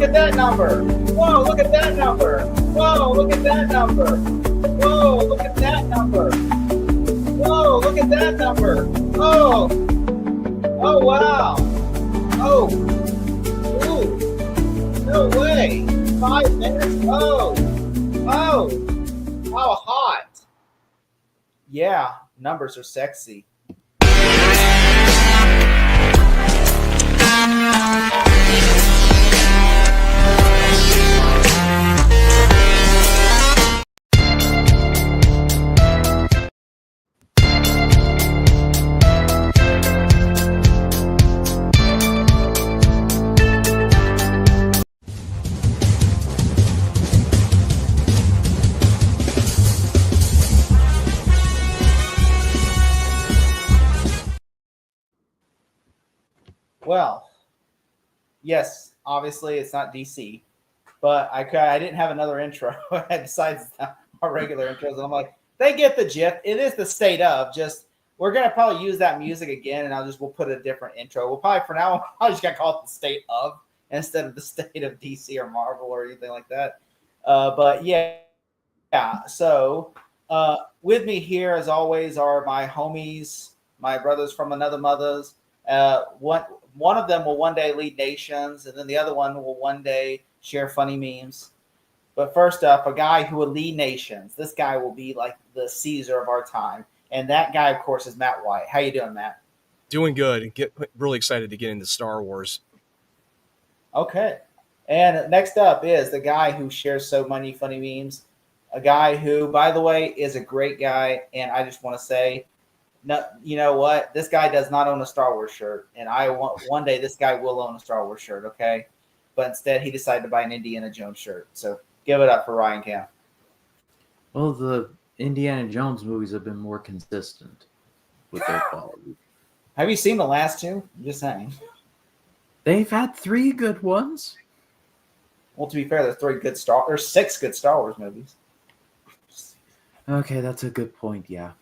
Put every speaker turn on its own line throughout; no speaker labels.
look at that number. Whoa, look at that number. Whoa, look at that number. Whoa, look at that number. Whoa, look at that number. Oh, oh, wow. Oh, ooh, no way. 5 minutes. Oh, how hot. Yeah, numbers are sexy. Well, yes, obviously it's not DC, but I didn't have another intro besides our regular intros. And I'm like, they get the gist. It is the state of just. We're gonna probably use that music again, and we'll put a different intro. We'll probably for now I just gotta call it the state of instead of the state of DC or Marvel or anything like that. But yeah. So with me here, as always, are my homies, my brothers from another mother's. One of them will one day lead nations, and then the other one will one day share funny memes. But first up, a guy who will lead nations. This guy will be like the Caesar of our time. And that guy, of course, is Matt White. How you doing, Matt?
Doing good. And get really excited to get into Star Wars.
Okay. And next up is the guy who shares so many funny memes. A guy who, by the way, is a great guy. And I just want to say, no, you know what? This guy does not own a Star Wars shirt. And I want one day this guy will own a Star Wars shirt, okay? But instead, he decided to buy an Indiana Jones shirt. So give it up for Ryan Cam.
Well, the Indiana Jones movies have been more consistent with their quality.
Have you seen the last two? I'm just saying.
They've had 3 good ones.
Well, to be fair, there's 6 good Star Wars movies.
Okay, that's a good point, yeah.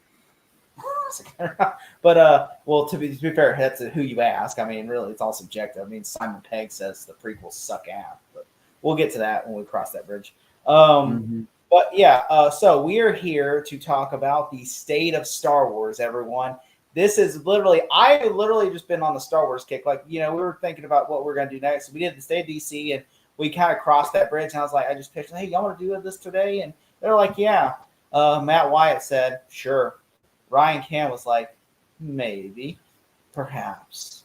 But well, to be fair, that's who you ask. I mean, really, it's all subjective. I mean, Simon Pegg says the prequels suck ass, but we'll get to that when we cross that bridge. But yeah, so we are here to talk about the state of Star Wars, everyone. This is I literally just been on the Star Wars kick. Like, we were thinking about what we're going to do next. We did the state of DC, and we kind of crossed that bridge. And I was like, I just pitched, hey, y'all want to do this today? And they're like, yeah. Matt Wyatt said, sure. Ryan Cam was like, maybe, perhaps.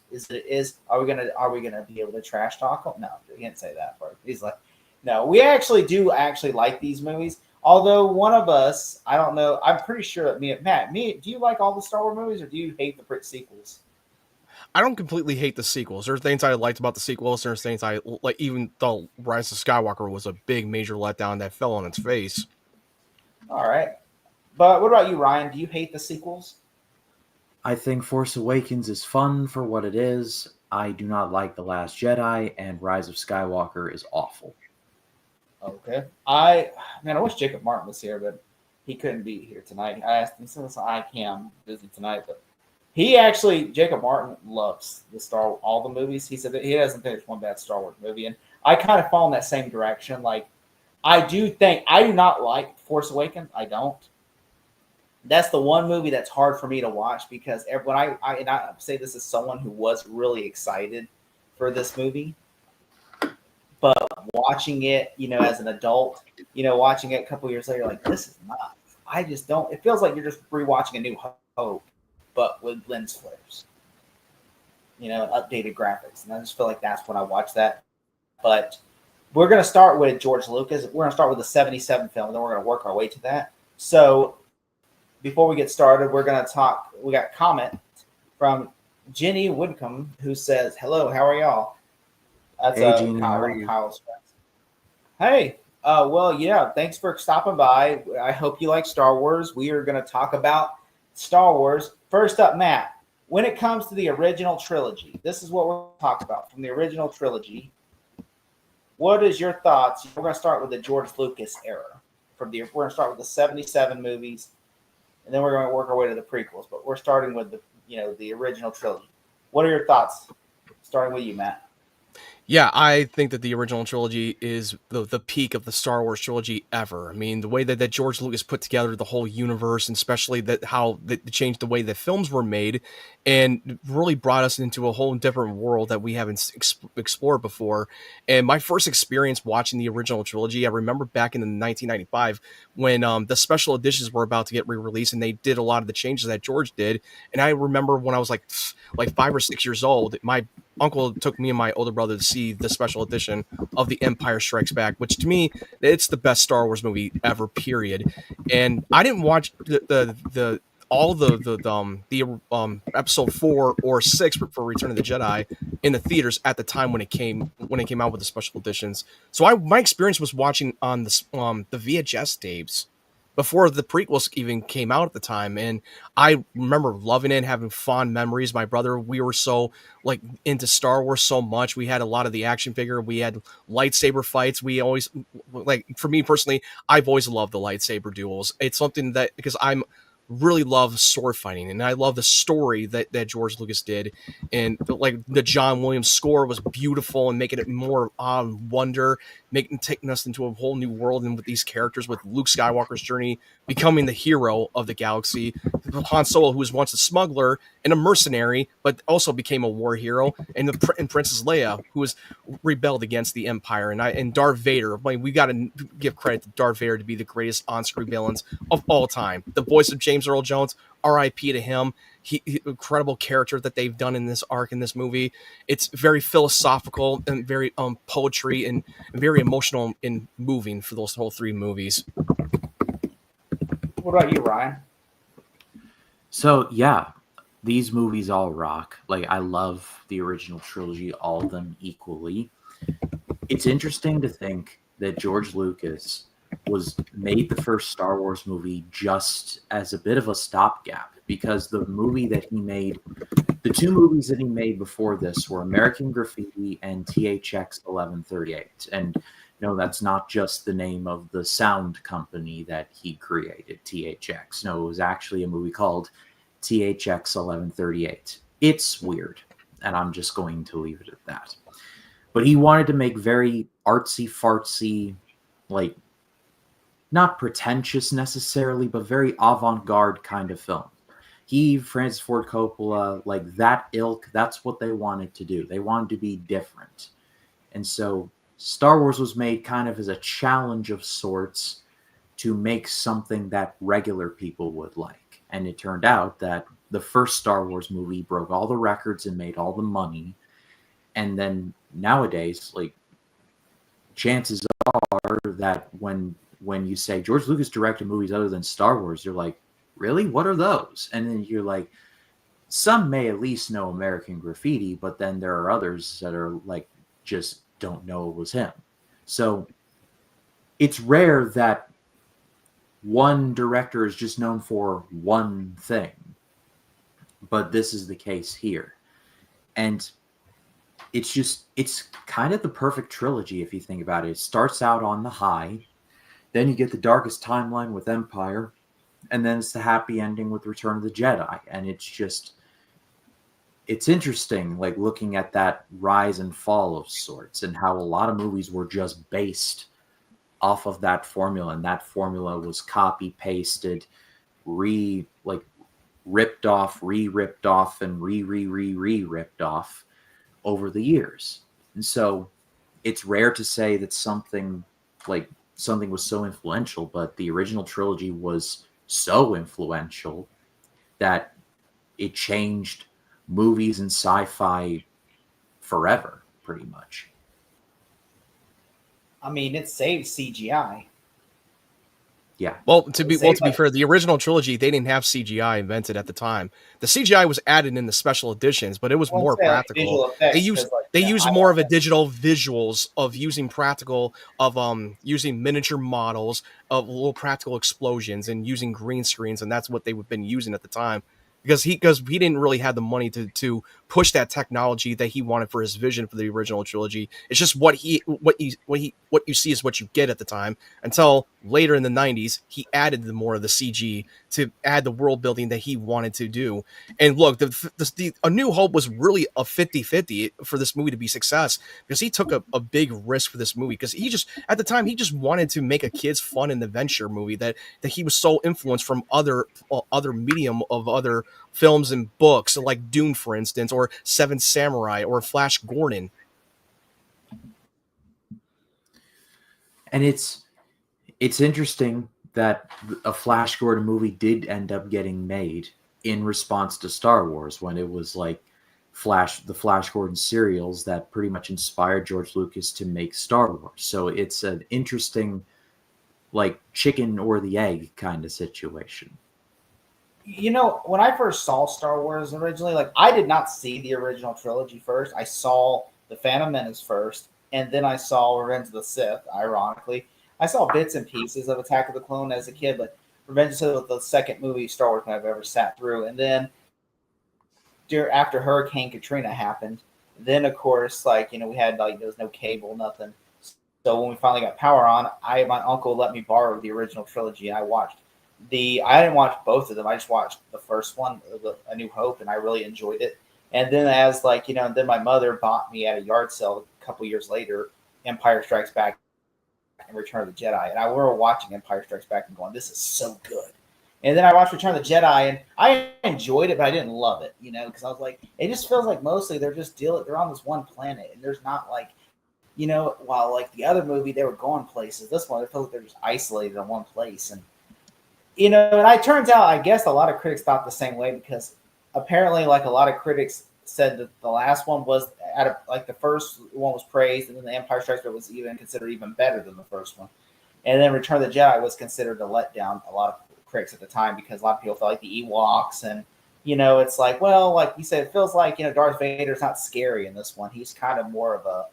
Are we gonna be able to trash talk? No, he didn't say that part. He's like, no, we do like these movies. Although one of us, I don't know, I'm pretty sure that Matt, do you like all the Star Wars movies or do you hate the sequels?
I don't completely hate the sequels. There are things I liked about the sequels. There's things I like, even though Rise of Skywalker was a big major letdown that fell on its face.
All right. But what about you, Ryan? Do you hate the sequels?
I think Force Awakens is fun for what it is. I do not like The Last Jedi, and Rise of Skywalker is awful.
Okay. I wish Jacob Martin was here, but he couldn't be here tonight. I asked him, so I can't. I'm busy tonight, but Jacob Martin loves all the movies. He said that he hasn't finished one bad Star Wars movie, and I kind of fall in that same direction. Like, I do not like Force Awakens. I don't. That's the one movie that's hard for me to watch because when I say this as someone who was really excited for this movie, but watching it, as an adult, watching it a couple years later, like, this is not. I just don't. It feels like you're just rewatching A New Hope, but with lens flares, updated graphics, and I just feel like that's when I watch that. But we're gonna start with George Lucas. We're gonna start with the '77 film, and then we're gonna work our way to that. So, before we get started, we're going to talk. We got a comment from Jenny Woodcomb who says, hello, how are y'all? That's
hey, Jenny, how are you?
Kyle's friends. Hey, well, yeah, thanks for stopping by. I hope you like Star Wars. We are going to talk about Star Wars. First up, Matt, when it comes to the original trilogy, this is what we're going to talk about from the original trilogy. What is your thoughts? We're going to start with the George Lucas era. We're going to start with the '77 movies. And then we're going to work our way to the prequels, but we're starting with the original trilogy. What are your thoughts? Starting with you, Matt.
Yeah, I think that the original trilogy is the peak of the Star Wars trilogy ever. I mean, the way that George Lucas put together the whole universe, and especially that how that changed the way that films were made, and really brought us into a whole different world that we haven't explored before. And my first experience watching the original trilogy, I remember back in 1995 when the special editions were about to get re-released, and they did a lot of the changes that George did. And I remember when I was like 5 or 6 years old, my uncle took me and my older brother to see the special edition of The Empire Strikes Back, which to me, it's the best Star Wars movie ever, period. And I didn't watch the all the episode 4 or 6 for Return of the Jedi in the theaters at the time when it came out with the special editions. So my experience was watching on the VHS tapes before the prequels even came out at the time, and I remember loving it, having fond memories. My brother, we were so like into Star Wars so much. We had a lot of the action figure. We had lightsaber fights. We always, like, for me personally, I've always loved the lightsaber duels. It's something that, because I'm really love sword fighting, and I love the story that George Lucas did, and like the John Williams score was beautiful and making it more wonder, taking us into a whole new world, and with these characters, with Luke Skywalker's journey becoming the hero of the galaxy, Han Solo, who was once a smuggler and a mercenary but also became a war hero, and Princess Leia, who was rebelled against the Empire, and Darth Vader. I mean, we got to give credit to Darth Vader to be the greatest on-screen villains of all time. The voice of James Earl Jones, R.I.P. to him. He incredible character that they've done in this arc, in this movie. It's very philosophical and very poetry and very emotional and moving for those whole 3 movies.
What about you, Ryan?
So yeah, these movies all rock. Like, I love the original trilogy, all of them equally. It's interesting to think that George Lucas made the first Star Wars movie just as a bit of a stopgap, because the 2 movies that he made before this were American Graffiti and THX 1138. And no, that's not just the name of the sound company that he created, THX. No, it was actually a movie called THX 1138. It's weird, and I'm just going to leave it at that. But he wanted to make very artsy-fartsy, like, not pretentious necessarily, but very avant-garde kind of film. Francis Ford Coppola, like that ilk, that's what they wanted to do. They wanted to be different. And so Star Wars was made kind of as a challenge of sorts to make something that regular people would like. And it turned out that the first Star Wars movie broke all the records and made all the money. And then nowadays, like, chances are that when you say George Lucas directed movies other than Star Wars, you're like, really? What are those? And then you're like, some may at least know American Graffiti, but then there are others that are like, just don't know it was him. So it's rare that one director is just known for one thing, but this is the case here. And it's kind of the perfect trilogy if you think about it. It starts out on the high, then you get the darkest timeline with Empire, and then it's the happy ending with Return of the Jedi. And it's interesting, like, looking at that rise and fall of sorts, and how a lot of movies were just based off of that formula, and that formula was copy pasted, ripped off, ripped off, and ripped off over the years. And so it's rare to say that something was so influential, but the original trilogy was so influential that it changed movies and sci-fi forever, pretty much.
I mean, it saved CGI.
Yeah.
Well, to be fair, the original trilogy, they didn't have CGI invented at the time. The CGI was added in the special editions, but it was more practical. They used more of a digital visuals of using practical, of using miniature models of little practical explosions and using green screens, and that's what they've been using at the time. Because he didn't really have the money to push that technology that he wanted for his vision for the original trilogy. It's just what you see is what you get at the time, until later in the 90s he added more of the CG to add the world building that he wanted to do. And look, the A New Hope was really a 50-50 for this movie to be success, because he took a big risk for this movie, because he just at the time he just wanted to make a kids fun and adventure movie that he was so influenced from other medium of other films and books, like Dune, for instance, or Seven Samurai, or Flash Gordon.
And it's interesting that a Flash Gordon movie did end up getting made in response to Star Wars, when it was like the Flash Gordon serials that pretty much inspired George Lucas to make Star Wars. So it's an interesting, like, chicken or the egg kind of situation.
You know, when I first saw Star Wars originally, like, I did not see the original trilogy first. I saw The Phantom Menace first, and then I saw Revenge of the Sith, ironically. I saw bits and pieces of Attack of the Clone as a kid, but Revenge of the Sith was the second movie Star Wars I've ever sat through. And then after Hurricane Katrina happened, then, of course, like, you know, we had, like, there was no cable, nothing. So when we finally got power on, my uncle let me borrow the original trilogy, and I watched I didn't watch both of them. I just watched the first one, A New Hope, and I really enjoyed it. And then then my mother bought me at a yard sale a couple years later, Empire Strikes Back and Return of the Jedi. And I were watching Empire Strikes Back and going, this is so good. And then I watched Return of the Jedi, and I enjoyed it, but I didn't love it, you know, because I was like, it just feels like mostly they're on this one planet, and there's not, like, you know, while like the other movie, they were going places. This one, it feels like they're just isolated in one place. And, you know, and it turns out, I guess a lot of critics thought the same way, because apparently, like, a lot of critics said that the last one was, like, the first one was praised, and then the Empire Strikes Back was even considered even better than the first one. And then Return of the Jedi was considered a letdown, a lot of critics at the time, because a lot of people felt like the Ewoks, and, you know, it's like, well, like you said, it feels like, you know, Darth Vader's not scary in this one. He's kind of more of a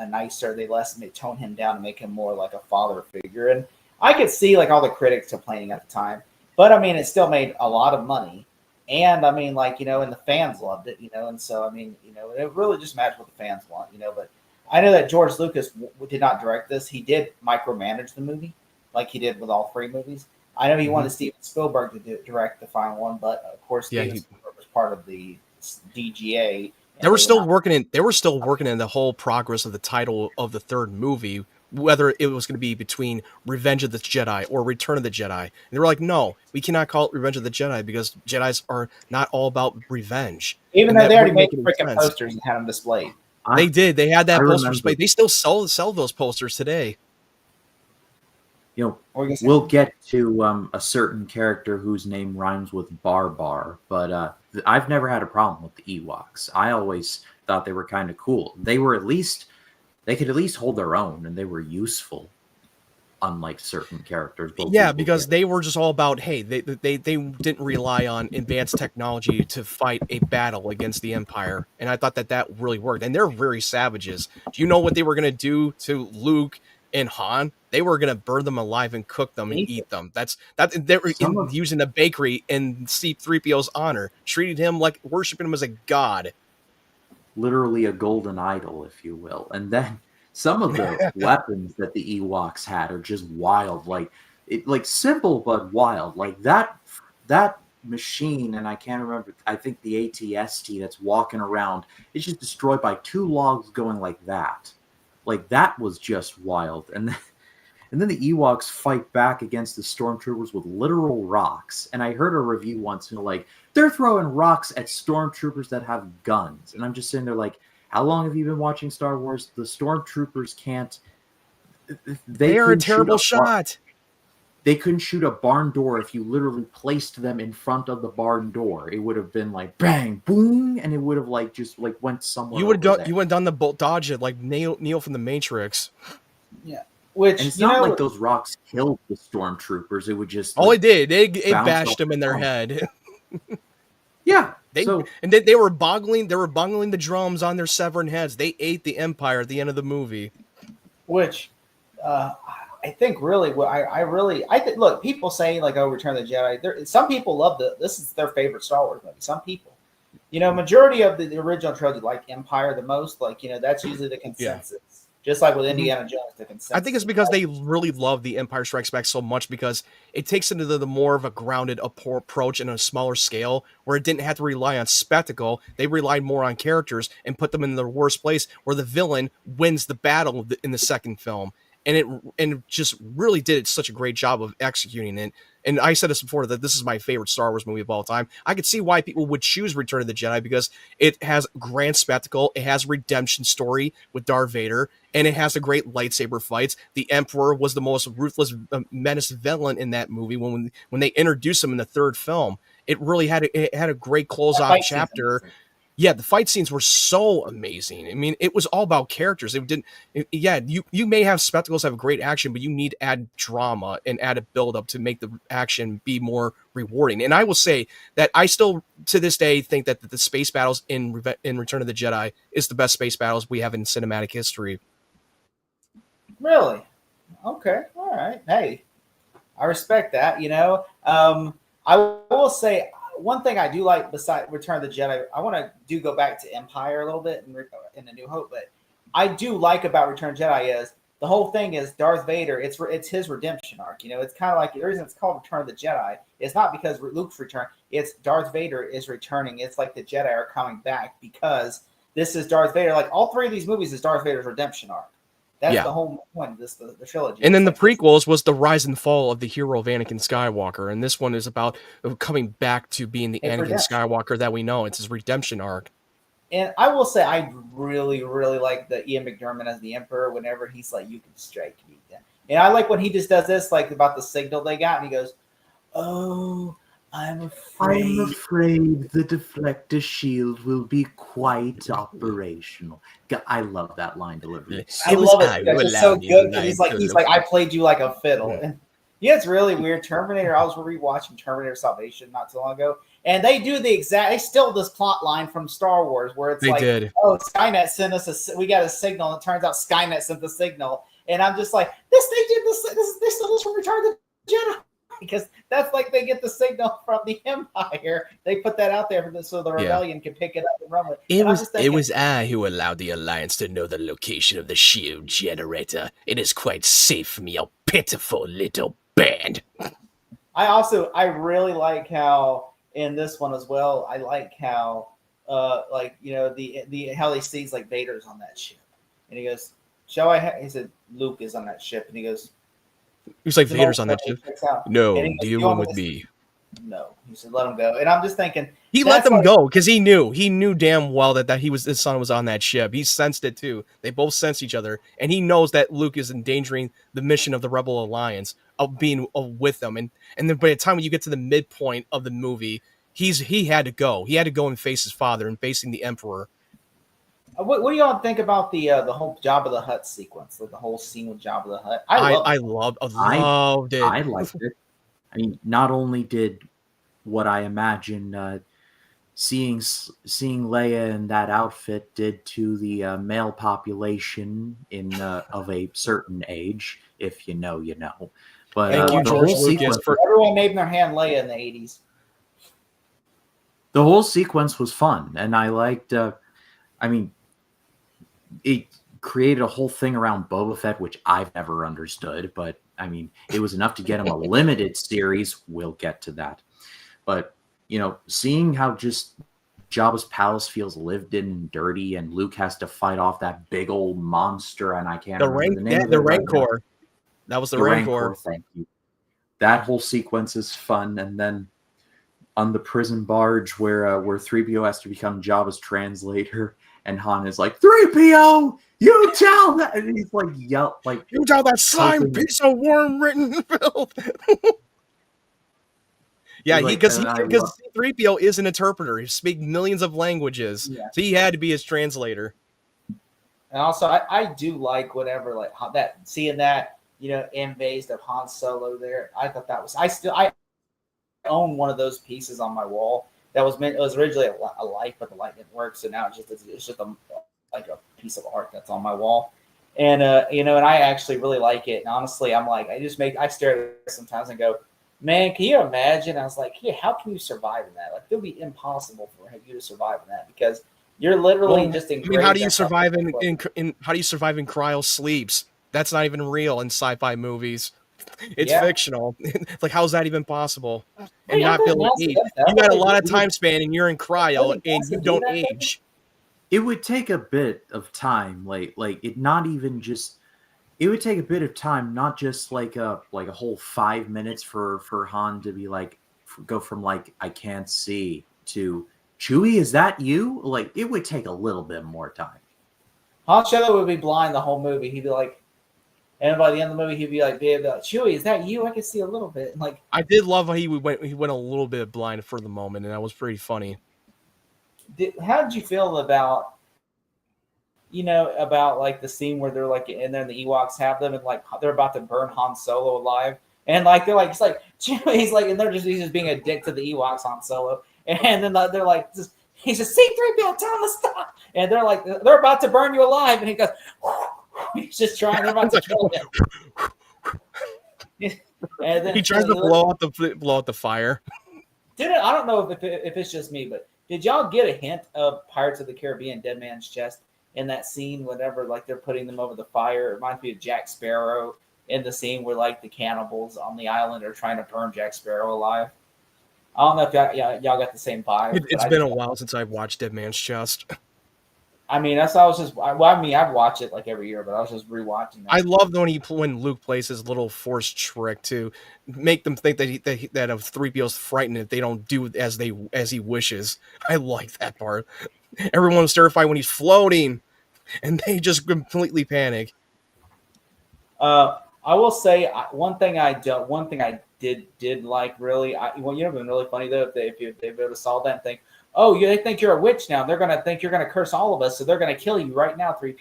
nicer, they tone him down to make him more like a father figure. And I could see, like, all the critics complaining at the time, but I mean, it still made a lot of money. And I mean, like, you know, and the fans loved it, you know, and so, I mean, you know, it really just matters what the fans want, you know. But I know that George Lucas did not direct this. He did micromanage the movie, like he did with all three movies. I know he wanted Steven Spielberg to direct the final one, but of course, Steven Spielberg was part of the DGA.
They were still working in the whole progress of the title of the third movie, whether it was going to be between Revenge of the Jedi or Return of the Jedi. And they were like, no, we cannot call it Revenge of the Jedi, because Jedis are not all about revenge.
Even though they already made freaking posters and had them displayed.
They did. They had that poster displayed. They still sell those posters today.
You know, we'll get to a certain character whose name rhymes with Barbar, but I've never had a problem with the Ewoks. I always thought they were kind of cool. They could at least hold their own, and they were useful, unlike certain characters.
Yeah, because they were just all about, hey, they didn't rely on advanced technology to fight a battle against the Empire, and I thought that really worked. And they're very savages. Do you know what they were going to do to Luke and Han? They were going to burn them alive and cook them and eat them. They were using the bakery in C-3PO's honor, treated him like, worshiping him as a god.
Literally a golden idol, if you will. And then some of the weapons that the Ewoks had are just wild, like simple but wild. Like that machine, and I can't remember, I think the AT-ST that's walking around, it's just destroyed by two logs going like that. Like, that was just wild. And then the Ewoks fight back against the stormtroopers with literal rocks. And I heard a review once, like, they're throwing rocks at stormtroopers that have guns. And I'm just sitting there like, how long have you been watching Star Wars? The stormtroopers can't.
They are a terrible shot.
They couldn't shoot a barn door if you literally placed them in front of the barn door. It would have been like bang, boom, and it would have like just like went somewhere.
You would have done the bolt dodge it like Neo from the Matrix.
Yeah.
And it's not like those rocks killed the stormtroopers. It would just
it did. It bashed them in their head.
Yeah.
They were boggling the drums on their severed heads. They ate the Empire at the end of the movie.
Which I think really I think look, people say like, oh, Return of the Jedi. Some people love this is their favorite Star Wars movie. Some people. majority of the original trilogy like Empire the most. Like, that's usually the consensus. Just like with Indiana Jones, the consensus.
I think it's because they really love the Empire Strikes Back so much because it takes into the more of a grounded approach and a smaller scale where it didn't have to rely on spectacle. They relied more on characters and put them in the worst place where the villain wins the battle in the second film. And it just really did such a great job of executing it. And I said this before that this is my favorite Star Wars movie of all time. I could see why people would choose Return of the Jedi because it has grand spectacle, it has a redemption story with Darth Vader, and it has a great lightsaber fights. The Emperor was the most ruthless menace villain in that movie when they introduced him in the third film. It really had a great close-off chapter. Yeah, the fight scenes were so amazing. I mean, it was all about characters. You may have spectacles have great action, but you need to add drama and add a build-up to make the action be more rewarding. And I will say that I still, to this day, think that the space battles in Return of the Jedi is the best space battles we have in cinematic history.
Really? Okay. All right. Hey, I respect that. I will say, one thing I do like besides Return of the Jedi, I want to go back to Empire a little bit in A New Hope, but I do like about Return of the Jedi is the whole thing is Darth Vader. It's his redemption arc. It's kind of like the reason it's called Return of the Jedi. It's not because Luke's return. It's Darth Vader is returning. It's like the Jedi are coming back because this is Darth Vader. Like all three of these movies is Darth Vader's redemption arc. That's the whole point of the trilogy.
And then the prequels was the rise and fall of the hero of Anakin Skywalker. And this one is about coming back to being the Anakin Skywalker that we know. It's his redemption arc.
And I will say I really, really like the Ian McDiarmid as the Emperor whenever he's like, you can strike me then. And I like when he just does this, like about the signal they got, and he goes, oh, I'm afraid
the deflector shield will be quite operational. I love that line delivery.
I love it. It's so good because he's like, I played you like a fiddle. And it's really weird. Terminator. I was rewatching Terminator Salvation not too long ago, and they do they still this plot line from Star Wars where it's oh, Skynet sent us we got a signal, and it turns out Skynet sent the signal, and I'm just like, they did this. They stole this from Return of the Jedi. Because that's like they get the signal from the Empire. They put that out there so the rebellion can pick it up and run with it.
It was I who allowed the Alliance to know the location of the shield generator. It is quite safe from your pitiful little band.
I really like how in this one as well. I like how the how they sees like Vader's on that ship, and he goes, "Shall I?" He said, "Luke is on that ship," and he goes.
He's like, Vader's on that ship. No, deal with me.
No, he said, let him go. And I'm just thinking,
he let them go because he knew damn well that his son was on that ship. He sensed it too. They both sense each other, and he knows that Luke is endangering the mission of the Rebel Alliance of being with them. And then by the time when you get to the midpoint of the movie, he had to go. He had to go and face his father and facing the Emperor.
What do y'all think about the whole Jabba the Hutt sequence, like the whole scene with Jabba the Hutt?
I loved it.
I liked it. I mean, not only did what I imagine seeing Leia in that outfit did to the male population of a certain age, if you know, you know. But
thank you, George Lucas, for
everyone named their hand Leia in the 80s.
The whole sequence was fun, and I liked. It created a whole thing around Boba Fett, which I've never understood, but I mean, it was enough to get him a limited series. We'll get to that. But, seeing how just Jabba's palace feels lived in and dirty, and Luke has to fight off that big old monster, and I can't remember the name of it.
The Rancor. That was the Rancor.
Thank you. That whole sequence is fun, and then on the prison barge where 3PO has to become Jabba's translator, and Han is like, 3PO, you tell that, and he's like,
you tell that slime piece of worm-written filth. Yeah, because 3PO is an interpreter. He speaks millions of languages, so he had to be his translator.
And also, I do like whatever, like that seeing that invade of Han Solo there. I thought that was. I own one of those pieces on my wall. That was meant. It was originally a light, but the light didn't work. So now it's just like a piece of art that's on my wall. And and I actually really like it. And honestly, I'm like, I stare at it sometimes and go, Man, can you imagine? I was like, yeah, how can you survive in that? Like, it'll be impossible for you to survive in that because you're literally just in.
I mean, how do you survive in how do you survive in cryo sleeps? That's not even real in sci-fi movies. It's fictional. Like, how's that even possible? And not feel age. You got a lot of time span, and you're in cryo, and you don't age.
It would take a bit of time, like it not even just. It would take a bit of time, not just like a whole 5 minutes for Han to be like go from like I can't see to Chewie, is that you? Like it would take a little bit more time.
Han Solo would be blind the whole movie. He'd be like, and by the end of the movie, he'd be like, Chewie, is that you? I can see a little bit. And like,
I did love how he went a little bit blind for the moment, and that was pretty funny.
How did you feel about? About like the scene where they're like, and then the Ewoks have them, and like they're about to burn Han Solo alive, and like they're like, it's like he's like, and he's just being a dick to the Ewoks, Han Solo, and then they're like, he's a C-3PO, tell him to stop, and they're like, they're about to burn you alive, and he goes, he's just trying, they're about to kill him. And then
he tries to blow out the fire.
Dude, I don't know if it's just me, but did y'all get a hint of Pirates of the Caribbean: Dead Man's Chest? In that scene, whenever like they're putting them over the fire, it reminds me of Jack Sparrow in the scene where like the cannibals on the island are trying to burn Jack Sparrow alive. I don't know if y'all got the same vibe.
It's been a while since I've watched Dead Man's Chest.
I mean, that's I was just. Well, I mean, I've watched it like every year, but I was just rewatching that.
I love when Luke plays his little forced trick to make them think that a 3PO's frightened if they don't do as he wishes. I like that part. Everyone's terrified when he's floating, and they just completely panic.
I will say one thing I did like really. Well, you know, been really funny though if they would have saw that and think, oh, they think you're a witch now. They're gonna think you're gonna curse all of us, so they're gonna kill you right now. 3PO.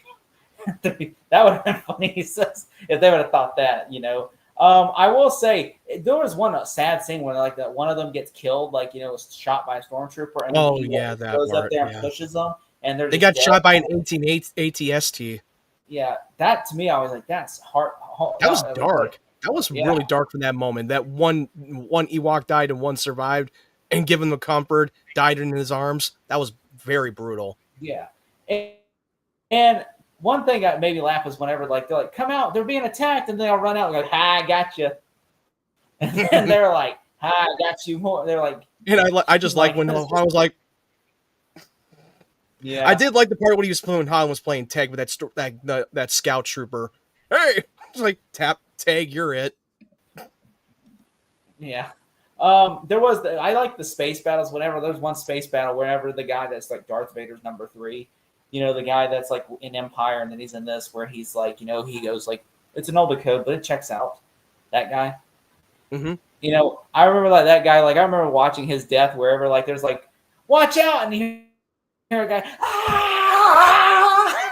That would have been funny. He says if they would have thought that, I will say there was one sad scene where like that one of them gets killed, like was shot by a stormtrooper, and
that
goes
part,
up there and pushes them, and
they got shot by an 18 ATST.
Yeah, that to me, I was like, that's hard.
That was dark. That was really dark from that moment. That one Ewok died and one survived, and given the comfort, died in his arms. That was very brutal.
Yeah, and one thing that made me laugh was whenever like they're like, come out, they're being attacked, and they all run out and go, hi, I got you. And then they're like, hi, I got you more. They're like,
and I just like when Han was like, yeah, I did like the part when he was playing Han was playing tag with that scout trooper. Hey, it's like tap tag, you're it.
Yeah. There was I like the space battles. Whenever there's one space battle, wherever the guy that's like Darth Vader's number 3. The guy that's like in Empire, and then he's in this where he's like, he goes like, it's an old code, but it checks out. That guy.
Mm-hmm.
I remember that guy. Like I remember watching his death wherever like there's like, watch out, and you hear a guy,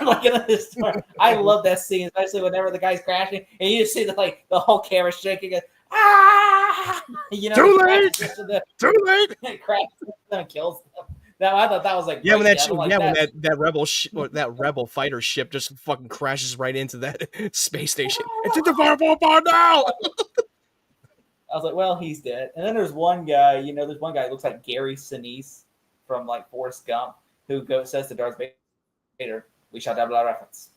like in this story. I love that scene, especially whenever the guy's crashing, and you see the whole camera shaking. Too
late. Too late.
It crashes and kills them. Now I thought that was like
when that rebel fighter ship just fucking crashes right into that space station. It's in the fireball pod now.
I was like, well, he's dead. And then there's one guy, there's one guy who looks like Gary Sinise from like Forrest Gump, who says to Darth Vader, "We shall have a reference."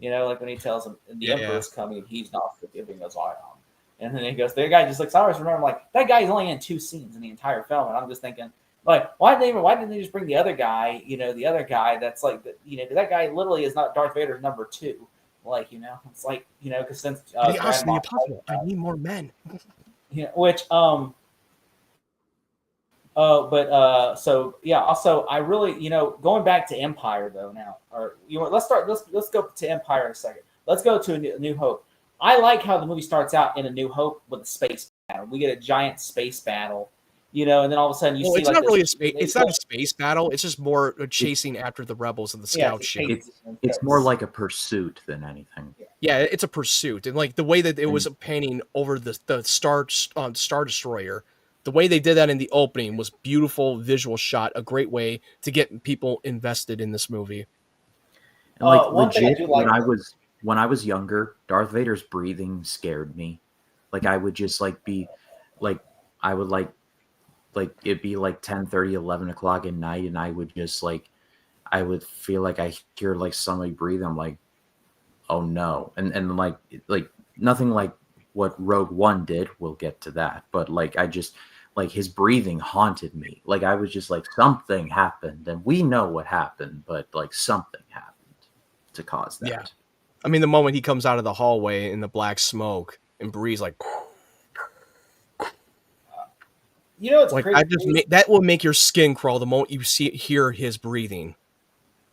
Like when he tells him the Emperor's coming, he's not forgiving us Ion. And then he goes, the guy just looks. I always remember like that guy's only in 2 scenes in the entire film, and I'm just thinking. Like, why didn't they just bring the other guy? The other guy that's like, that guy literally is not Darth Vader's number 2. Like, it's like, because since
the impossible, I need more men.
Which so yeah. Also, I really, going back to Empire though now, or let's go to Empire in a second. Let's go to a New Hope. I like how the movie starts out in A New Hope with a space battle. We get a giant space battle. And then all of a sudden you see
it's not really a space. It's not a space battle. It's just more chasing after the rebels and the scout ship.
It's more like a pursuit than anything.
Yeah, it's a pursuit, and like the way that it was painting over the Star Destroyer, the way they did that in the opening was beautiful visual shot. A great way to get people invested in this movie.
And legit, when I was younger, Darth Vader's breathing scared me. Like I would just like be. like I would like it'd be like 10:30, 11 o'clock at night, and I would just like I would feel like I hear like somebody breathe. I'm like, oh no, and like nothing like what Rogue One did. We'll get to that, but like I just like his breathing haunted me. Like I was just like something happened, and we know what happened, but like something happened to cause that.
Yeah. I mean, the moment he comes out of the hallway in the black smoke and breathes like,
it's
like
crazy.
that will make your skin crawl the moment you hear his breathing.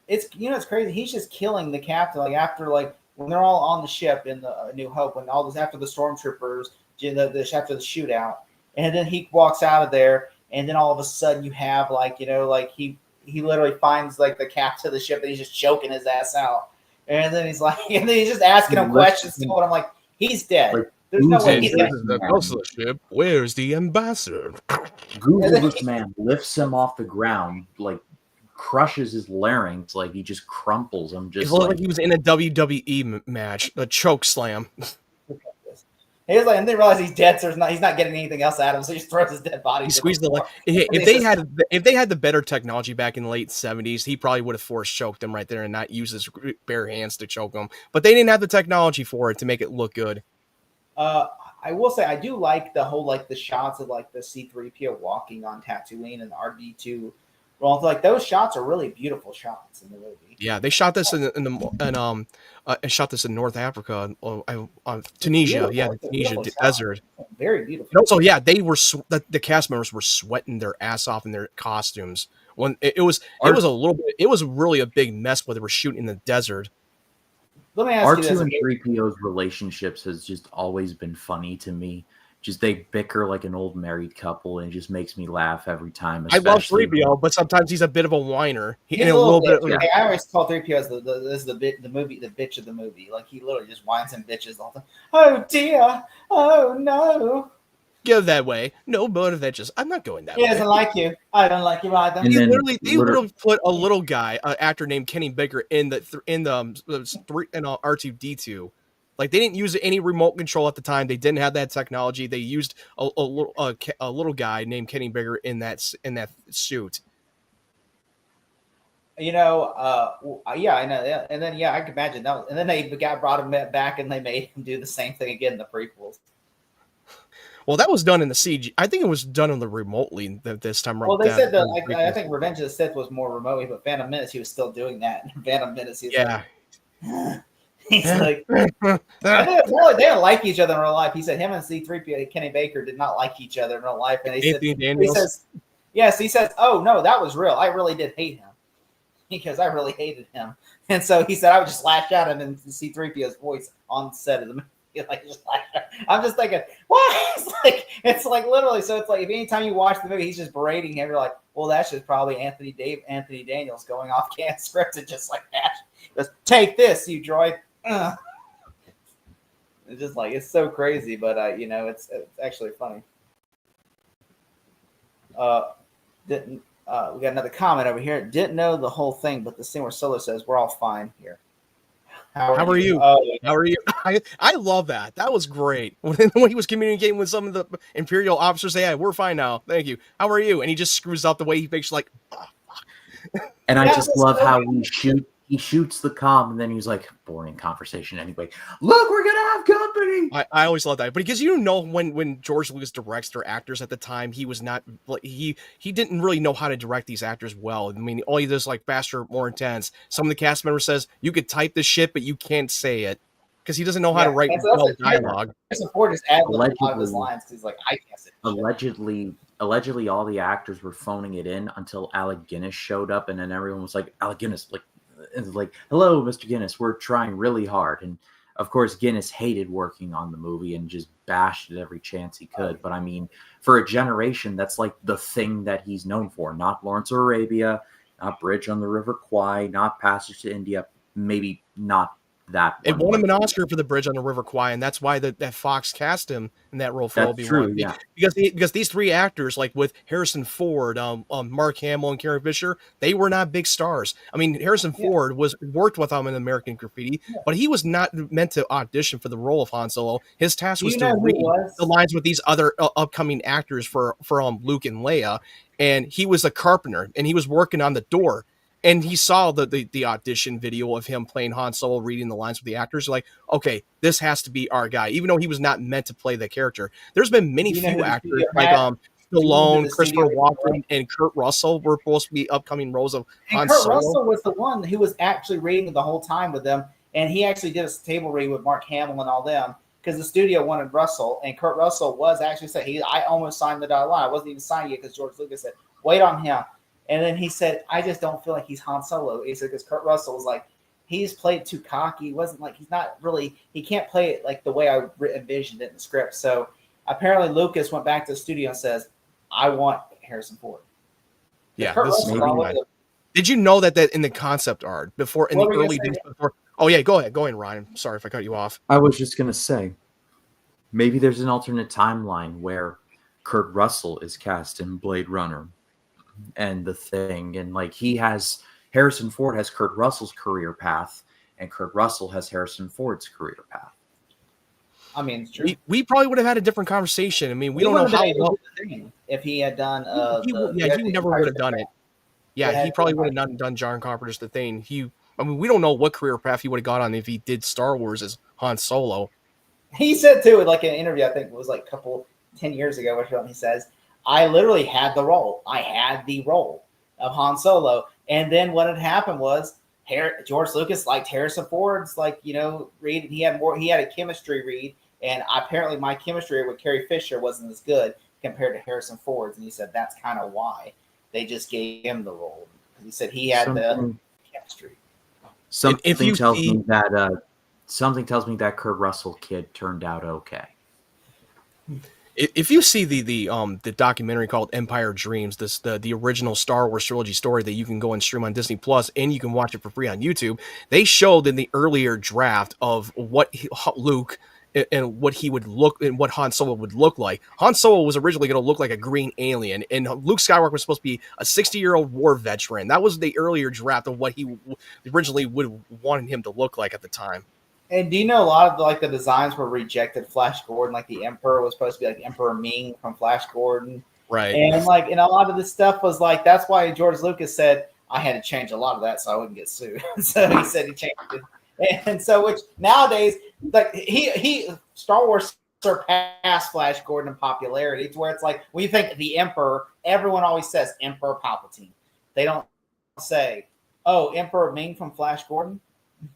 It's crazy. He's just killing the captain. Like after when they're all on the ship in the New Hope, when all this after the stormtroopers, after the shootout, and then he walks out of there, and then all of a sudden you have he literally finds like the captain of the ship and he's just choking his ass out, and then he's like, and then he's just asking him questions. And I'm like, he's dead.
Like,
there's no way
he's
he's dead.
The ghost of the ship. Where's the ambassador?
Google this man, lifts him off the ground, like crushes his larynx, like he just crumples him. Just
it looked like he was in a WWE match, a choke slam.
He's like, and they realize he's dead, so he's not getting anything else at him, so he just throws his dead body.
He squeezed the leg. If they had the better technology back in the late 70s, he probably would have force choked him right there and not use his bare hands to choke him. But they didn't have the technology for it to make it look good.
I will say I do like the whole the shots of the C-3PO walking on Tatooine and R2-D2. Well, those shots are really beautiful shots in the movie.
Yeah, they shot this shot this in North Africa, Tunisia. Yeah, the Tunisia desert.
Very beautiful.
And also, yeah, they were the cast members were sweating their ass off in their costumes. When it was really a big mess where they were shooting in the desert.
Let me ask you this.
R2 and 3PO's relationships has just always been funny to me. Just they bicker like an old married couple, and it just makes me laugh every time.
I love 3PO, but sometimes he's a bit of a whiner.
He's a little bit. I always call 3PO as the bitch of the movie. Like he literally just whines and bitches all the time. Oh dear, oh no.
Go that way. No motivations. I'm not going that way.
He doesn't like you. I don't like you either.
They literally put a little guy, an actor named Kenny Baker, in R2-D2. Like they didn't use any remote control at the time. They didn't have that technology. They used a little guy named Kenny Baker in that suit.
Yeah, I know. Yeah. And then I can imagine that. And then the guy brought him back, and they made him do the same thing again in the prequels.
Well, that was done in the CG. I think it was done on the remotely this time.
Well, they said that I think Revenge of the Sith was more remotely, but Phantom Menace he was still doing that. Phantom Menace, he's he's like, they don't like each other in real life. He said him and C-3PO, Kenny Baker, did not like each other in real life. And he says, oh no, that was real. I really did hate him because I really hated him. And so he said I would just lash at him in C-3PO's voice on set of the movie. I'm just thinking, what? It's like literally. So it's like if anytime you watch the movie, he's just berating him. You're like, well, that's just probably Anthony Daniels going off can scripted just like that. Just take this, you droid. It's just like it's so crazy, but it's actually funny. We got another comment over here. Didn't know the whole thing, but the scene where Solo says, "We're all fine here."
How are you? How are you? I love that. That was great. When he was communicating with some of the Imperial officers, say, "Hey, we're fine now. Thank you. How are you?" And he just screws up the way he makes like. Oh, fuck.
And I just love how he shoots the comm, and then he's like, boring conversation anyway. Look, we're gonna have company.
I always love that, but because when George Lucas directs their actors at the time, he was not he didn't really know how to direct these actors well. I mean, all he does like faster, more intense. Some of the cast members says you could type this shit, but you can't say it because he doesn't know how to write dialogue.
Harrison Ford just adds a lot of his lines because he's like, I can't say
allegedly, all the actors were phoning it in until Alec Guinness showed up, and then everyone was like, Alec Guinness, like, hello, Mr. Guinness, we're trying really hard. And of course, Guinness hated working on the movie and just bashed it every chance he could. But I mean, for a generation, that's like the thing that he's known for. Not Lawrence of Arabia, not Bridge on the River Kwai, not Passage to India, maybe not that
It
one
won him an
went.
Oscar for The Bridge on the River Kwai, and that's why that Fox cast him in that role for
That's
Obi-Wan.
true, yeah.
Because these three actors, like with Harrison Ford, Mark Hamill, and Carrie Fisher, they were not big stars. I mean, Harrison Ford worked with him in American Graffiti, but he was not meant to audition for the role of Han Solo. His task
Do
was
you
to
know who
read
it was?
the lines with these other upcoming actors for Luke and Leia, and he was a carpenter, and he was working on the door. And he saw the audition video of him playing Han Solo, reading the lines with the actors. Like, okay, this has to be our guy, even though he was not meant to play the character. There's been many
Do you know
few
who the
actors
studio
like
had? Do you know who
Stallone,
the
Christopher
studio was?
Walken, and Kurt Russell were supposed to be upcoming roles of
And
Han
Kurt
Solo.
Russell was the one who was actually reading the whole time with them, and he actually did a table read with Mark Hamill and all them because the studio wanted Russell, and Kurt Russell was actually said I almost signed the dotted line. I wasn't even signed yet because George Lucas said wait on him, and then he said I just don't feel like he's Han Solo. He said because Kurt Russell was like he's played too cocky. He wasn't like he's not really he can't play it like the way I envisioned it in the script. So apparently Lucas went back to the studio and says I want Harrison Ford.
Yeah,
Kurt
this is
Russell all over the
Did you know that in the concept art before in
What
the
were you
early
gonna
days
say?
before? Oh yeah, go ahead, Ryan. Sorry if I cut you off.
I was just going to say, maybe there's an alternate timeline where Kurt Russell is cast in Blade Runner and The Thing. And like Harrison Ford has Kurt Russell's career path, and Kurt Russell has Harrison Ford's career path.
I mean, it's true.
We probably would have had a different conversation. I mean, we don't know
would've been
how
able
well
to do the thing if he had done.
he never would have done it. Yeah, he probably would have done John Carpenter's The Thing. I mean, we don't know what career path he would have got on if he did Star Wars as Han Solo.
He said too, like in an interview, I think it was like a couple 10 years ago, or something. He says, "I literally had the role. I had the role of Han Solo." And then what had happened was George Lucas liked Harrison Ford's, read. And he had a chemistry read, and apparently my chemistry with Carrie Fisher wasn't as good compared to Harrison Ford's. And he said that's kind of why they just gave him the role. He said he had the chemistry.
Something tells me that Kurt Russell kid turned out okay.
If you see the documentary called Empire Dreams, the original Star Wars trilogy story that you can go and stream on Disney Plus, and you can watch it for free on YouTube, they showed in the earlier draft of what Luke and what he would look and what Han Solo would look like. Han Solo was originally going to look like a green alien, and Luke Skywalker was supposed to be a 60-year-old war veteran. That was the earlier draft of what he originally would wanted him to look like at the time.
And do you know a lot of the designs were rejected? Flash Gordon, like the Emperor was supposed to be like Emperor Ming from Flash Gordon,
right?
And and a lot of this stuff was like that's why George Lucas said I had to change a lot of that so I wouldn't get sued. So he said he changed it, and so which nowadays like he Star Wars surpassed Flash Gordon in popularity to where it's like when you think the Emperor, everyone always says Emperor Palpatine. They don't say, "Oh, Emperor Ming from Flash Gordon."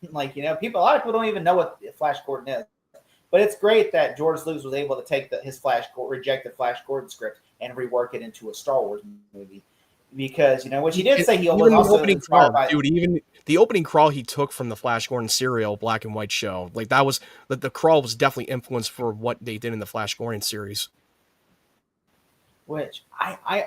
A lot of people don't even know what Flash Gordon is. But it's great that George Lucas was able to take his rejected Flash Gordon script and rework it into a Star Wars movie. Because, which he did say he was also inspired by...
Dude, even the opening crawl he took from the Flash Gordon serial black and white show, like that was, the crawl was definitely influenced for what they did in the Flash Gordon series.
Which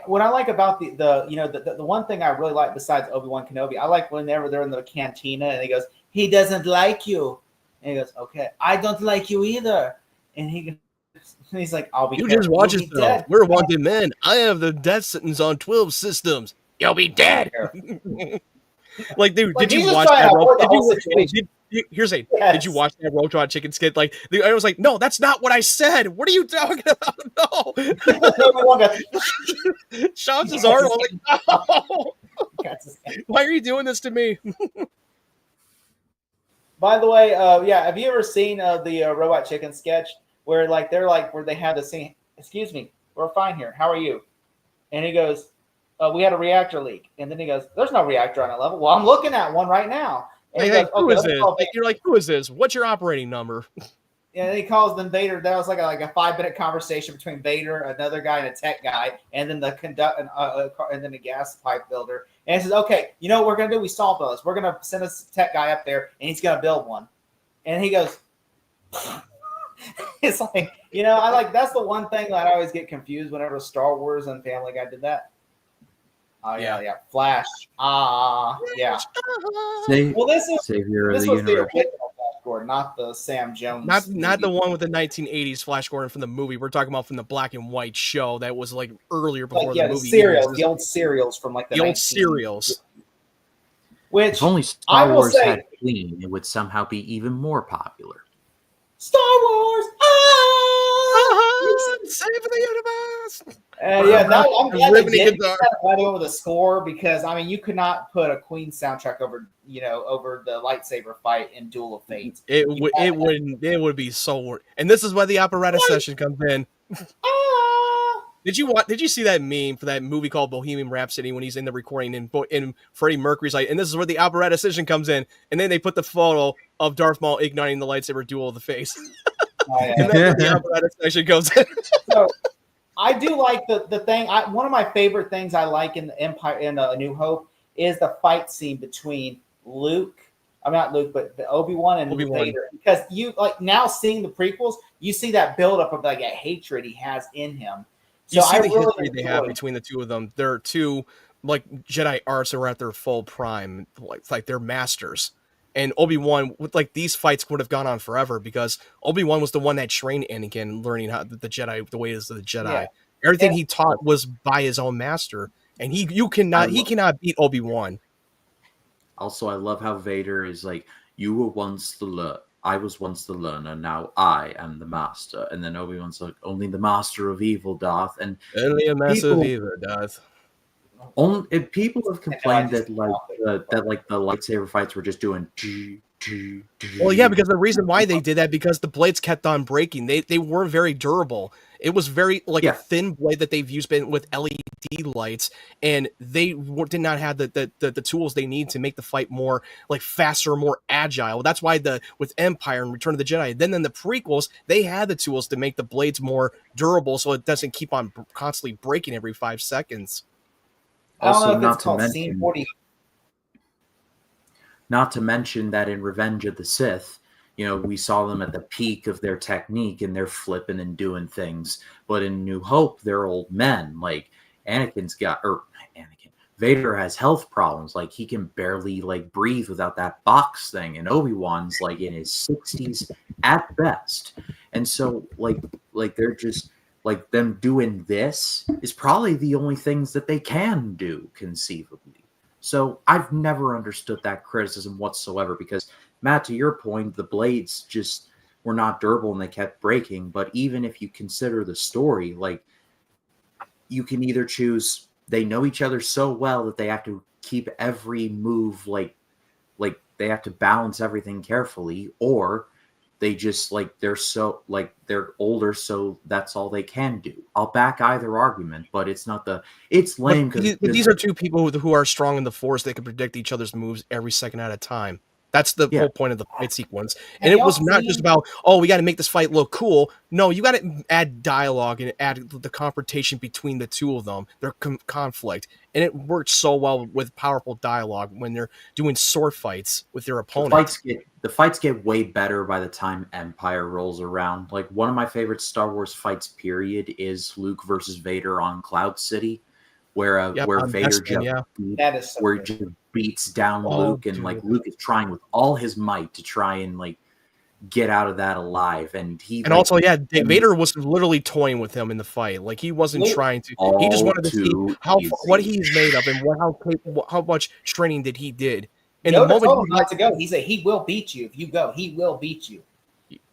what I like about the one thing I really like besides Obi-Wan Kenobi, I like whenever they're in the cantina and he goes, he doesn't like you. And he goes, okay, I don't like you either. And he's like, I'll be
You
careful.
just watch yourself. We're wanted men. I have the death sentence on 12 systems. You'll be dead. Like, dude, did you watch that? Did you watch that Robot Chicken skit? Like, I was like, no, that's not what I said. What are you talking about? No. Shots his arm. I'm like, no. Why are you doing this to me?
By the way, have you ever seen the Robot Chicken sketch where where they have the scene? Excuse me, we're fine here. How are you? And he goes, we had a reactor leak. And then he goes, there's no reactor on that level. Well, I'm looking at one right now. And
who is this? You're like, who is this? What's your operating number?
And he calls them Vader. That was like a 5-minute conversation between Vader, another guy, and a tech guy, and then the and then the gas pipe builder. And he says, "Okay, you know what we're gonna do? We solved all this. We're gonna send a tech guy up there, and he's gonna build one." And he goes, "It's like that's the one thing that I always get confused whenever Star Wars and Family Guy did that." Oh yeah. Flash. Yeah.
Well, this is Savior of the Universe.
The original Flash Gordon, not the Sam Jones.
Not the
movie.
one with the 1980s Flash Gordon from the movie. We're talking about from the black and white show that was like earlier before
Like, yeah,
the
the
movie.
serials, the old serials from like
the old serials.
Which
If only
I
Star
will
Wars
say-
had Queen, it would somehow be even more popular.
Star Wars.
Save the universe.
Yeah, no, I'm glad they
Riveting
did
guitar.
that over the score because I mean you could not put a Queen soundtrack over over the lightsaber fight in Duel of Fate.
It would be so. And this is where the apparatus session comes in. Did you see that meme for that movie called Bohemian Rhapsody when he's in the recording and Freddie Mercury's like, and this is where the apparatus session comes in, and then they put the photo of Darth Maul igniting the lightsaber duel of the face. And that's where the apparatus session comes in.
So I do like the thing. One of my favorite things I like in the Empire in A New Hope is the fight scene between Luke. I'm not Luke, but the Obi-Wan and Vader. Because you like now seeing the prequels, you see that buildup of like a hatred he has in him. So
You see
I
the
really
history they have between the two of them. They're two like Jedi arts are at their full prime, like they're masters. And Obi-Wan, with like these fights would have gone on forever because Obi-Wan was the one that trained Anakin, learning how the Jedi, the ways of the Jedi.
Yeah.
Everything he taught was by his own master, and he cannot beat Obi-Wan.
Also, I love how Vader is like, "You were once the learner. I was once the learner. Now I am the master." And then Obi-Wan's like, "Only the master of evil, Darth." And
Only a massive evil, Darth.
People have complained that the lightsaber fights were just doing.
Well, yeah, because the reason why they did that because the blades kept on breaking. They weren't very durable. It was very a thin blade that they've used with LED lights, and they did not have the tools they need to make the fight more like faster, more agile. That's why with Empire and Return of the Jedi, then in the prequels, they had the tools to make the blades more durable, so it doesn't keep on constantly breaking every 5 seconds.
Also, not to mention that in Revenge of the Sith, we saw them at the peak of their technique and they're flipping and doing things. But in New Hope, they're old men. Like Vader has health problems. Like he can barely breathe without that box thing. And Obi-Wan's in his 60s at best. And so they're just them doing this is probably the only things that they can do conceivably. So I've never understood that criticism whatsoever because, Matt, to your point, the blades just were not durable and they kept breaking. But even if you consider the story, you can either choose they know each other so well that they have to keep every move they have to balance everything carefully, or they just they're older, so that's all they can do. I'll back either argument, but it's lame.
But these are two people who are strong in the Force. They can predict each other's moves every second at a time. That's the whole point of the fight sequence. And it was not just about, we got to make this fight look cool. No, you got to add dialogue and add the confrontation between the two of them, their conflict. And it works so well with powerful dialogue when they're doing sword fights with their opponents.
The fights get way better by the time Empire rolls around. One of my favorite Star Wars fights, period, is Luke versus Vader on Cloud City, where Vader just beats down Luke, and Luke is trying with all his might to try and get out of that alive. And
Vader was literally toying with him in the fight. He wasn't trying to. He just wanted to see what he's made of and how much training that he did. And
Yoda
the moment
told him not to go, he said he will beat you if you go. He will beat you.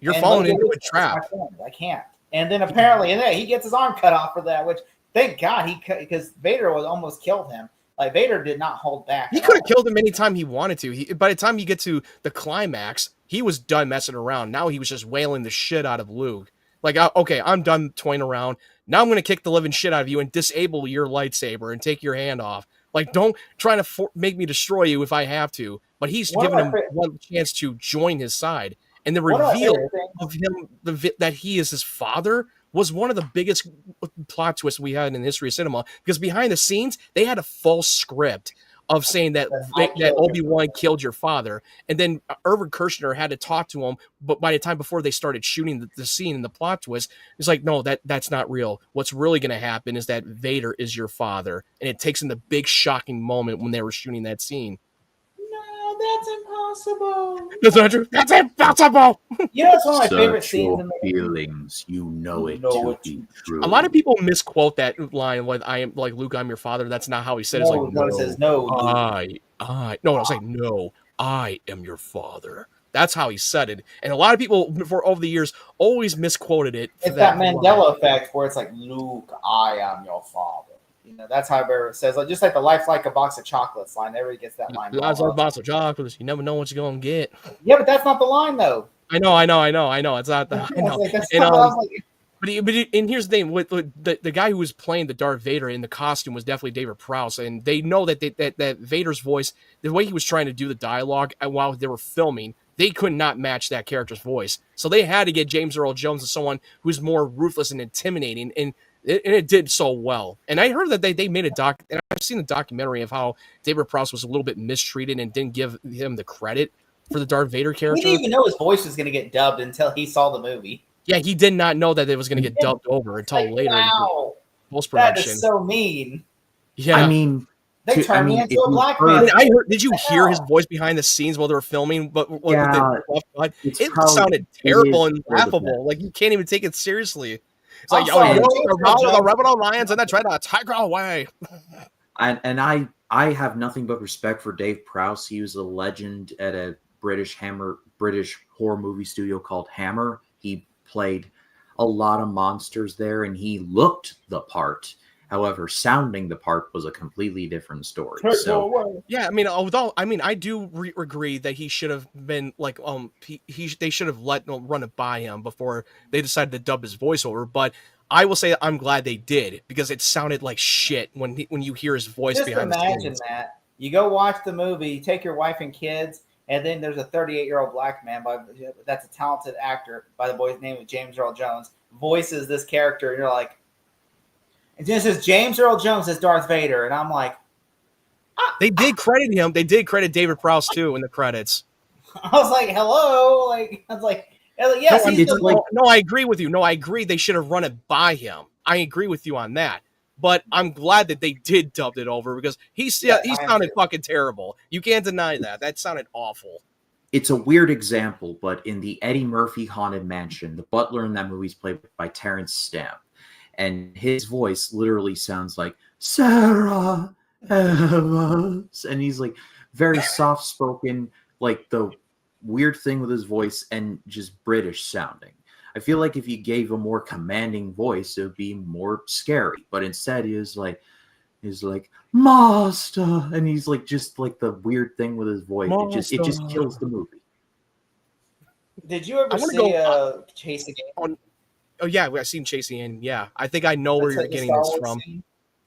You're falling into a trap.
I can't. And then apparently, he gets his arm cut off for that, which thank God because Vader was almost killed him. Vader did not hold back.
He could have killed him anytime he wanted to. By the time you get to the climax, he was done messing around. Now he was just wailing the shit out of Luke. Okay, I'm done toying around. Now I'm going to kick the living shit out of you and disable your lightsaber and take your hand off. Don't try to make me destroy you if I have to. But he's given him one chance to join his side. And the reveal of him that he is his father was one of the biggest plot twists we had in the history of cinema, because behind the scenes, they had a false script of saying that Obi-Wan killed your father. And then Irvin Kershner had to talk to him, but by the time before they started shooting the scene and the plot twist, it's no, that's not real. What's really going to happen is that Vader is your father. And it takes in the big shocking moment when they were shooting that scene.
No, that's impossible.
That's not true. That's impossible.
You know, it's one of my
Such
favorite scenes in
your
the
feelings, you know it
know
to
it
be
to-
true.
A lot of people misquote that line like I am like Luke, I'm your father. That's not how he said it. It's
No,
like
no, it says no. Luke.
no, it's like no, I am your father. That's how he said it. And a lot of people for over the years always misquoted it. For
It's that
line.
Mandela effect where it's like, Luke, I am your father. You know, that's how everyone says, like, just like the life's like a box of chocolates line. Everybody gets that line.
Life's like a box of chocolates. You never know what you're gonna get.
Yeah, but that's not the line though.
I know. It's not that. I know.
Like, that's
And,
not what I was like,
and here's the thing with the guy who was playing the Darth Vader in the costume was definitely David Prowse, and they know that that Vader's voice, the way he was trying to do the dialogue while they were filming, they could not match that character's voice. So they had to get James Earl Jones as someone who's more ruthless and intimidating, and it did so well. And I heard that they made a doc, and I've seen a documentary of how David Prowse was a little bit mistreated and didn't give him the credit for the Darth Vader
we
character.
didn't even know his voice was going to get dubbed until he saw the movie.
Yeah, he did not know that it was going to get dubbed over until
Like,
later
wow,
in post
that
production.
is so mean.
Yeah,
I mean,
They turned me
if
into a
you
black
heard-
man.
I heard. Did you
What the
hear his
hell?
voice behind the scenes while they were filming? But
Yeah,
it
probably-
sounded
it
terrible
is
and
for the
laughable. Like you can't even take it seriously. It's
I'm
like,
sorry,
oh, you
James
know,
Earl
the
Jones-
Rebel Alliance, and then try to tiger away.
And I have nothing but respect for Dave Prowse. He was a legend at a British horror movie studio called Hammer. He played a lot of monsters there, and he looked the part. However, sounding the part was a completely different story. So
Yeah, I mean, I do agree that he should have been like, they should have let them run it by him before they decided to dub his voiceover. But I will say I'm glad they did because it sounded like shit when you hear his voice
Just
behind the
imagine
scenes.
that. You go watch the movie, you take your wife and kids, and then there's a 38-year-old black man that's a talented actor by the boy's name of James Earl Jones, voices this character, and you're like, and this is James Earl Jones as Darth Vader, and I'm like,
They did credit him. They did credit David Prowse too in the credits.
I was like, hello, like I was like, yes,
No,
he's
it's
the
like-
No, I agree with you. No, I agree they should have run it by him. I agree with you on that. But I'm glad that they did dub it over because he
Yes, I am
sounded
too.
fucking terrible. You can't deny that. That sounded awful.
it's a weird example, but in the Eddie Murphy Haunted Mansion, the butler in that movie is played by Terrence Stamp. And his voice literally sounds like Sarah Evans. And he's like very soft spoken, like the weird thing with his voice and just British sounding. I feel like if you gave a more commanding voice, it would be more scary. But instead, he's like Master, and he's like just like the weird thing with his voice. It just kills the movie.
Did you ever
I wanna
see
go-
Chasing Amy?
Oh yeah, I've seen Chasing in. Yeah, I think I know where
That's
you're
like the
getting
Star
this
Wars
from.
scene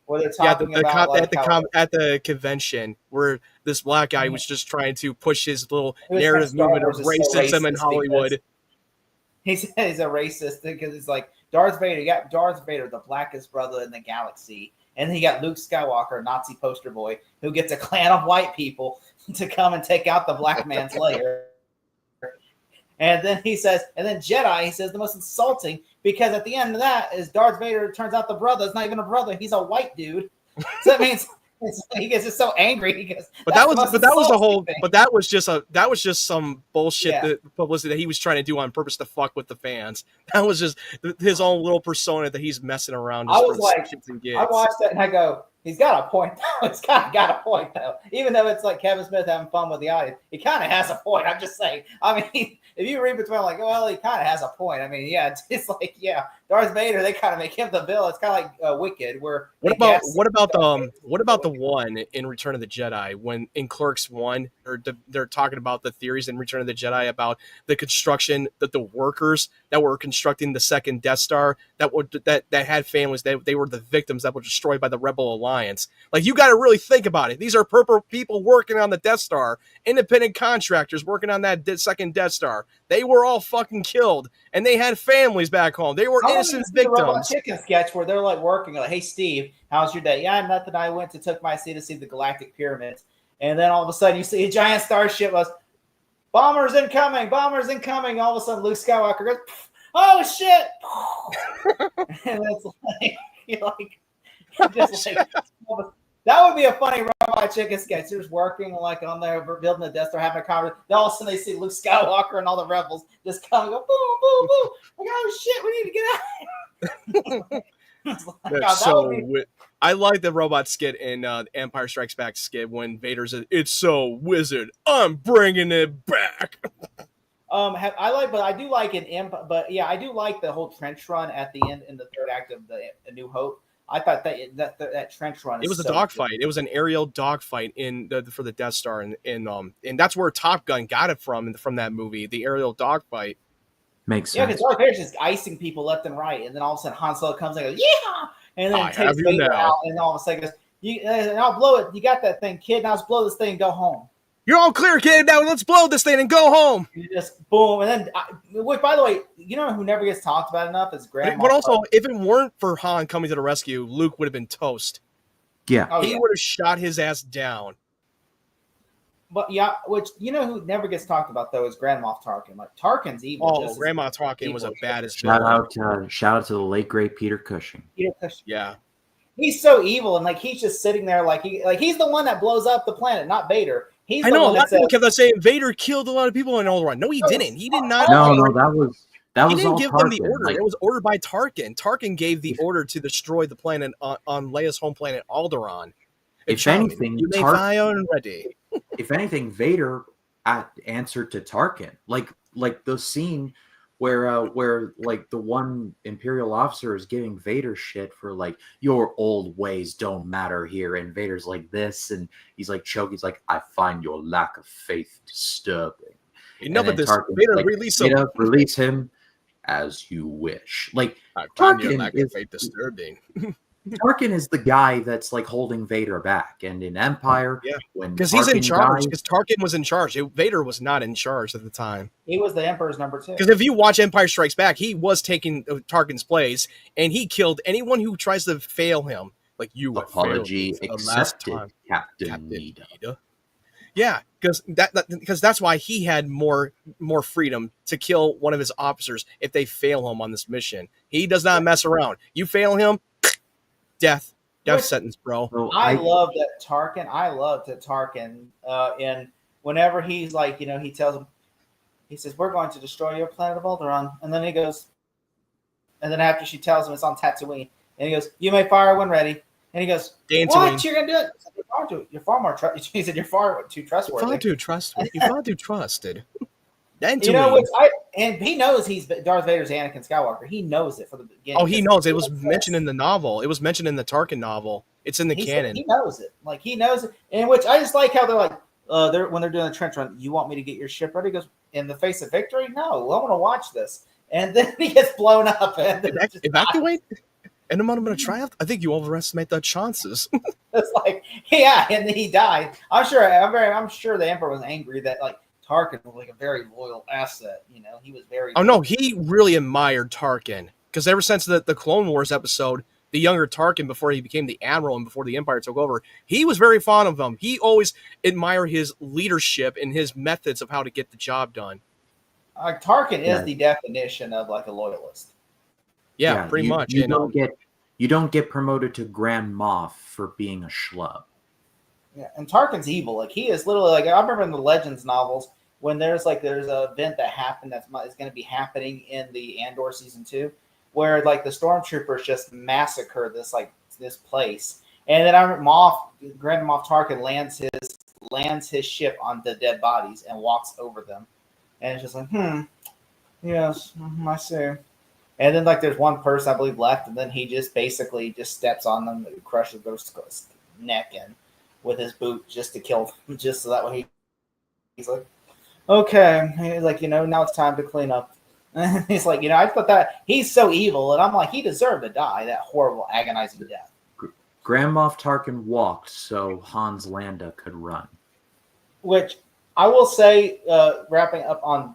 where they're
Yeah,
talking about like how
at the convention where this black guy was just trying to push his little
It was
narrative
Star
movement of
Wars is so
racism in
racist
Hollywood.
he said he's a racist because it's like Darth Vader. You got Darth Vader, the blackest brother in the galaxy. And then you got Luke Skywalker, Nazi poster boy, who gets a clan of white people to come and take out the black man's lair. And then he says, and then Jedi, he says the most insulting because at the end of that is Darth Vader. It turns out the brother is not even a brother; he's a white dude. So that means he gets just so angry because.
But that was just some bullshit
Yeah.
that publicity that he was trying to do on purpose to fuck with the fans. That was just his own little persona that he's messing around. Just
I was
for
like,
shits and gigs.
I watched that and I go, he's got a point though. He's got a point though. Even though it's like Kevin Smith having fun with the audience, he kind of has a point. I'm just saying. I mean, if you read between, like, well, he kind of has a point. I mean, yeah, it's like, yeah, Darth Vader. They kind of make him the villain. It's kind of like Wicked, where
What
they
about
guess-
what about the one in Return of the Jedi when in Clerks 1 they're talking about the theories in Return of the Jedi about the construction that the workers that were constructing the second Death Star that had families they were the victims that were destroyed by the Rebel Alliance. Like you got to really think about it. These are purple people working on the Death Star, independent contractors working on that second Death Star. They were all fucking killed, and they had families back home. They were
I wanted
innocent
to see the Robot
victims.
Chicken sketch where they're like working, like, "Hey Steve, how's your day?" "Yeah, nothing. I went to took my seat to see the Galactic Pyramids." And then all of a sudden, you see a giant starship goes, "Bombers incoming! Bombers incoming!" All of a sudden, Luke Skywalker goes, "Oh shit!" And it's like you're like, just like That would be a funny Robot Chicken sketch. They're just working like on their building the Death Star, having a conversation. Then all of a sudden they see Luke Skywalker and all the rebels just come and go boom, boom, boom. Like, oh shit, we need to get out.
That's I like the robot skit in Empire Strikes Back skit when Vader says, "It's so wizard, I'm bringing it back."
But I do like I do like the whole trench run at the end in the third act of the A New Hope. I thought that trench run.
It was a dogfight. It was an aerial dogfight for the Death Star, and that's where Top Gun got it from that movie, the aerial dogfight.
Makes sense.
Yeah, because Darth Vader's just icing people left and right, and then all of a sudden Han Solo comes and goes, "Yeah!" and then takes Vader out, and all of a sudden goes, and I'll blow it. You got that thing, kid. Now let's blow this thing and go home.
You're all clear, kid. Now let's blow this thing and go home.
You just boom, and then which, by the way, you know who never gets talked about enough is Grandma.
But also, if it weren't for Han coming to the rescue, Luke would have been toast.
Yeah,
he would have shot his ass down.
But yeah, which you know who never gets talked about though is Grand Moff Tarkin. Like Tarkin's evil.
Oh, Grand Moff Tarkin was a baddest.
Shout out to the late great Peter Cushing.
Yeah,
he's so evil, and like he's just sitting there, like he's the one that blows up the planet, not Vader.
I know a lot of people kept on saying Vader killed a lot of people in Alderaan. No, he didn't. He did not.
No, that was.
He didn't
all
give
Tarkin.
them the order. It was ordered by Tarkin. Tarkin gave the order to destroy the planet on Leia's home planet, Alderaan.
If anything,
you may fire and ready.
If anything, Vader answered to Tarkin, like the scene where like the one Imperial officer is giving Vader shit for like your old ways don't matter here, and Vader's like this, and he's like choking. He's like, I find your lack of faith disturbing.
Enough of this.
Tarkin,
Vader,
like,
release
him as you wish. Like
I find your lack of faith disturbing.
Tarkin is the guy that's like holding Vader back, and in Empire,
because he's in charge. Because Tarkin was in charge. Vader was not in charge at the time.
He was the Emperor's number 2.
Because if you watch Empire Strikes Back, he was taking Tarkin's place, and he killed anyone who tries to fail him. Like you,
apology accepted, Captain Needa.
Yeah, because that's why he had more freedom to kill one of his officers if they fail him on this mission. He does not mess around. You fail him. Death sentence, bro.
I love that Tarkin. I love that Tarkin. And whenever he's like, he tells him, he says, "We're going to destroy your planet of Alderaan," and then he goes, and then after she tells him it's on Tatooine, and he goes, "You may fire when ready," and he goes, "What? You're gonna do it?" You're far more. He said, "You're far too trustworthy."
You're far too trusted. And
he knows he's Darth Vader's Anakin Skywalker. He knows it from the beginning.
Oh, he knows. It was mentioned in the novel. It was mentioned in the Tarkin novel. It's in the canon.
He knows it. Like he knows it. And which I just like how they're like, when they're doing the trench run. You want me to get your ship ready? He goes, in the face of victory? No, I want to watch this. And then he gets blown up. And
evacuate. And I'm going to try out. I think you overestimate the chances.
It's like, yeah, and then he died. I'm sure the Emperor was angry that like. Tarkin was like a very loyal asset, he was very.
Oh no, he really admired Tarkin because ever since the Clone Wars episode, the younger Tarkin before he became the Admiral and before the Empire took over, he was very fond of him. He always admired his leadership and his methods of how to get the job done.
Tarkin is the definition of like a loyalist.
Yeah, pretty much.
You don't get promoted to Grand Moff for being a schlub.
Yeah, and Tarkin's evil. Like he is literally like I remember in the Legends novels when there's an event that happened that is going to be happening in the Andor season 2, where like the stormtroopers just massacre this place, and then Grand Moff Tarkin lands his ship on the dead bodies and walks over them, and it's just like yes, I see. And then like there's one person I believe left, and then he just basically steps on them and crushes their neck in. With his boot just to kill them, just so that way he's like, okay. He's like, now it's time to clean up. And he's like, I thought that he's so evil, and I'm like, he deserved to die that horrible, agonizing death.
Grand Moff Tarkin walked so Hans Landa could run.
Which I will say, wrapping up on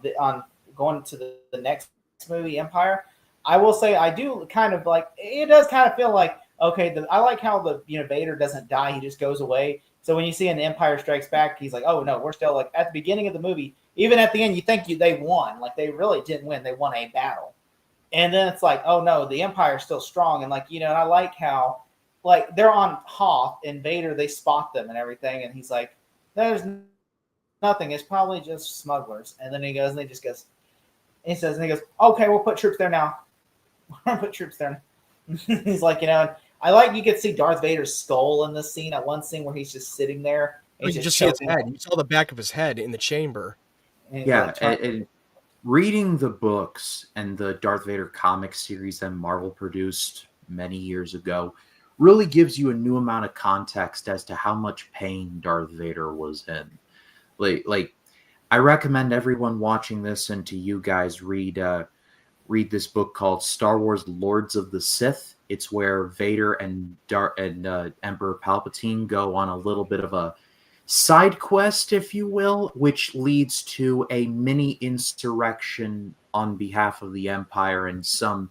going to the next movie, Empire. I will say I do kind of like it. Does kind of feel like. Okay, I like how Vader doesn't die; he just goes away. So when you see an Empire Strikes Back, he's like, "Oh no, we're still like at the beginning of the movie. Even at the end, you think they won. Like they really didn't win; they won a battle. And then it's like, oh no, the Empire's still strong. And like and I like how like they're on Hoth and Vader, they spot them and everything, and he's like, "There's nothing. It's probably just smugglers." And then he goes, and he just goes, he says, and he goes, "Okay, we'll put troops there now. We'll put troops there." He's like, I like you could see Darth Vader's skull in this scene. At one scene where he's just sitting there.
You just see his head. You saw the back of his head in the chamber.
Yeah, and reading the books and the Darth Vader comic series that Marvel produced many years ago really gives you a new amount of context as to how much pain Darth Vader was in. Like I recommend everyone watching this and to you guys read this book called Star Wars Lords of the Sith. It's where Vader and Emperor Palpatine go on a little bit of a side quest, if you will, which leads to a mini insurrection on behalf of the Empire, and some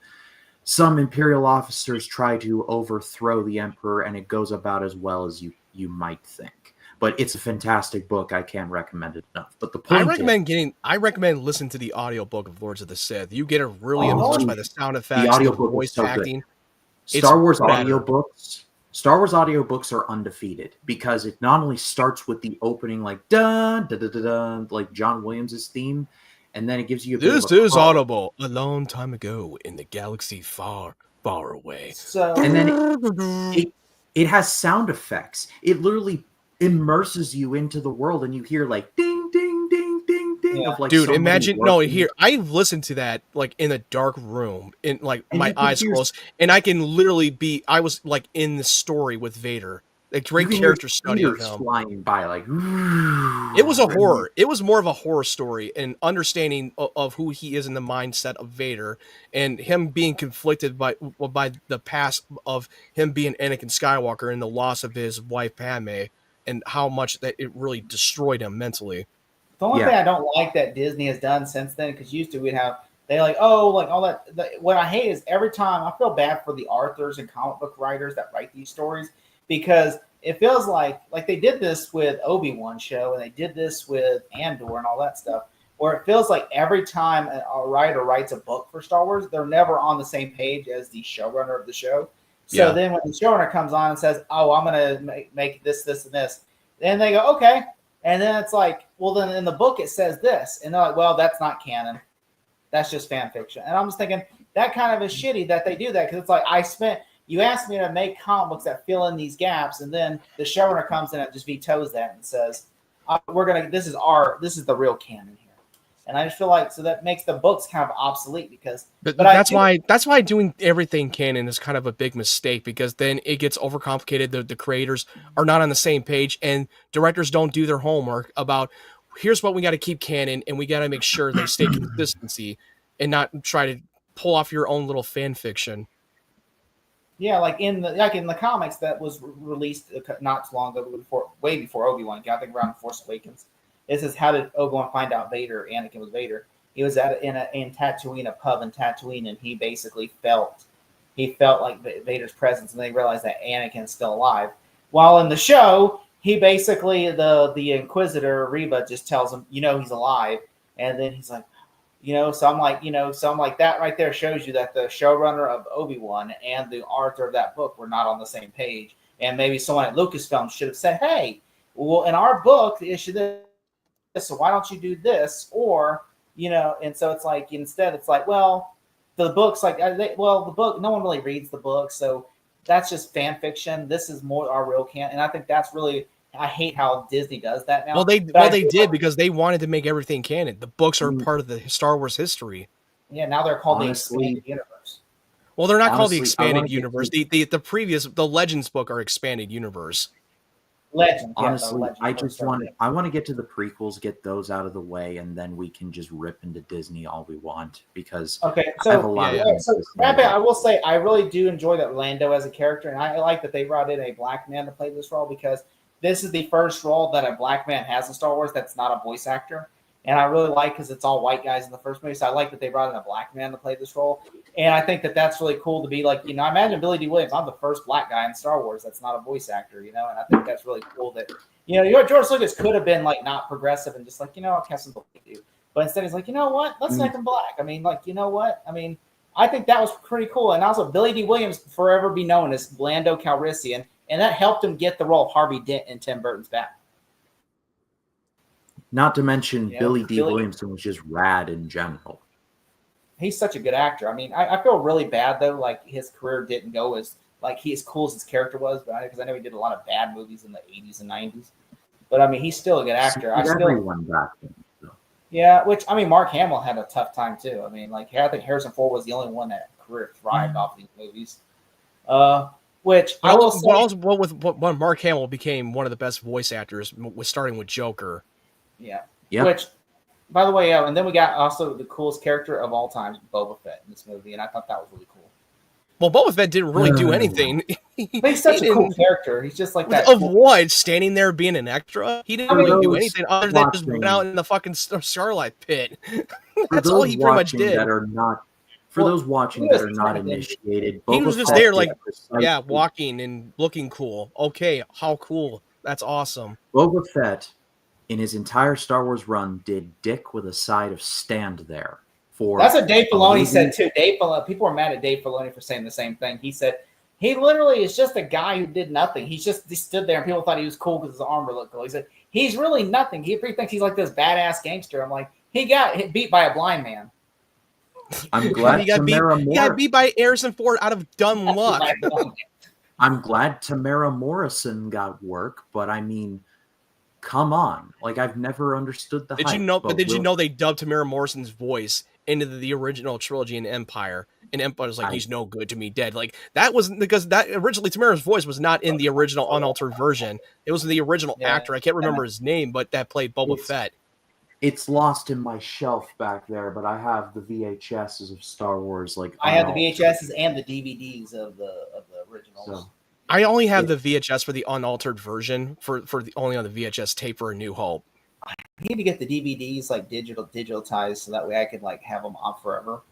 Imperial officers try to overthrow the Emperor, and it goes about as well as you might think. But it's a fantastic book. I can't recommend it enough. But the point
I recommend listening to the audiobook of Lords of the Sith. You get really immersed by the sound effects, the
audiobook,
voice acting.
Star Wars audiobooks are undefeated because it not only starts with the opening like dun da da da da like John Williams' theme, and then it gives you
this is Audible a long time ago in the galaxy far, far away.
So
and then it has sound effects. It literally immerses you into the world, and you hear like ding ding ding ding ding of like.
Dude, imagine I've listened to that like in a dark room, in like my eyes closed, and I can literally I was like in the story with Vader. A great character study of him
flying by like.
It was a horror. It was more of a horror story and understanding of who he is in the mindset of Vader, and him being conflicted by the past of him being Anakin Skywalker and the loss of his wife Padme, and how much that it really destroyed him mentally.
The only thing I don't like that Disney has done since then, because used to we'd have all that. What I hate is every time I feel bad for the authors and comic book writers that write these stories, because it feels like they did this with Obi-Wan show and they did this with Andor and all that stuff, where it feels like every time a writer writes a book for Star Wars, they're never on the same page as the showrunner of the show. So then when the showrunner comes on and says, "Oh, I'm going to make this, this, and this," then they go, "Okay." And then it's like, well, then in the book it says this. And they're like, "Well, that's not canon. That's just fan fiction." And I'm just thinking that kind of is shitty that they do that, because it's like you asked me to make comic books that fill in these gaps, and then the showrunner comes in and just vetoes that and says, this is the real canon here. And I just feel like, so that makes the books kind of obsolete, because
but that's why doing everything canon is kind of a big mistake, because then it gets overcomplicated. The creators are not on the same page, and directors don't do their homework about here's what we got to keep canon, and we got to make sure they stay consistency and not try to pull off your own little fan fiction.
Yeah, like in the comics that was released not too long ago, way before Obi-Wan, I think around Force Awakens. It says, how did Obi-Wan find out Anakin was Vader? He was in Tatooine, a pub in Tatooine, and he basically felt like Vader's presence, and they realized that Anakin's still alive. While in the show, he basically the Inquisitor Reva just tells him, he's alive, and then he's like, so I'm like that right there shows you that the showrunner of Obi-Wan and the author of that book were not on the same page, and maybe someone at Lucasfilm should have said, "Hey, well, in our book, the issue this. So why don't you do this?" Or, and so it's like, instead it's like, well, the book's like, the book, no one really reads the book. So that's just fan fiction. This is more our real canon. And I think that's really, I hate how Disney does that now.
Well, they did because they wanted to make everything canon. The books are part of the Star Wars history.
Yeah. Now they're called the Expanded Universe.
Well, they're not called the Expanded Universe. The Legends book are Expanded Universe.
Legend.
Honestly, I want to get to the prequels, get those out of the way, and then we can just rip into Disney all we want, because I have a lot of
I will say I really do enjoy that Lando as a character, and I like that they brought in a black man to play this role, because this is the first role that a black man has in Star Wars that's not a voice actor. And I really like, because it's all white guys in the first movie, so I like that they brought in a black man to play this role. And I think that that's really cool to be like, I imagine Billy D. Williams, I'm the first black guy in Star Wars that's not a voice actor, and I think that's really cool that, George Lucas could have been like not progressive and just like, I'll cast him black dude. But instead he's like, you know what? Let's make him black. I mean, like, you know what? I mean, I think that was pretty cool. And also, Billy D. Williams forever be known as Lando Calrissian, and that helped him get the role of Harvey Dent in Tim Burton's Batman.
Not to mention,
Yeah,
Billy D.
Billy-
Williamson was just rad in general.
He's such a good actor. I mean, I feel really bad though. Like his career didn't go as cool as his character was, but because I know he did a lot of bad movies in the 80s and 90s. But I mean, he's still a good actor.
Everyone back then. So.
Yeah, which I mean, Mark Hamill had a tough time too. I mean, like I think Harrison Ford was the only one that career thrived off these movies. Which I will say,
when Mark Hamill became one of the best voice actors, was starting with Joker.
Yeah.
Yep.
Which, by the way, and then we got also the coolest character of all time, Boba Fett, in this movie, and I thought that was really cool.
Well, Boba Fett didn't really do anything.
But he's such a cool character. He's just like that.
Of what? Standing there being an extra? He didn't really do anything other than just run out in the fucking Starlight Pit. That's all he pretty much did.
For those watching that are not initiated,
he was just there, like, walking and looking cool. Okay, how cool. That's awesome.
Boba Fett, in his entire Star Wars run, did dick with a side of stand there.
That's what Dave Filoni said too. People were mad at Dave Filoni for saying the same thing. He said he literally is just a guy who did nothing. He stood there and people thought he was cool because his armor looked cool. He said he's really nothing. He thinks he's like this badass gangster. I'm like, he got beat by a blind man.
I'm glad
he got beat by Harrison Ford out of dumb luck.
I'm glad Tamara Morrison got work, but I mean, come on. Like, I've never understood the hype.
Did you know they dubbed Tamara Morrison's voice into the original trilogy in Empire? And Empire was like, he's no good to me, dead. Like, that was because that originally Tamara's voice was not in the original unaltered version. It was the original actor. I can't remember his name, but that played Boba Fett.
It's lost in my shelf back there, but I have the VHSs of Star Wars. Like,
I have the VHSs and the DVDs of the originals. So.
I only have the VHS for the unaltered version only on the VHS tape for A New Hope.
I need to get the DVDs like digitalized so that way I could like have them on forever.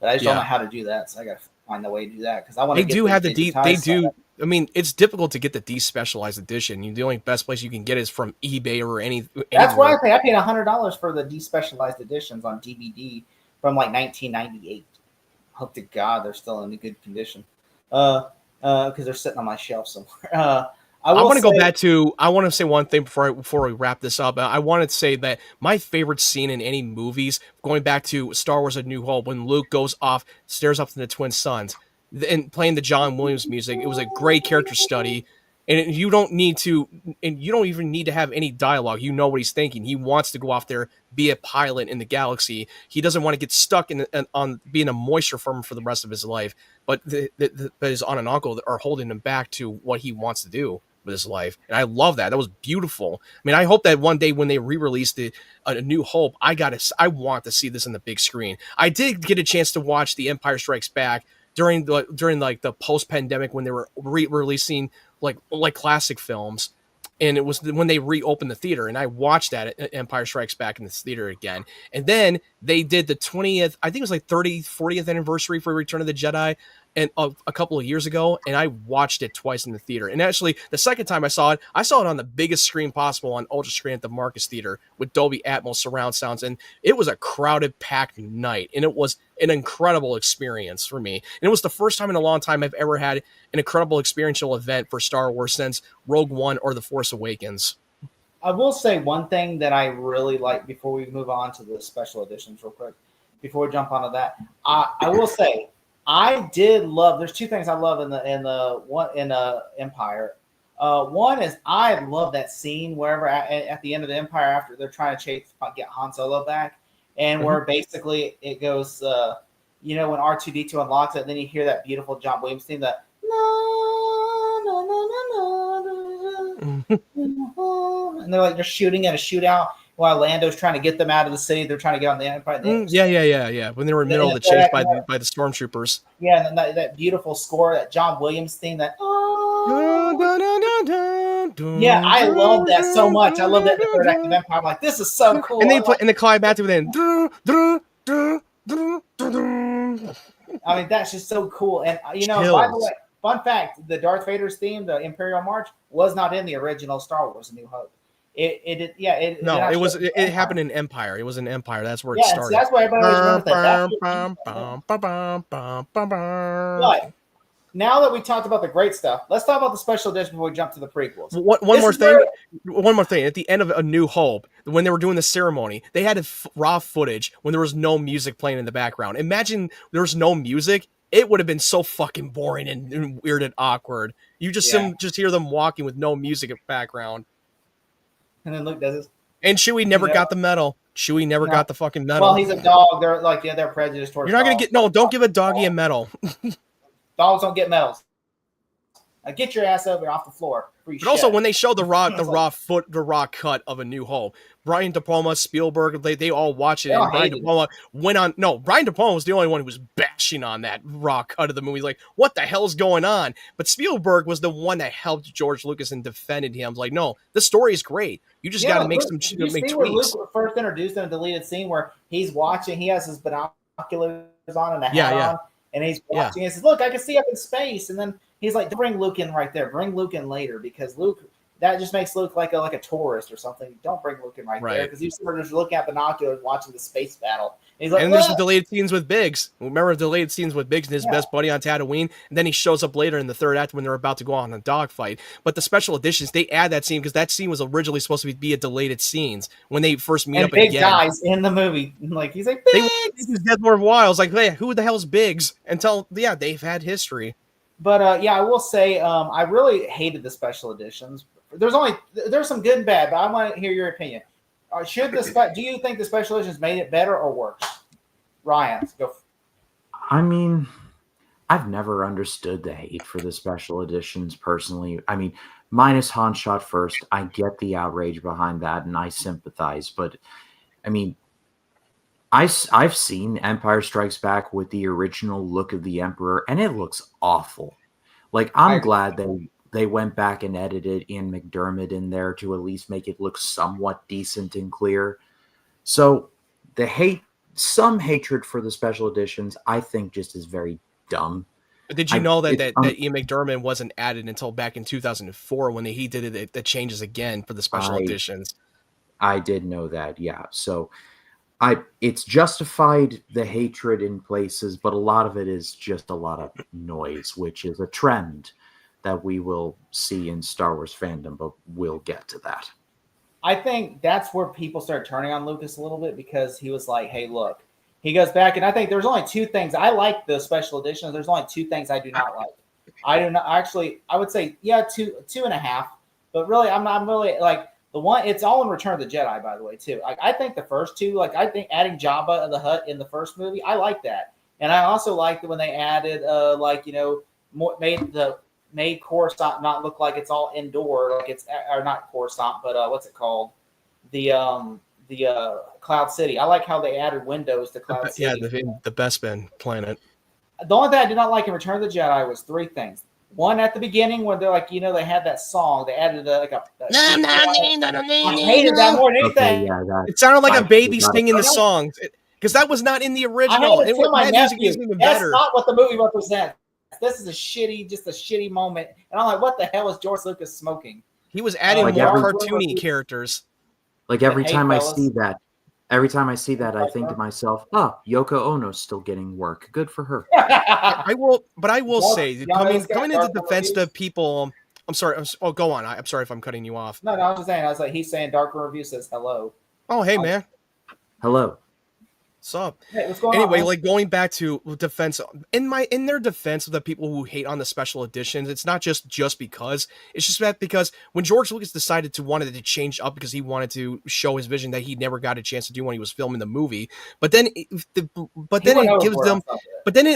But I just don't know how to do that, so I got to find the way to do that because I want to.
They do have the They do. I mean, it's difficult to get the despecialized edition. The only best place you can get is from eBay or any.
That's why I paid $100 for the despecialized editions on DVD from like 1998. Hope to God they're still in good condition. Because they're sitting on my shelf somewhere. I want to
go back to. I want to say one thing before we wrap this up. I wanted to say that my favorite scene in any movies, going back to Star Wars: A New Hope, when Luke goes off, stares up to the twin suns, and playing the John Williams music. It was a great character study, and you don't even need to have any dialogue. You know what he's thinking. He wants to go off there, be a pilot in the galaxy. He doesn't want to get stuck on being a moisture farmer for the rest of his life. But his aunt and uncle are holding him back to what he wants to do with his life, and I love that. That was beautiful. I mean, I hope that one day when they re-release A New Hope, I want to see this on the big screen. I did get a chance to watch The Empire Strikes Back during the post-pandemic when they were re-releasing like classic films, and it was when they reopened the theater, and I watched that at Empire Strikes Back in this theater again. And then they did the 20th, I think it was like 40th anniversary for Return of the Jedi, and a couple of years ago, and I watched it twice in the theater. And actually, the second time I saw it on the biggest screen possible on Ultra Screen at the Marcus Theater with Dolby Atmos surround sounds, and it was a crowded, packed night, and it was an incredible experience for me. And it was the first time in a long time I've ever had an incredible experiential event for Star Wars since Rogue One or The Force Awakens.
I will say one thing that I really like before we move on to the special editions real quick, before we jump onto that. I will say, I did love. There's two things I love in the Empire. One is I love that scene wherever at the end of the Empire after they're trying to get Han Solo back, and where basically it goes. When R2-D2 unlocks it, then you hear that beautiful John Williams theme. That and they're shooting at a shootout while Lando's trying to get them out of the city. They're trying to get on the Empire.
Yeah. When they were in the middle of the chase by the stormtroopers.
Yeah, and that beautiful score, that John Williams theme, that yeah, I love that so much. I love that in the third act of Empire. I'm like, this is so cool.
And they play in the climactic within.
I mean, that's just so cool. And by the way, fun fact: the Darth Vader's theme, the Imperial March, was not in the original Star Wars: A New Hope. It
No,
actually
it happened in Empire. It was in Empire. That's where it
Yeah, and see,
started.
that's why everybody always runs with that.
But
But now that we talked about the great stuff, let's talk about the special edition before we jump to the prequels.
one more thing. One more thing. At the end of A New Hope, when they were doing the ceremony, they had raw footage when there was no music playing in the background. Imagine there was no music. It would have been so fucking boring and weird and awkward. You just hear them walking with no music in the background.
And then Luke does this.
And Chewie never got the medal. Chewie never got the fucking medal.
Well, he's a dog. They're like, they're prejudiced towards.
You're not gonna get don't give a doggy a medal.
Dogs don't get medals. Now get your ass over off the floor.
But also, when they show the raw cut of A New Hope, Brian De Palma, Spielberg, they all watch it. And Brian De Palma went on. No, Brian De Palma was the only one who was bashing on that raw cut of the movie. Like, what the hell's going on? But Spielberg was the one that helped George Lucas and defended him. Like, no, the story is great. You just got to make some tweaks.
Luke first introduced in a deleted scene where he's watching. He has his binoculars on and a hat on, and he's watching. He says, "Look, I can see up in space." And then he's like, "Bring Luke in right there. Bring Luke in later because Luke." That just makes Luke like a tourist or something. Don't bring Luke in right there because he's sort of just looking at binoculars, watching the space battle. And he's like,
and there's the deleted scenes with Biggs. Remember the deleted scenes with Biggs and his best buddy on Tatooine? And then he shows up later in the third act when they're about to go on a dogfight. But the special editions, they add that scene because that scene was originally supposed to be a deleted scenes when they first meet up
Biggs
again.
dies in the movie. Like he's like, Biggs!
He's dead more while. I was like, hey, who the hell's Biggs? Until they've had history.
But I will say I really hated the special editions. There's some good and bad, but I want to hear your opinion. Do you think the special editions made it better or worse? Ryan, go.
I mean, I've never understood the hate for the special editions personally. I mean, minus Han shot first, I get the outrage behind that and I sympathize. But I mean, I've seen Empire Strikes Back with the original look of the Emperor, and it looks awful. Like, I'm glad they went back and edited Ian McDermott in there to at least make it look somewhat decent and clear. So some hatred for the special editions, I think just is very dumb.
Did you know that Ian McDermott wasn't added until back in 2004 when he did the changes again for the special editions?
I did know that, yeah. So it's justified the hatred in places, but a lot of it is just a lot of noise, which is a trend that we will see in Star Wars fandom, but we'll get to that.
I think that's where people started turning on Lucas a little bit because he was like, hey, look. He goes back, and I think there's only two things. I like the special editions. There's only two things I do not like. I do not actually, I would say, two and a half. But really, I'm really like the one, it's all in Return of the Jedi, by the way, too. Like, I think the first two, like, I think adding Jabba of the Hutt in the first movie, I like that. And I also liked when they added, made Coruscant not look like it's all indoor, like it's, or not Coruscant, but what's it called? The Cloud City. I like how they added windows to Cloud City.
Yeah, the Bespin planet.
The only thing I did not like in Return of the Jedi was three things. One, at the beginning, when they're like, they had that song. They added I hated that more than anything.
Okay,
it sounded like a baby singing the song because that was not in the original.
That's not what the movie represents. This is a shitty moment. And I'm like, what the hell is George Lucas smoking?
He was adding more cartoony characters.
Like every time I see that, I think to myself, Yoko Ono's still getting work. Good for her.
I will say, coming into defense of people, I'm sorry. Go on. I'm sorry if I'm cutting you off.
No, I was just saying. I was like, he's saying Dark Review says hello.
Oh, hey, man.
Hello.
What's up?
Hey, what's going
anyway,
on,
like going back to defense, in their defense of the people who hate on the special editions, it's not just because, it's just that because when George Lucas wanted to change up because he wanted to show his vision that he never got a chance to do when he was filming the movie, but then it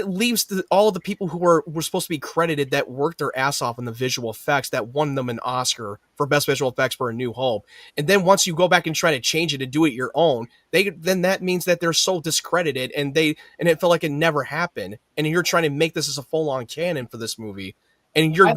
leaves all of the people who were supposed to be credited that worked their ass off on the visual effects that won them an Oscar for best visual effects for A New Hope. And then once you go back and try to change it and do it your own, then that means that they're so discredited and it felt like it never happened. And you're trying to make this as a full-on canon for this movie. And you're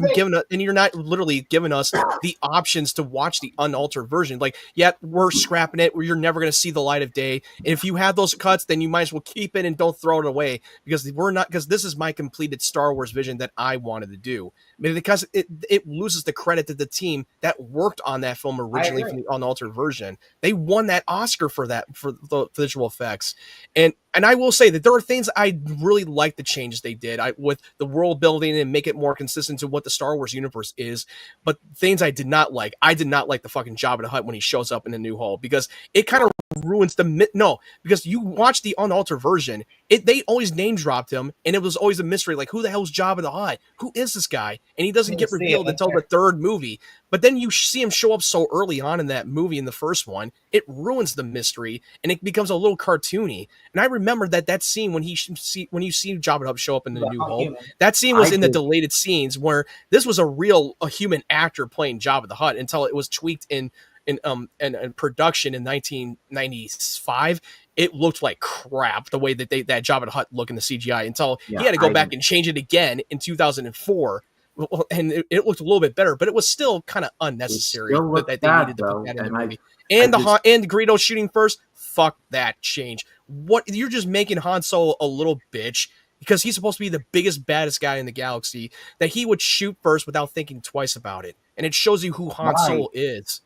not literally giving us the options to watch the unaltered version. Like, yeah, we're scrapping it. You're never going to see the light of day. And if you have those cuts, then you might as well keep it and don't throw it away because this is my completed Star Wars vision that I wanted to do. because it loses the credit to the team that worked on that film originally for the unaltered version. They won that Oscar for the visual effects. And I will say that there are things I really like the changes they did with the world building and make it more consistent to what the Star Wars universe is. But things I did not like the fucking Jabba the Hutt when he shows up in the New Hope, because it kind of ruins because you watch the unaltered version, they always name dropped him, and it was always a mystery, like, who the hell is Jabba the Hutt? Who is this guy? And he doesn't get revealed until the third movie. But then you see him show up so early on in that movie, in the first one, it ruins the mystery, and it becomes a little cartoony. And I remember that scene when you see Jabba the Hutt show up in the New Hope. That scene was in the deleted scenes, where this was a human actor playing Jabba the Hutt, until it was tweaked in production in 1995. It looked like crap the way that that Jabba the Hutt look in the CGI, until he had to go back and change it again in 2004. And it looked a little bit better, but it was still kind of unnecessary that they needed to put that in the movie. And Greedo shooting first, fuck that change. What, you're just making Han Solo a little bitch, because he's supposed to be the biggest, baddest guy in the galaxy, that he would shoot first without thinking twice about it. And it shows you who Han Solo is.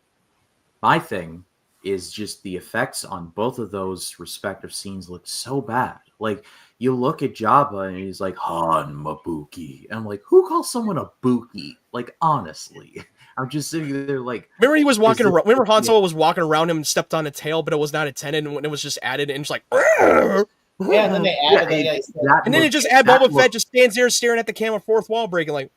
My thing is just the effects on both of those respective scenes look so bad. Like, you look at Jabba and he's like, Han Mabuki. And I'm like, who calls someone a Buki? Like, honestly. I'm just sitting there like...
Remember he was walking around, remember Han Solo was walking around him and stepped on a tail, but it was not intended, and it was just added, and just like...
Yeah, and then they added
and then it just add Boba Fett just stands there staring at the camera, fourth wall breaking, like...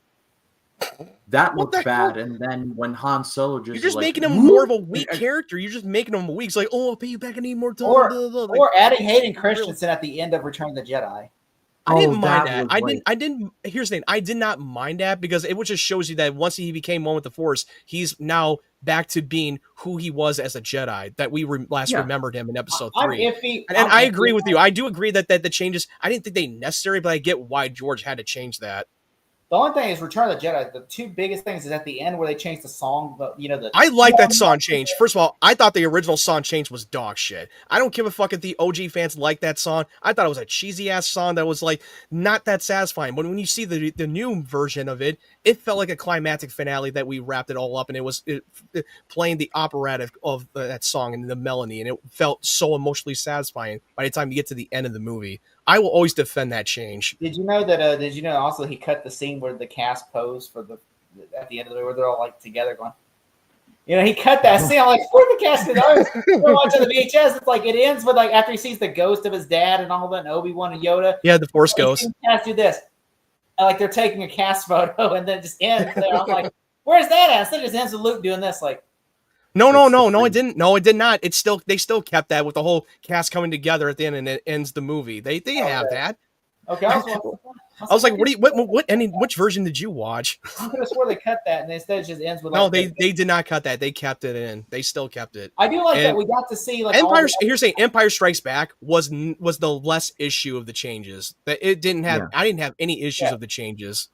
That looked bad, and then when Han Solo
you're just making him more of a weak character. You're just making him weak. It's like, oh, I'll pay you back. I need more time.
Or adding Hayden Christensen at the end of Return of the Jedi.
I didn't mind that. Here's the thing. I did not mind that, because it just shows you that once he became one with the Force, he's now back to being who he was as a Jedi, that we remembered him in Episode 3. I agree with you. I do agree that the changes, I didn't think they necessary, but I get why George had to change that.
The only thing is Return of the Jedi. The two biggest things is at the end where they changed the song.
I like that song change. First of all, I thought the original song change was dog shit. I don't give a fuck if the OG fans like that song. I thought it was a cheesy ass song that was like not that satisfying. But when you see the new version of it, it felt like a climactic finale that we wrapped it all up, and it was playing the operatic of that song and the melody, and it felt so emotionally satisfying by the time you get to the end of the movie. I will always defend that change.
Did you know that? Did you know also he cut the scene where the cast pose at the end of the movie, where they're all like together going? He cut that scene. I'm like, where the cast is? We're watching the VHS. It's like it ends with like after he sees the ghost of his dad and all that, and Obi-Wan and Yoda.
Yeah, the Force ghost.
Cast do this, and like they're taking a cast photo, and then it just ends there. I'm like, where's that at? Instead, it just ends with Luke doing this, like.
No, it didn't. No, it did not. They still kept that with the whole cast coming together at the end, and it ends the movie. They have that.
Okay, I
was like, which version did you watch?
I could have swore they cut that, and instead it just ends with.
No, they did not cut that. They kept it in. They still kept it.
I do like that we got to see like
Empire Strikes Back was the less issue of the changes. That it didn't have. Yeah. I didn't have any issues of the changes.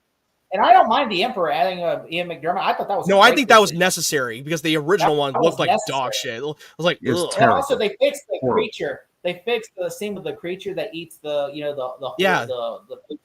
And I don't mind the Emperor adding Ian McDiarmid. I thought that was
I think that was necessary, because the original one looked like dog shit. It was like,
it was
and also they fixed the creature. They fixed the scene with the creature that eats the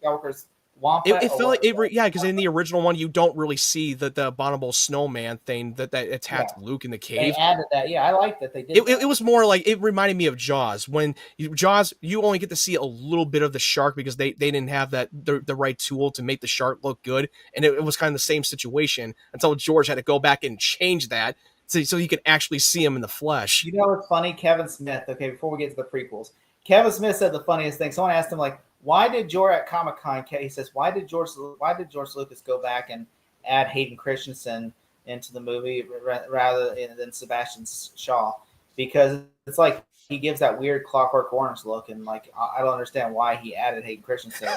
Skywalker's wampa.
It felt like because in the original one you don't really see the abominable snowman thing that attacked Luke in the cave.
They added that. Yeah, I like that they did.
It was more like, it reminded me of Jaws. When Jaws, you only get to see a little bit of the shark because they didn't have the right tool to make the shark look good, and it was kind of the same situation until George had to go back and change that so you could actually see him in the flesh.
You know what's funny? Kevin Smith. Okay, before we get to the prequels, Kevin Smith said the funniest thing. Someone asked him like, why did George at Comic-Con? He says, why did George Lucas go back and add Hayden Christensen into the movie rather than Sebastian Shaw? Because it's like he gives that weird Clockwork Orange look, and like I don't understand why he added Hayden Christensen.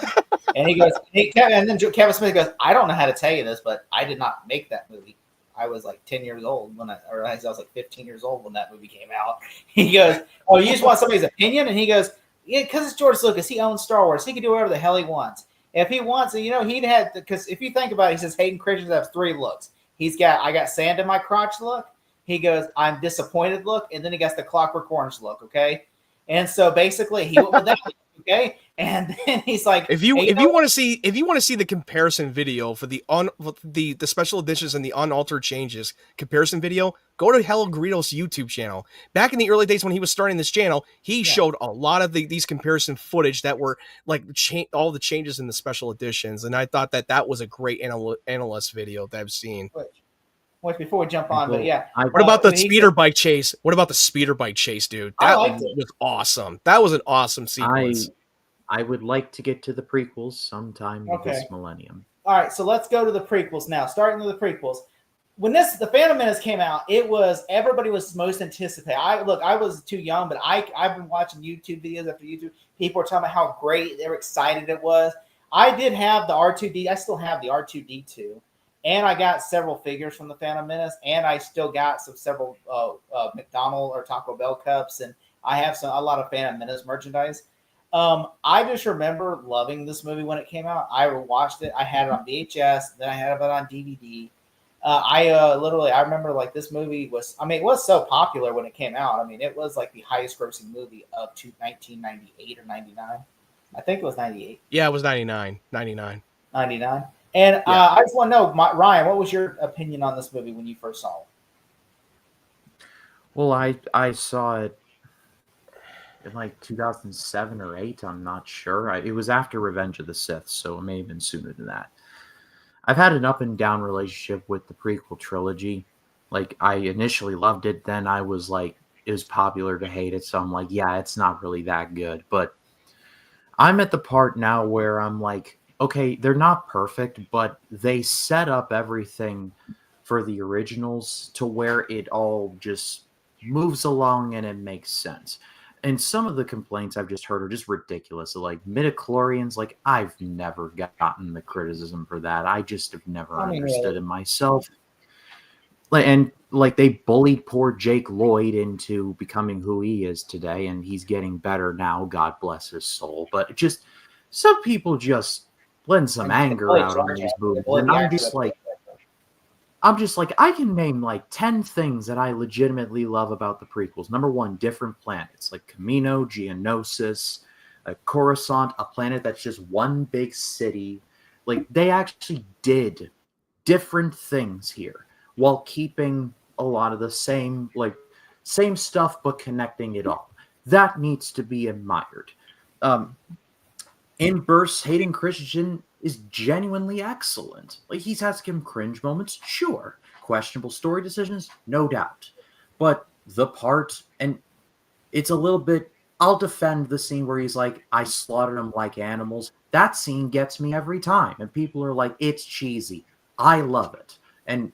And he goes, and then Kevin Smith goes, I don't know how to tell you this, but I did not make that movie. I was like 10 years old I was like 15 years old when that movie came out. He goes, oh, you just want somebody's opinion? And he goes, yeah, because it's George Lucas. He owns Star Wars. He can do whatever the hell he wants. If he wants, he'd had, because if you think about it, he says Hayden Christensen has 3 looks. I got sand in my crotch look. He goes, I'm disappointed look. And then he got the Clockwork Orange look. Okay. And so basically he went with that. Okay, and then he's like,
If you want to see the comparison video for the special editions and the unaltered changes comparison video, go to Hello Greedo's YouTube channel. Back in the early days when he was starting this channel, he showed a lot of these comparison footage that were like all the changes in the special editions, and I thought that was a great analyst video that I've seen.
Which before we jump on, but yeah.
What about the speeder bike chase? What about the speeder bike chase, dude? That was awesome. That was an awesome sequence.
I would like to get to the prequels sometime this millennium.
All right, so let's go to the prequels now. Starting with the prequels. When the Phantom Menace came out, everybody was most anticipated. I was too young, but I've been watching YouTube videos after YouTube. People were talking about how great they were excited it was. I did have the R2D. I still have the R2D2, and I got several figures from the Phantom Menace, and I still got several McDonald's or Taco Bell cups, and I have a lot of Phantom Menace merchandise. I just remember loving this movie when it came out. I watched it. I had it on VHS. Then I had it on DVD. I remember like this movie was, it was so popular when it came out. I mean, it was like the highest grossing movie of 1998 or 99. I think it was 98.
Yeah, it was 99. 99.
99. And I just want to know, Ryan, what was your opinion on this movie when you first saw it?
Well, I saw it in like 2007 or 8. I'm not sure. It was after Revenge of the Sith, so it may have been sooner than that. I've had an up and down relationship with the prequel trilogy. Like, I initially loved it. Then I was like, it was popular to hate it. So I'm like, yeah, it's not really that good. But I'm at the part now where I'm like, okay, they're not perfect, but they set up everything for the originals to where it all just moves along and it makes sense. And some of the complaints I've just heard are just ridiculous. So, like, midichlorians, like, I've never gotten the criticism for that. I just have never understood it myself. And, like, they bullied poor Jake Lloyd into becoming who he is today, and he's getting better now, God bless his soul. But just, some people just blend some anger out on these movies. And I'm just like, I can name like 10 things that I legitimately love about the prequels. Number one, different planets like Camino, Geonosis, Coruscant, a planet that's just one big city. Like, they actually did different things here while keeping a lot of the same stuff, but connecting it all. That needs to be admired. In bursts, Hayden Christensen is genuinely excellent. Like, he's had some cringe moments, sure. Questionable story decisions, no doubt. But the part, and it's a little bit, I'll defend the scene where he's like, I slaughtered them like animals. That scene gets me every time. And people are like, it's cheesy. I love it. And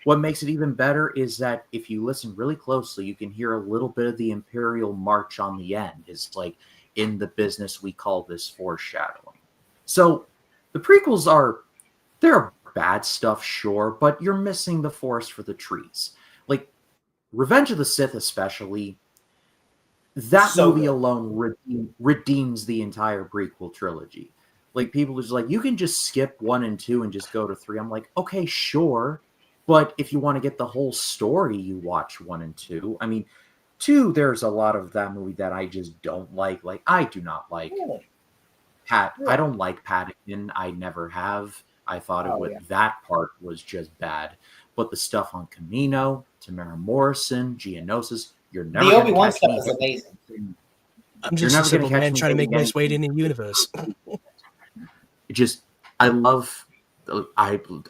what makes it even better is that if you listen really closely, you can hear a little bit of the Imperial March on the end. It's like, in the business, we call this foreshadowing. So the prequels they're bad stuff, sure, but you're missing the forest for the trees. Like, Revenge of the Sith especially, that movie alone redeems the entire prequel trilogy. Like, people are just like, you can just skip 1 and 2 and just go to 3. I'm like, okay, sure, but if you want to get the whole story, you watch 1 and 2. I mean, 2, there's a lot of that movie that I just don't like. Like, I do not like I don't like Paddington. I never have. I thought that part was just bad. But the stuff on Camino, Tamara Morrison, Geonosis, you're never
the Obi-Wan
stuff
is amazing.
I'm just a simple man trying to make my way in the universe.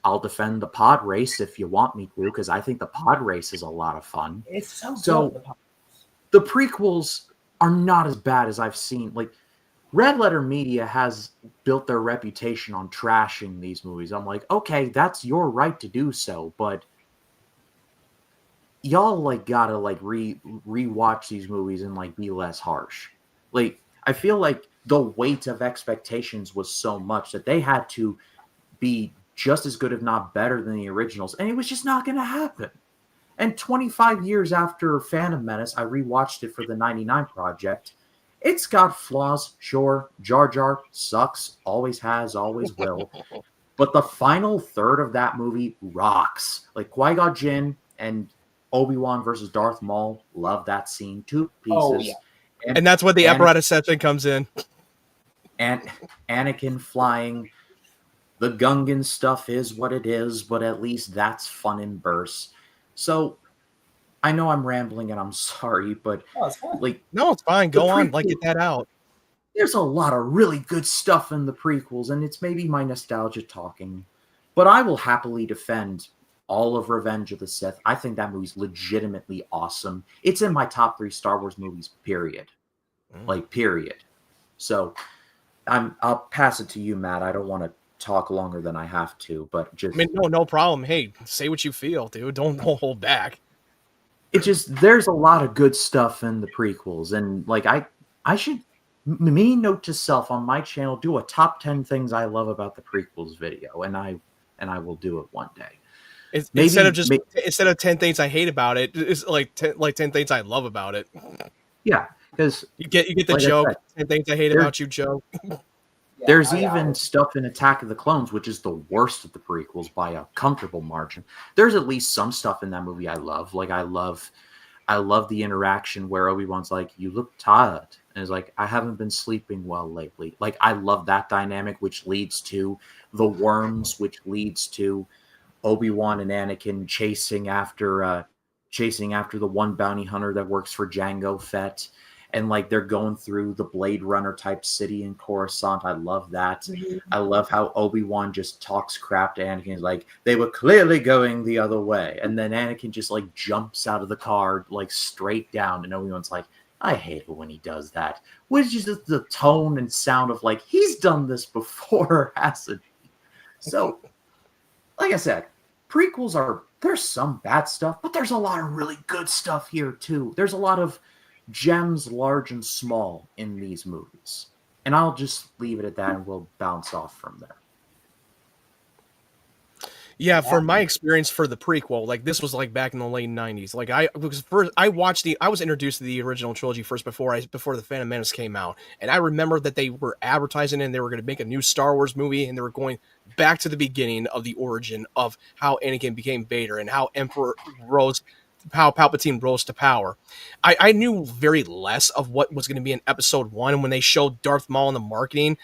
I'll defend the pod race if you want me to, because I think the pod race is a lot of fun.
It's so good.
The prequels are not as bad as I've seen. Like, Red Letter Media has built their reputation on trashing these movies. I'm like, okay, that's your right to do so, but y'all like gotta like rewatch these movies and like be less harsh. Like, I feel like the weight of expectations was so much that they had to be just as good, if not better, than the originals, and it was just not going to happen. And 25 years after Phantom Menace, I rewatched it for the 99 Project. It's got flaws, sure. Jar Jar sucks, always has, always will. But the final third of that movie rocks. Like, Qui-Gon Jinn and Obi-Wan versus Darth Maul, love that scene. 2 pieces.
Oh, yeah.
And that's when the
Anakin-
apparatus section comes in.
And Anakin flying. The Gungan stuff is what it is, but at least that's fun in bursts. So I know I'm rambling and I'm sorry, but
Oh, it's fine.
like
No, it's fine. Go
The
on. Like,
prequel-
get that out.
there's a lot of really good stuff in the prequels, and it's maybe my nostalgia talking, but I will happily defend all of Revenge of the Sith. I think that movie's legitimately awesome. It's in my top 3 Star Wars movies, period. Like, period. So I'll pass it to you, Matt. I don't want to talk longer than I have to, but just
I mean, no problem. Hey, say what you feel, dude. Don't hold back.
it just there's a lot of good stuff in the prequels, and like I should me note to self on my channel do a top 10 things I love about the prequels video, and I will do it one day. Maybe-
Instead of 10 things I hate about it, it's like 10 things I love about it.
Yeah, because
You get the
Like I
joke.
said,
10 things I hate
there-
about you, Joe.
Yeah,
there's
I got
even
it.
stuff in Attack of the Clones, which is the worst of the prequels by a comfortable margin. There's at least some stuff in that movie I love. Like I love the interaction where Obi-Wan's like, "You look tired," and it's like, "I haven't been sleeping well lately." Like I love that dynamic, which leads to the worms, which leads to Obi-Wan and Anakin chasing after the one bounty hunter that works for Jango Fett. And like they're going through the Blade Runner type city in Coruscant. I love that. I love how Obi-Wan just talks crap to Anakin. He's like, they were clearly going the other way. And then Anakin just like jumps out of the car like straight down. And Obi-Wan's like, I hate it when he does that. Which is just the tone and sound of like, he's done this before, hasn't he? So, like I said, there's some bad stuff, but there's a lot of really good stuff here too. There's a lot of gems, large and small, in these movies. And I'll just leave it at that and we'll bounce off from there.
Yeah, from my experience for the prequel, like this was like back in the late 90s. Like I was introduced to the original trilogy first before the Phantom Menace came out. And I remember that they were advertising and they were going to make a new Star Wars movie and they were going back to the beginning of the origin of how Anakin became Vader and how Palpatine rose to power. I knew very less of what was going to be in episode 1 when they showed Darth Maul in the marketing,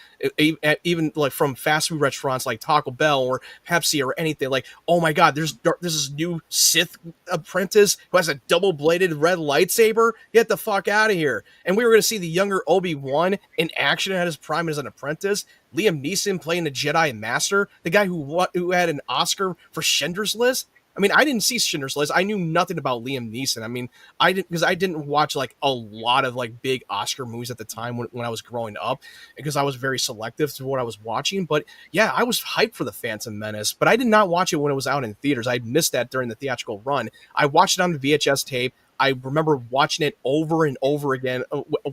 even like from fast food restaurants like Taco Bell or Pepsi or anything. Like, oh my God, there's this new Sith apprentice who has a double-bladed red lightsaber. Get the fuck out of here! And we were going to see the younger Obi-Wan in action at his prime as an apprentice. Liam Neeson playing the Jedi Master, the guy who had an Oscar for Schindler's List. I mean, I didn't see Schindler's List. I knew nothing about Liam Neeson. I mean, I didn't watch like a lot of like big Oscar movies at the time when I was growing up, because I was very selective to what I was watching. But yeah, I was hyped for the Phantom Menace, but I did not watch it when it was out in theaters. I missed that during the theatrical run. I watched it on the VHS tape. I remember watching it over and over again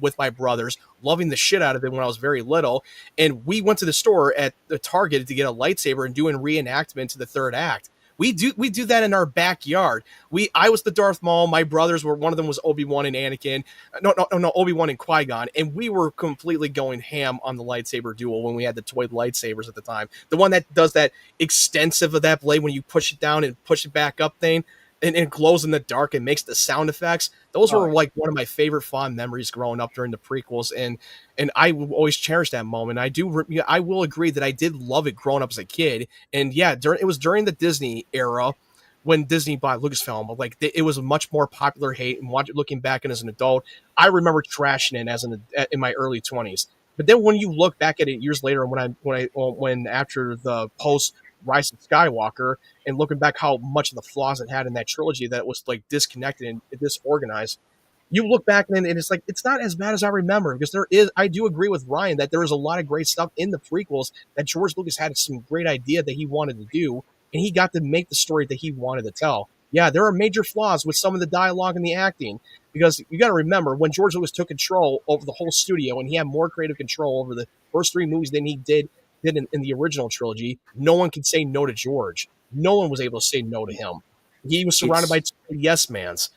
with my brothers, loving the shit out of it when I was very little. And we went to the store at the Target to get a lightsaber and do a reenactment to the third act. We do that in our backyard. I was the Darth Maul. My brothers were, one of them was Obi-Wan and Anakin. No, Obi-Wan and Qui-Gon. And we were completely going ham on the lightsaber duel when we had the toy lightsabers at the time. The one that does that extensive of that blade when you push it down and push it back up thing. And it glows in the dark and makes the sound effects. Those were like one of my favorite fond memories growing up during the prequels, and I will always cherish that moment. I will agree that I did love it growing up as a kid, and yeah, it was during the Disney era when Disney bought Lucasfilm, but like it was a much more popular hate. And looking back and as an adult, I remember trashing it in my early 20s. But then when you look back at it years later, when after the post Rise of Skywalker, and looking back how much of the flaws it had in that trilogy that was like disconnected and disorganized, you look back and it's like it's not as bad as I remember, because I do agree with Ryan that there is a lot of great stuff in the prequels that George Lucas had some great idea that he wanted to do, and he got to make the story that he wanted to tell. Yeah, there are major flaws with some of the dialogue and the acting, because you got to remember when George Lucas took control over the whole studio and he had more creative control over the first 3 movies than he did in the original trilogy, no one could say no to George. No one was able to say no to him. He was surrounded by yes mans.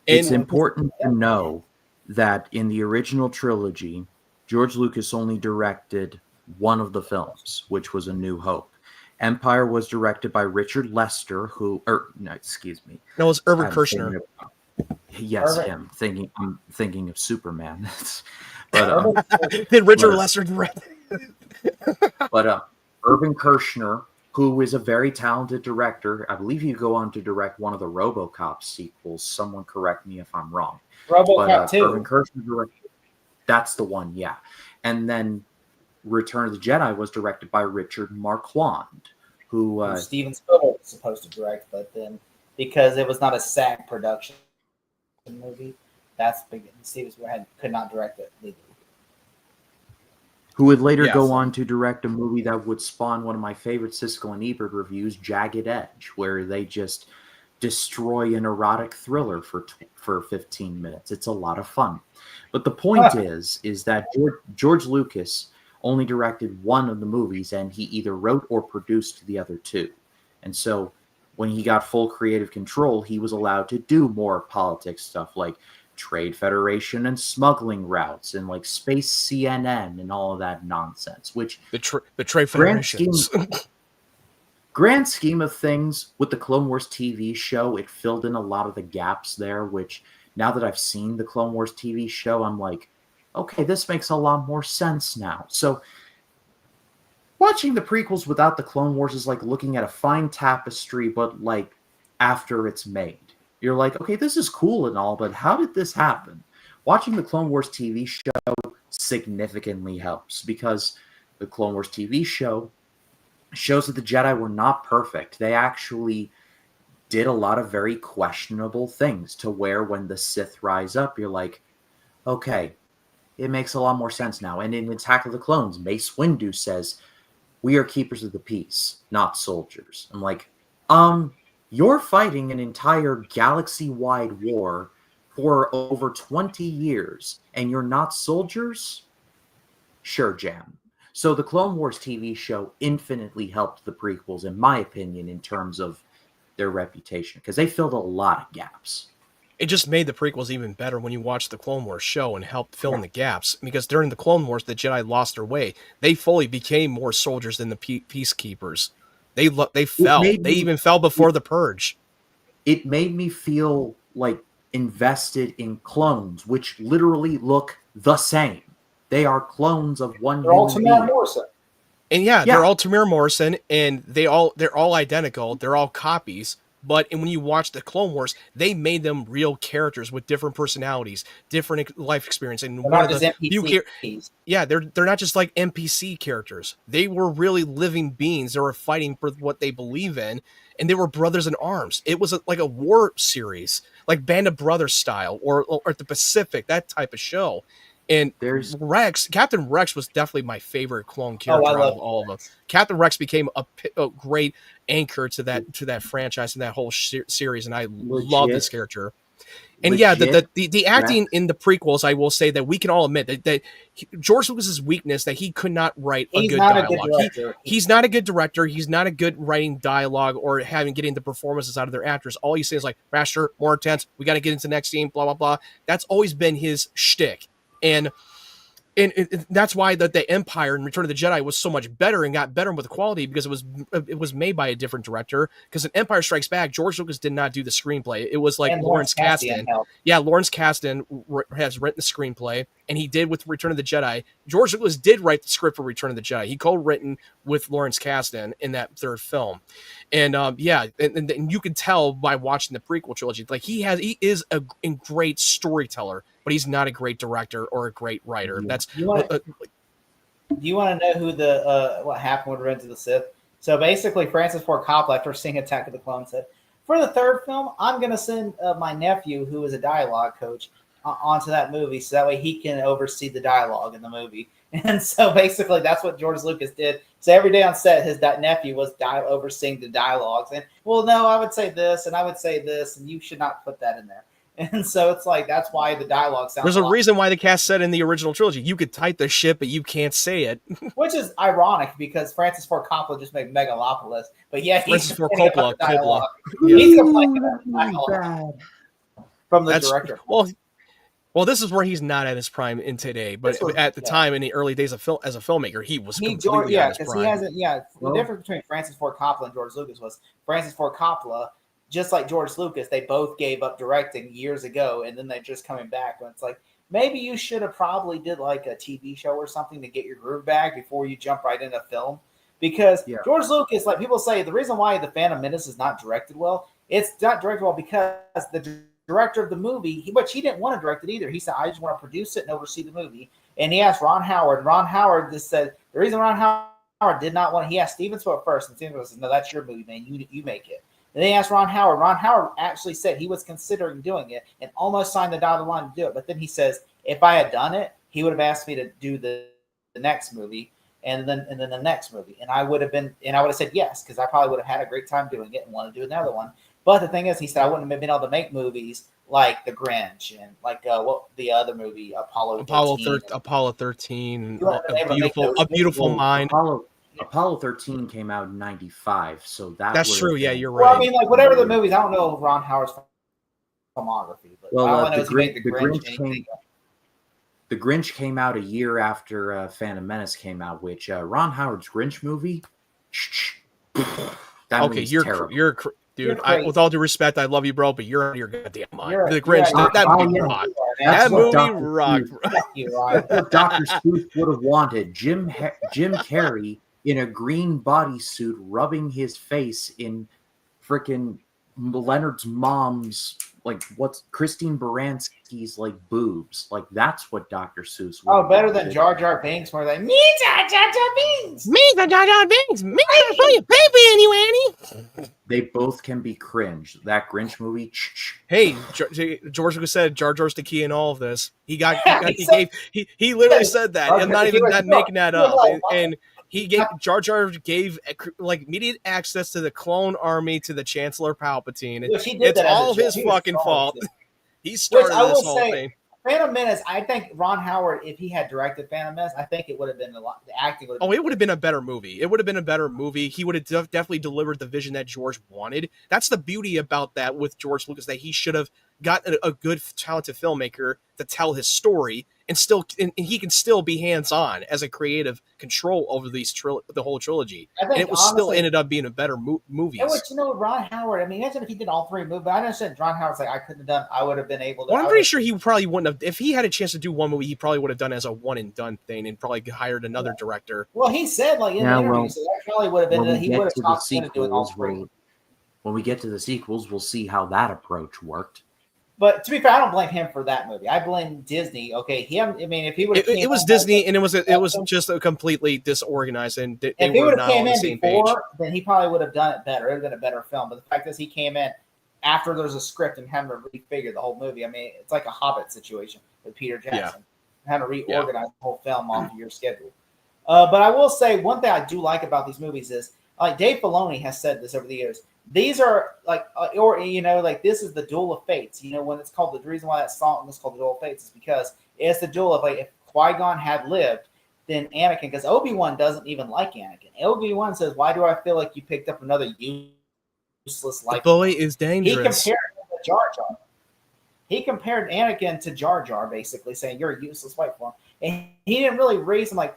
It's important to know that in the original trilogy, George Lucas only directed one of the films, which was A New Hope. Empire was directed by Richard Lester, No, it was
Irvin Kershner.
Yes,
Irvin-
him. I'm thinking of Superman. but
Did Richard
But-
Lester direct?
Irvin Kershner, who is a very talented director, I believe he'd go on to direct one of the RoboCop sequels. Someone correct me if I'm wrong.
RoboCop 2.
Irvin Kershner directed. That's the one, yeah. And then Return of the Jedi was directed by Richard Marquand, who
Steven Spielberg was supposed to direct, but then because it was not a SAG production movie, that's big. Steven Spielberg could not direct it legally.
who would later
Yeah,
go
so-
on to direct a movie that would spawn one of my favorite Siskel and Ebert reviews, Jagged Edge, where they just destroy an erotic thriller for 15 minutes. It's a lot of fun. But the point is that George Lucas only directed one of the movies, and he either wrote or produced the other two. And so when he got full creative control, he was allowed to do more politics stuff like Trade Federation and smuggling routes and like Space CNN and all of that nonsense, which
The Trade
Grand
Federations.
grand scheme of things with the Clone Wars TV show, it filled in a lot of the gaps there, which now that I've seen the Clone Wars TV show, I'm like, okay, this makes a lot more sense now. So watching the prequels without the Clone Wars is like looking at a fine tapestry, but like after it's made. You're like, okay, this is cool and all, but how did this happen? Watching the Clone Wars TV show significantly helps because the Clone Wars TV show shows that the Jedi were not perfect. They actually did a lot of very questionable things to where when the Sith rise up, you're like, okay, it makes a lot more sense now. And in Attack of the Clones, Mace Windu says, we are keepers of the peace, not soldiers. I'm like, you're fighting an entire galaxy-wide war for over 20 years, and you're not soldiers? Sure, Jam. So the Clone Wars TV show infinitely helped the prequels, in my opinion, in terms of their reputation, because they filled a lot of gaps.
It just made the prequels even better when you watch the Clone Wars show and helped fill in the gaps. Because during the Clone Wars, the Jedi lost their way. They fully became more soldiers than the peacekeepers. They fell. They even fell before the Purge.
It made me feel like invested in clones, which literally look the same. They are clones of one
They're all
human
Tamara
being.
Morrison.
And yeah, they're all Tamir Morrison, and they're all identical. They're all copies. But when you watch the Clone Wars, they made them real characters with different personalities, different life experience, and
They're
one
not
of
just
the few
NPCs.
yeah, they're not just like NPC characters. They were really living beings. They were fighting for what they believe in, and they were brothers in arms. It was like a war series, like Band of Brothers style, or the Pacific, that type of show. And
There's
Captain Rex was definitely my favorite clone character out of all of them. Captain Rex became a great anchor to that franchise and that whole series, and I love this character. And yeah, the acting in the prequels, I will say that we can all admit that George Lucas's weakness that he could not write a good dialogue. He's not a good director. He's not a good writing dialogue or getting the performances out of their actors. All he's saying is like, faster, more intense. We got to get into the next scene. Blah blah blah. That's always been his shtick. And that's why the Empire and Return of the Jedi was so much better and got better with the quality, because it was made by a different director. Because in Empire Strikes Back, George Lucas did not do the screenplay. It was like Lawrence Kasdan. Yeah, Lawrence Kasdan has written the screenplay, and he did with Return of the Jedi. George Lucas did write the script for Return of the Jedi. He co-written with Lawrence Kasdan in that third film. And and you can tell by watching the prequel trilogy, like he is a great storyteller, but he's not a great director or a great writer. That's
Do you want to know who what happened with Revenge of the Sith? So basically, Francis Ford Coppola, after seeing Attack of the Clones, said, "For the third film, I'm going to send my nephew, who is a dialogue coach, onto that movie, so that way he can oversee the dialogue in the movie." And so basically, that's what George Lucas did. So every day on set, his nephew was overseeing the dialogues. And, well, no, I would say this, and I would say this, and you should not put that in there. And so it's like, that's why the dialogue sounds.
There's a reason why the cast said in the original trilogy, you could type the shit, but you can't say it.
Which is ironic because Francis Ford Coppola just made Megalopolis. But yeah,
Francis Ford Coppola.
Yeah. He's complaining about the dialogue from the director.
Well, this is where he's not at his prime in today, but at the time in the early days of as a filmmaker, he was completely at his prime.
The difference between Francis Ford Coppola and George Lucas was Francis Ford Coppola just like George Lucas, they both gave up directing years ago, and then they're just coming back. And it's like, maybe you should have probably did like a TV show or something to get your groove back before you jump right into film. Because George Lucas, like people say, the reason why The Phantom Menace is not directed well, it's not directed well because the director of the movie, which he didn't want to direct it either. He said, I just want to produce it and oversee the movie. And he asked Ron Howard. Ron Howard just said, the reason Ron Howard did not want, he asked Steven Spielberg first, and Steven said, no, that's your movie, man. You make it. And they asked Ron Howard. Ron Howard actually said he was considering doing it and almost signed the dotted line to do it. But then he says, if I had done it, he would have asked me to do the next movie and then the next movie. And I would have said yes, because I probably would have had a great time doing it and want to do another one. But the thing is, he said I wouldn't have been able to make movies like The Grinch and like the other movie, Apollo
13, A Beautiful Mind.
Apollo 13 came out in 95, so
that's true. Yeah, you're right.
Well, I mean, like whatever the movies, I don't know Ron Howard's filmography, but all I know is he made The Grinch.
The Grinch came out a year after Phantom Menace came out, which Ron Howard's Grinch movie.
You're dude. With all due respect, I love you, bro, but you're out of your goddamn mind. The Grinch, that movie rocked. That movie rocked.
Dr. Seuss would have wanted Jim Carrey in a green bodysuit, rubbing his face in frickin' Leonard's mom's, like, what's Christine Baranski's, like, boobs. Like, that's what Dr. Seuss
would better than Jar Jar Binks, where they, me, Jar Jar Binks!
Me, Jar Jar Binks! Me, for your baby, Annie!
They both can be cringe. That Grinch movie,
Hey, George Lucas said Jar Jar's the key in all of this. He literally said that. I'm not even making that up. And Jar Jar gave like immediate access to the clone army to the Chancellor Palpatine. It's all his fucking fault. He started this whole thing.
Phantom Menace, I think Ron Howard, if he had directed Phantom Menace, I think it would have been a lot. The acting would have
it would have been a better movie. It would have been a better movie. He would have definitely delivered the vision that George wanted. That's the beauty about that with George Lucas, that he should have got a good, talented filmmaker to tell his story, and he can still be hands-on as a creative control over the whole trilogy. And it was honestly, still ended up being a better movie.
Ron Howard, I mean, imagine if he did all three movies. I understand Ron Howard's like, I couldn't have done, I would have been able to.
Well, I'm pretty sure he probably wouldn't have, if he had a chance to do one movie, he probably would have done as a one and done thing and probably hired another director.
Well, he said like in the interview, so that probably would have been, he would have stopped doing all three.
When we get to the sequels, we'll see how that approach worked.
But to be fair, I don't blame him for that movie. I blame Disney. Okay, him. I mean, if he would,
it was Disney, and it was just a completely disorganized. And
if he would have came in before, then he probably would have done it better. It would have been a better film. But the fact is, he came in after there's a script and having to refigure the whole movie. I mean, it's like a Hobbit situation with Peter Jackson, having to reorganize the whole film onto your schedule. But I will say one thing I do like about these movies is, like Dave Filoni has said this over the years. These are like, like this is the duel of fates. When it's called, the reason why that song is called the duel of fates is because it's the duel of, like, if Qui-Gon had lived, then Anakin, because Obi-Wan doesn't even like Anakin. Obi-Wan says, "Why do I feel like you picked up another useless life?"
The boy is dangerous.
He compared him to Jar Jar. He compared Anakin to Jar Jar, basically saying you're a useless white form, and he didn't really raise him like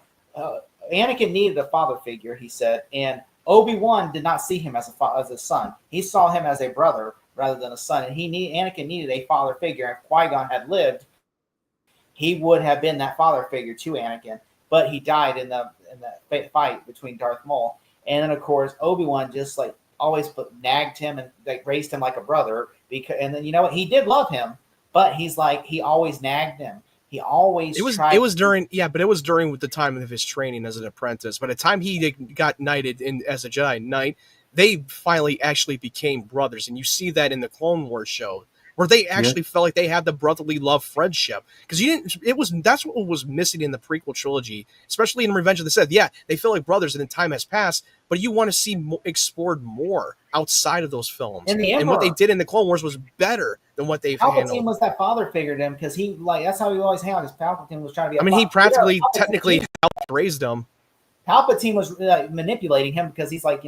Anakin needed a father figure. He said, and Obi-Wan did not see him as a son. He saw him as a brother rather than a son. And Anakin needed a father figure. If Qui-Gon had lived, he would have been that father figure to Anakin. But he died in the fight between Darth Maul. And then, of course, Obi-Wan just like always nagged him and like raised him like a brother. And then, you know what? He did love him, but he's like, he always nagged him. He always
it was during the time of his training as an apprentice. By the time he got knighted as a Jedi Knight, they finally actually became brothers, and you see that in the Clone Wars show, where they actually felt like they had the brotherly love friendship. Because that's what was missing in the prequel trilogy, especially in Revenge of the Sith. Yeah, they feel like brothers, and then time has passed, but you want to see explored more outside of those films. And what they did in the Clone Wars was better than what they've handled.
Palpatine was that father figure to him because that's how he always hung out. Because Palpatine was trying to be.
He practically, technically helped raise them.
Palpatine was manipulating him because he's like,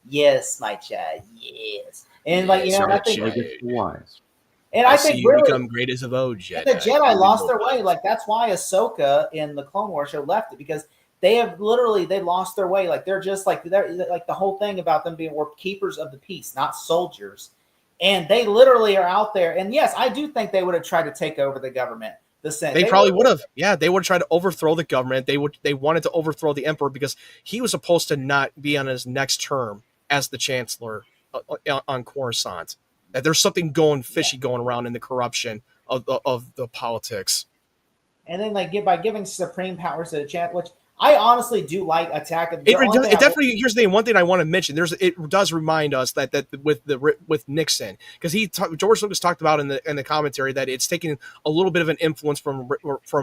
yes, my child, yes, and I think
wise.
And I think really
become greatest of all Jedi.
The Jedi lost their way. Like that's why Ahsoka in the Clone Wars show left it, because they lost their way. Like they're the whole thing about them being keepers of the peace, not soldiers. And they literally are out there. And yes, I do think they would have tried to take over the government. The Senate.
They probably would have. Yeah, they would have tried to overthrow the government. They wanted to overthrow the emperor because he was supposed to not be on his next term as the chancellor on Coruscant. That there's something fishy going around in the corruption of the politics.
And then by giving supreme powers to the chancellor, which I honestly do like Attack of
it definitely. Here's the thing. One thing I want to mention. It does remind us that with Nixon, because George Lucas talked about in the commentary that it's taking a little bit of an influence from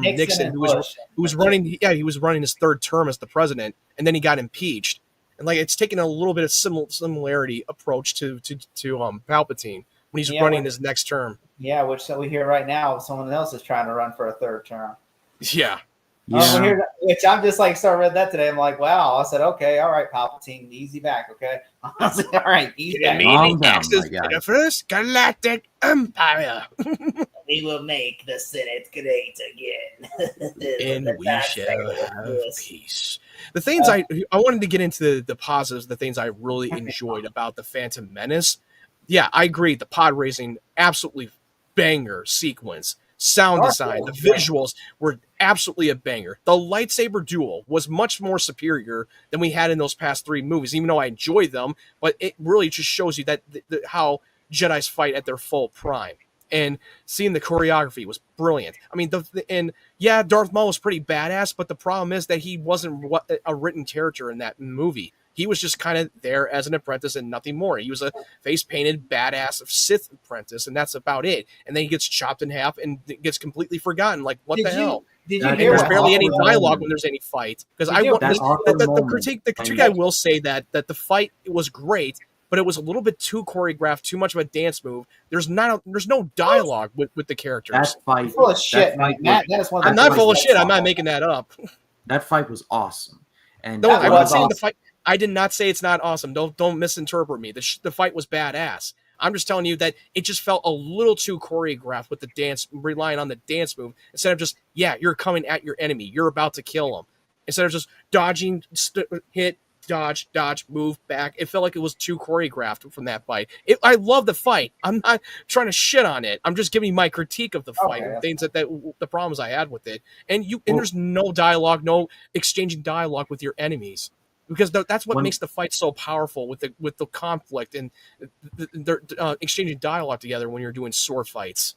Nixon who was running. Yeah, he was running his third term as the president, and then he got impeached. And it's taking a little bit of similarity approach to Palpatine when he's running his next term.
Yeah, which we hear right now, someone else is trying to run for a third term.
Yeah.
Which I'm just like, so I read that today. I'm like, wow. I said, okay, all right, Palpatine, easy back, okay? I was like, all right, easy back.
The first Galactic Empire.
We will make the Senate great again.
And we shall have peace. The things I wanted to get into the positives, the things I really enjoyed about the Phantom Menace. Yeah, I agree. The pod racing, absolutely banger sequence. Sound design, the visuals were absolutely a banger. The lightsaber duel was much more superior than we had in those past 3 movies, even though I enjoyed them. But it really just shows you that how Jedis fight at their full prime. And seeing the choreography was brilliant. I mean, Darth Maul was pretty badass, but the problem is that he wasn't a written character in that movie. He was just kind of there as an apprentice and nothing more. He was a face-painted badass Sith apprentice, and that's about it. And then he gets chopped in half and gets completely forgotten. Like, what the hell?
Did you hear
there's barely any dialogue when there's any fight. Because the critique I will say that the fight was great, but it was a little bit too choreographed, too much of a dance move. There's no dialogue with the characters.
That fight,
full of shit, Matt. That is one.
I'm not full of shit. I'm not making that up.
That fight was awesome. And
no, I'm not saying the fight. I did not say it's not awesome. Don't misinterpret me. The fight was badass. I'm just telling you that it just felt a little too choreographed with the dance, relying on the dance move instead of just, you're coming at your enemy. You're about to kill him. Instead of just dodging, hit, dodge, move back. It felt like it was too choreographed from that fight. I love the fight. I'm not trying to shit on it. I'm just giving my critique of the fight and things that the problems I had with it. And there's no dialogue, no exchanging dialogue with your enemies. Because that's what makes the fight so powerful with the conflict and they're exchanging dialogue together when you're doing sword fights.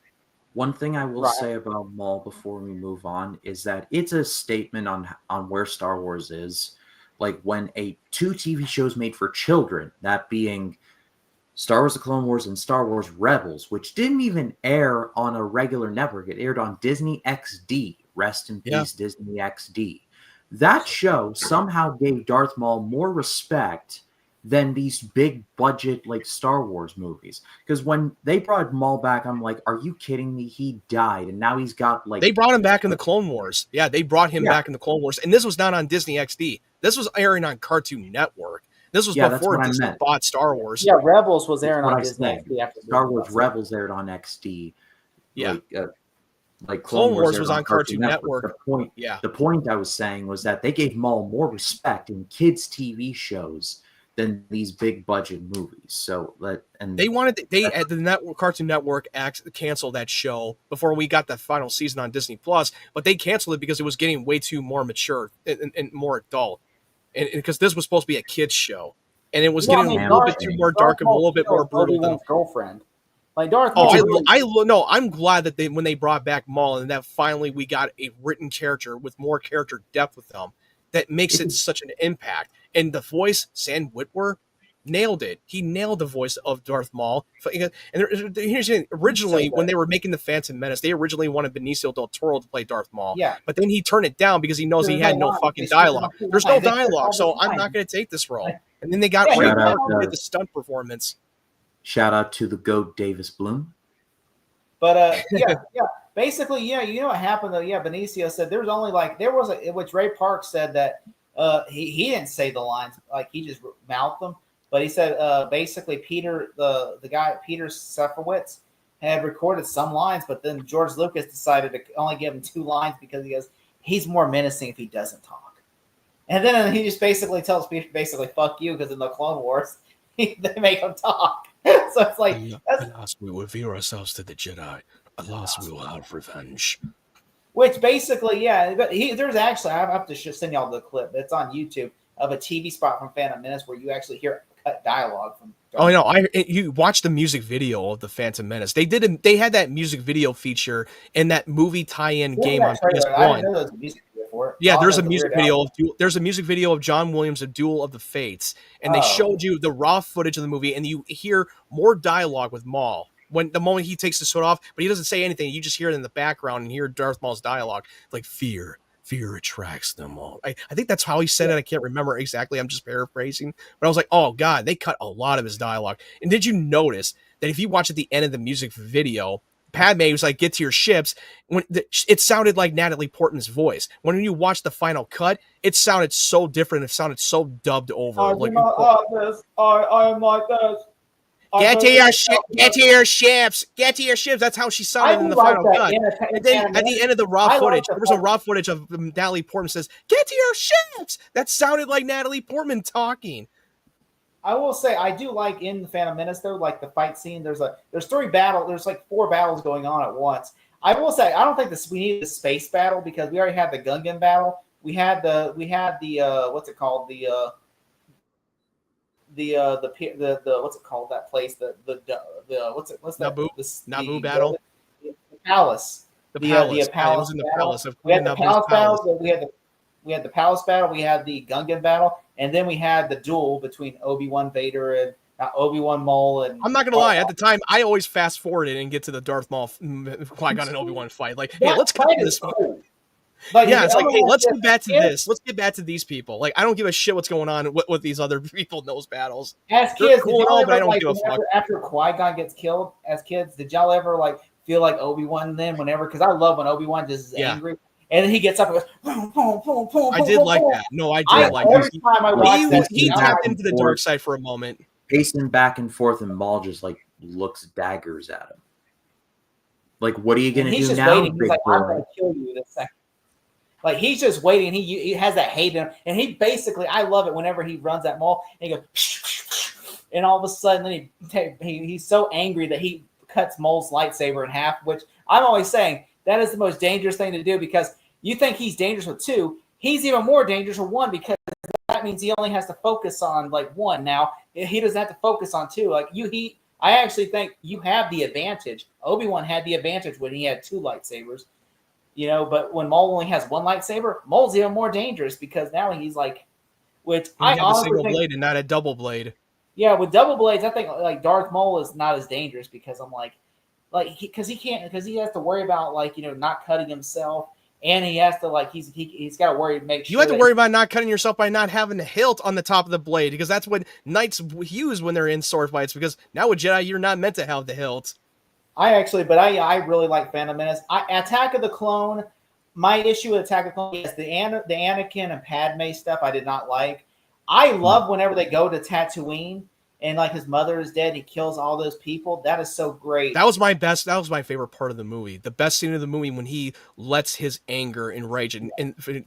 One thing I will say about Maul before we move on is that it's a statement on where Star Wars is. Like when 2 TV shows made for children, that being Star Wars: The Clone Wars and Star Wars Rebels, which didn't even air on a regular network. It aired on Disney XD. Rest in peace, Disney XD. That show somehow gave Darth Maul more respect than these big budget like Star Wars movies. Because when they brought Maul back, I'm like, are you kidding me? He died, and now he's got
they brought him back in the Clone Wars. Yeah, they brought him back in the Clone Wars, and this was not on Disney XD. This was airing on Cartoon Network. This was before Disney bought Star Wars.
Yeah, Rebels was airing on Disney XD after
Star Wars Rebels aired on XD.
Yeah.
Like
Clone Wars was on Cartoon Network.
The point I was saying was that they gave Maul more respect in kids' TV shows than these big budget movies. So
they wanted at the Cartoon Network cancel that show before we got the final season on Disney Plus, but they canceled it because it was getting way too more mature and more adult, and because this was supposed to be a kids show, and it was getting a little bit too more dark and a little bit more brutal.
Than girlfriend. Like Darth
Maul. I'm glad that when they brought back Maul and that finally we got a written character with more character depth with them that makes it such an impact. And the voice, Sam Witwer, nailed it. He nailed the voice of Darth Maul. And here's the thing. Originally, when they were making the Phantom Menace, they originally wanted Benicio del Toro to play Darth Maul.
Yeah.
But then he turned it down because he knows he had no fucking dialogue. There's no dialogue, so I'm not going to take this role. And then they got Ray Park with the stunt performance.
Shout out to the GOAT Davis Bloom.
But basically, you know what happened though? Yeah, Benicio said there was which Ray Park said that he didn't say the lines, like he just mouthed them. But he said basically Peter Sefowitz had recorded some lines, but then George Lucas decided to only give him 2 lines because he goes, he's more menacing if he doesn't talk. And then he just basically tells Peter, fuck you, because in the Clone Wars, they make him talk. So it's like that's
Alas, we reveal ourselves to the Jedi. Alas, we will have revenge.
which basically, yeah. But there's actually I have to just send y'all the clip. It's on YouTube of a TV spot from Phantom Menace where you actually hear cut dialogue from.
Oh no! You watch the music video of the Phantom Menace. They had that music video feature in that movie tie-in game on PS1.
I didn't know there was a music video for it.
Yeah, there's a music video. There's a music video of John Williams' of Duel of the Fates, and they showed you the raw footage of the movie, and you hear more dialogue with Maul when the moment he takes the suit off, but he doesn't say anything. You just hear it in the background and hear Darth Maul's dialogue, like fear attracts them all. I think that's how he said it. I can't remember exactly. I'm just paraphrasing, but I was like, oh god, they cut a lot of his dialogue. And did you notice that if you watch at the end of the music video, Padme was like, "Get to your ships." It sounded like Natalie Portman's voice. When you watch the final cut, it sounded so different. It sounded so dubbed over.
I am like this.
Get to your ship. Get to your ships. Get to your ships. That's how she sounded in the final cut. And then at the end of the raw footage, there was a raw footage of Natalie Portman says, "Get to your ships." That sounded like Natalie Portman talking.
I will say I do like in the Phantom Menace though, like the fight scene. There's like 4 battles going on at once. I will say I don't think we need the space battle because we already had the Gungan battle. We had the what's it called the what's it called that place the what's that
Naboo battle
the palace
the palace
palace
it was in the palace of
we had the palace battle we had the palace battle, we had the Gungan battle, and then we had the duel between Obi-Wan Vader and Obi-Wan Maul. And
I'm not gonna lie, at the time I always fast forwarded and get to the Darth Maul Qui-Gon and Obi-Wan fight. Like, hey, let's cut this.
Cool. Like,
yeah, it's like, hey, let's get back to this. Let's get back to these people. Like, I don't give a shit what's going on with these other people in those battles.
As kids,
cool and all, but I don't give a fuck.
After Qui-Gon gets killed, as kids, did y'all ever like feel like Obi-Wan then? Whenever, because I love when Obi-Wan just is angry. And then he gets up and goes, boom, boom, boom, boom,
I did like that. No, I did like
that. Every time I watch that,
he tapped into the dark side for a moment.
Pacing back and forth, and Maul just like looks daggers at him. Like, what are you going to do now?
He's like, I'm going to kill you in a second. Like, he's just waiting. He has that hate in him. And he basically, I love it whenever he runs that Maul and he goes, and all of a sudden, then he's so angry that he cuts Maul's lightsaber in half, which I'm always saying that is the most dangerous thing to do because you think he's dangerous with 2. He's even more dangerous with 1 because that means he only has to focus on like 1 now. He doesn't have to focus on 2. Like I actually think you have the advantage. Obi-Wan had the advantage when he had 2 lightsabers, but when Maul only has 1 lightsaber, Maul's even more dangerous because now he's like, which
he
I
have a single blade and not a double blade.
Yeah, with double blades, I think like Darth Maul is not as dangerous because I'm because he has to worry about not cutting himself. And he has to he's got to worry to make sure.
You have to worry about not cutting yourself by not having the hilt on the top of the blade because that's what knights use when they're in sword fights. Because now with Jedi, you're not meant to have the hilt.
I really like Phantom Menace. Attack of the Clone. My issue with Attack of the Clone is the Anakin and Padme stuff. I did not like. I love whenever they go to Tatooine and his mother is dead. He kills all those people. That is so great.
That was my favorite part of the movie. The best scene of the movie when he lets his anger and rage and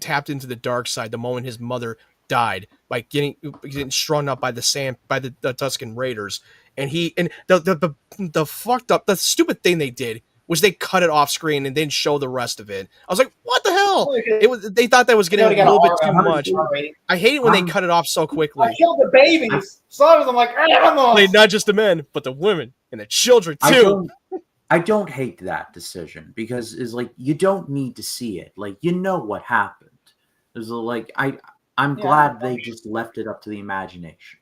tapped into the dark side the moment his mother died by getting strung up by the Tusken Raiders. And the fucked up, the stupid thing they did was they cut it off screen and then show the rest of it. I was like, what the hell? They thought that was getting a little bit too much. I hate it when they cut it off so quickly.
I killed the babies. So I was like,
played not just the men, but the women and the children too.
I don't hate that decision because it's like you don't need to see it. Like what happened. There's I'm glad they just left it up to the imagination.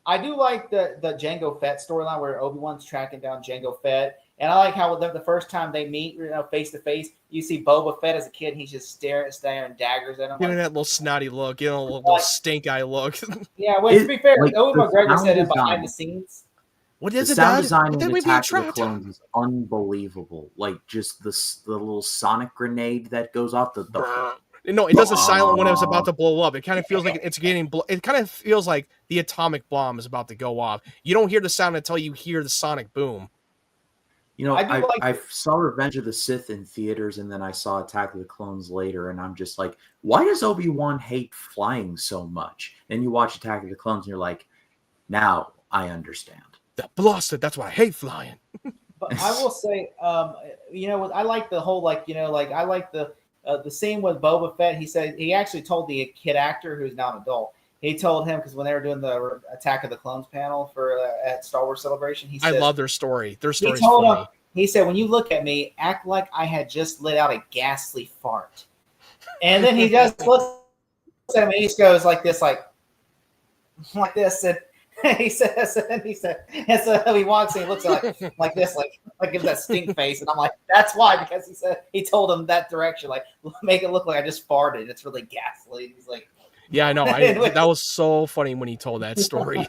I do like the Jango Fett storyline where Obi-Wan's tracking down Jango Fett. And I like how the first time they meet, face to face, you see Boba Fett as a kid. And he's just staring daggers at him,
giving that little snotty look, a little stink eye look.
Yeah, well, to be fair, Obi McGregor said it behind the scenes.
What is
the
it?
Sound design in Attack of the Clones is unbelievable. Like just the little sonic grenade that goes off the.
No, it does a silent when it was about to blow up. It kind of feels like it's getting. It kind of feels like the atomic bomb is about to go off. You don't hear the sound until you hear the sonic boom.
I saw Revenge of the Sith in theaters, and then I saw Attack of the Clones later, and I'm just like, why does Obi-Wan hate flying so much? And you watch Attack of the Clones, and you're like, now I understand.
That blasted. That's why I hate flying.
But I will say, I like the whole I like the scene with Boba Fett. He said he actually told the kid actor who's now an adult. He told him because when they were doing the Attack of the Clones panel for at Star Wars Celebration,
I love their story. Their story.
He told him. He said, "When you look at me, act like I had just let out a ghastly fart." And then he just looks at me. He just goes like this, like this, and he says, and so he walks and he looks like this, like gives that stink face, and I'm like, that's why, because he said he told him that direction, like make it look like I just farted. It's really ghastly. And he's like,
yeah, I know. That was so funny when he told that story.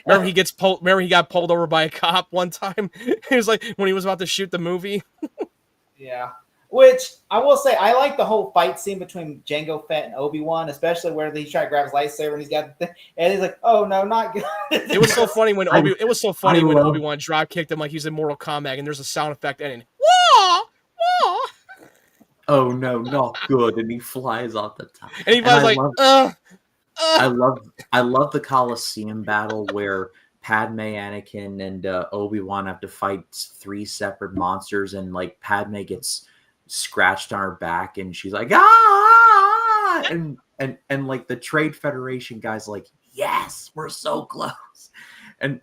Remember he gets pulled. Remember he got pulled over by a cop one time. He was like when he was about to shoot the movie.
Yeah. Which I will say, I like the whole fight scene between Jango Fett and Obi-Wan, especially where he's trying to grab his lightsaber and he's like, "Oh no, not good."
It was so funny when Obi-Wan drop kicked him like he's in Mortal Kombat, and there's a sound effect ending. Wah! Wah!
Oh no, not good! And he flies off the top.
And he was like,
I love the Colosseum battle where Padme, Anakin, and Obi-Wan have to fight 3 separate monsters, and like Padme gets scratched on her back, and she's like, ah, and like the Trade Federation guys like, yes, we're so close, and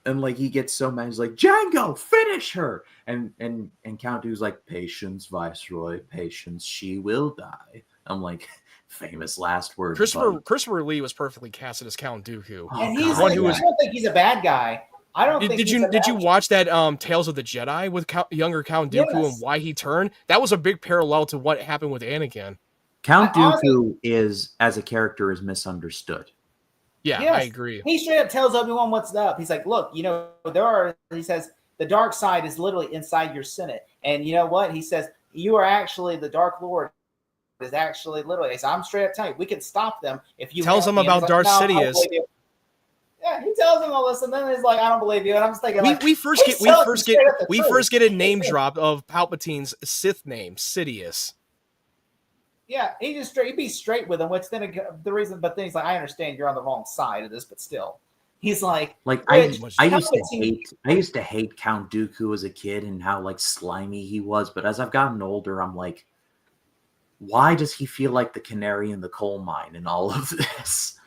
like he gets so mad, he's like, Jango, finish her, and Count Dooku's like, patience, Viceroy, patience, she will die. I'm like, famous last words.
Christopher Lee was perfectly casted as Count Dooku.
And he's I don't think he's a bad guy. I don't think.
Did you watch that Tales of the Jedi with younger Count Dooku and why he turned? That was a big parallel to what happened with Anakin.
Count Dooku is, as a character, is misunderstood.
Yeah, yes. I agree.
He straight up tells Obi-Wan what's up. He's like, look, he says, the dark side is literally inside your Senate. And you know what? He says, you are actually the Dark Lord. Is actually literally, so I'm straight up telling you, we can stop them if you
tells him about Darth Sidious.
Yeah, he tells him all this, and then he's like, I don't believe you. And I'm just thinking,
we first get a name drop of Palpatine's Sith name, Sidious.
Yeah, he'd be straight with him, which then then he's like, I understand you're on the wrong side of this, but still. He's like
I used to hate Count Dooku as a kid and how like slimy he was, but as I've gotten older, I'm like, why does he feel like the canary in the coal mine in all of this?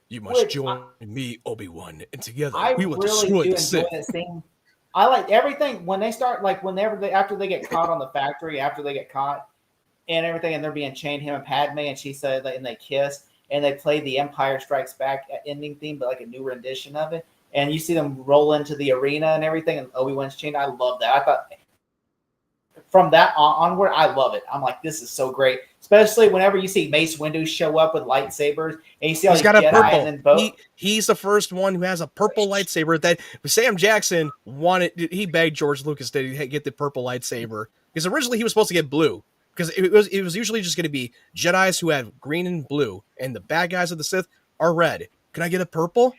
You must join me, Obi-Wan, and together we will destroy the Sith.
I like everything when they start, like after they get caught on the factory, after they get caught and everything, and they're being chained, him and Padme, and she said, and they kiss, and they play the Empire Strikes Back ending theme, but like a new rendition of it, and you see them roll into the arena and everything, and Obi-Wan's chained. I love that. I thought. From that onward, I love it. I'm like, this is so great. Especially whenever you see Mace Windu show up with lightsabers, and you see all these Jedi and then
he's the first one who has a purple lightsaber that Sam Jackson wanted. He begged George Lucas to get the purple lightsaber because originally he was supposed to get blue because it was usually just going to be Jedis who have green and blue, and the bad guys of the Sith are red. Can I get a purple?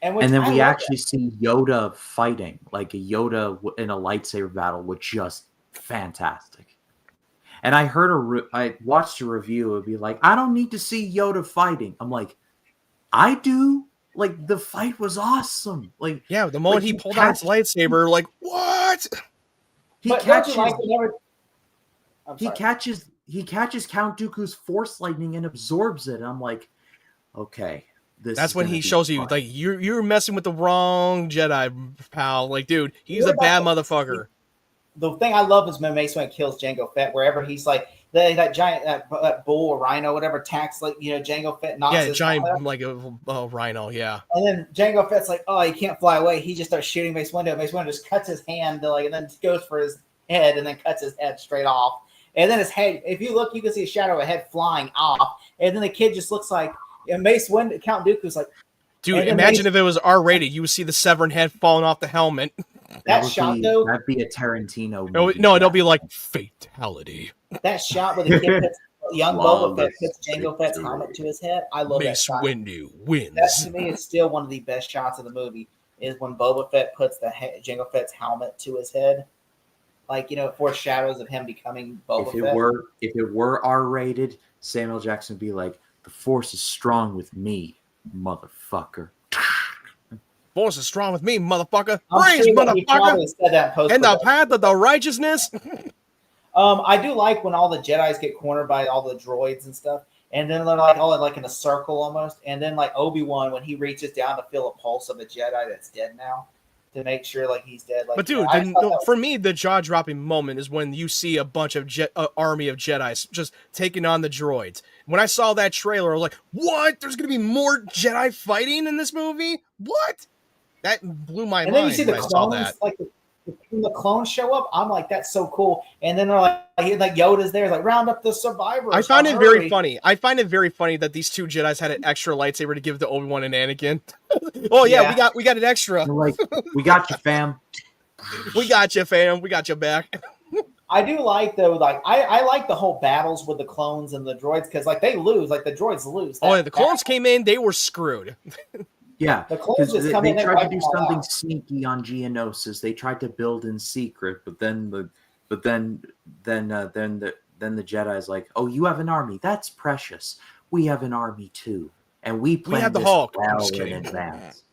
And then we actually see Yoda fighting, like a Yoda in a lightsaber battle, with just fantastic. And I watched a review. It'd be like, I don't need to see Yoda fighting. I'm like, I do. Like the fight was awesome. Like,
yeah, the moment he pulled out his lightsaber, like what?
He catches Count Dooku's Force lightning and absorbs it. And I'm like, okay.
That's when he shows you, like, you're messing with the wrong Jedi, pal. Like, dude, he's a bad motherfucker.
The thing I love is when Mace Windu kills Jango Fett, wherever he's like that giant that bull or rhino, whatever, attacks Jango Fett.
Like a rhino, yeah.
And then Jango Fett's like, oh, he can't fly away. He just starts shooting Mace Windu. Mace Windu just cuts his hand and then goes for his head and then cuts his head straight off. And then his head, if you look, you can see a shadow of a head flying off. And then the kid just looks like. And Mace Windu, Count Dooku's like,
dude, imagine if it was R-rated, you would see the severed head falling off the helmet.
That shot, though,
that'd be a Tarantino movie.
No, it'll be like fatality.
That shot where the kid puts young Boba Fett puts Jango Fett's helmet to his head. I love that shot.
Mace Windu wins.
That to me is still one of the best shots of the movie. Is when Boba Fett puts Jango Fett's helmet to his head. Like, it foreshadows of him becoming Boba Fett.
If it were R-rated, Samuel Jackson would be like, the Force is strong with me, motherfucker.
Force is strong with me, motherfucker.
I'm
Praise,
sure that he
motherfucker.
probably said that in post.
And the path of the righteousness.
I do like when all the Jedis get cornered by all the droids and stuff, and then they're like all like in a circle almost, and then like Obi-Wan when he reaches down to feel a pulse of a Jedi that's dead now, to make sure like he's dead. Like,
But dude, for me, the jaw-dropping moment is when you see a bunch of army of Jedis just taking on the droids. When I saw that trailer, I was like, "What? There's gonna be more Jedi fighting in this movie? What?" That blew my mind.
And then you see the
when I saw
clones,
that.
like when the clones show up, I'm like, that's so cool. And then they're like Yoda's there, like round up the survivors.
I find it very funny. I find it very funny that these two Jedis had an extra lightsaber to give to Obi-Wan and Anakin. Oh yeah, we got an extra.
They're like, we got you, fam.
We got you, fam. We got you back.
I do like though, like I like the whole battles with the clones and the droids because like they lose, like the droids lose.
Oh yeah, the clones came in, they were screwed.
Yeah,
The clones
because
just
they
come in and
tried to
wipe
do
them all
something
out.
sneaky on Geonosis. They tried to build in secret, but then the Jedi's like, "Oh, you have an army. That's precious. We have an army too, and we planned
have the
this
Hulk." I'm
well
just
in
kidding.
advance."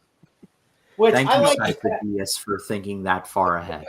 Which
Thank
I
you,
like.
Cyclopeus, for thinking that far ahead.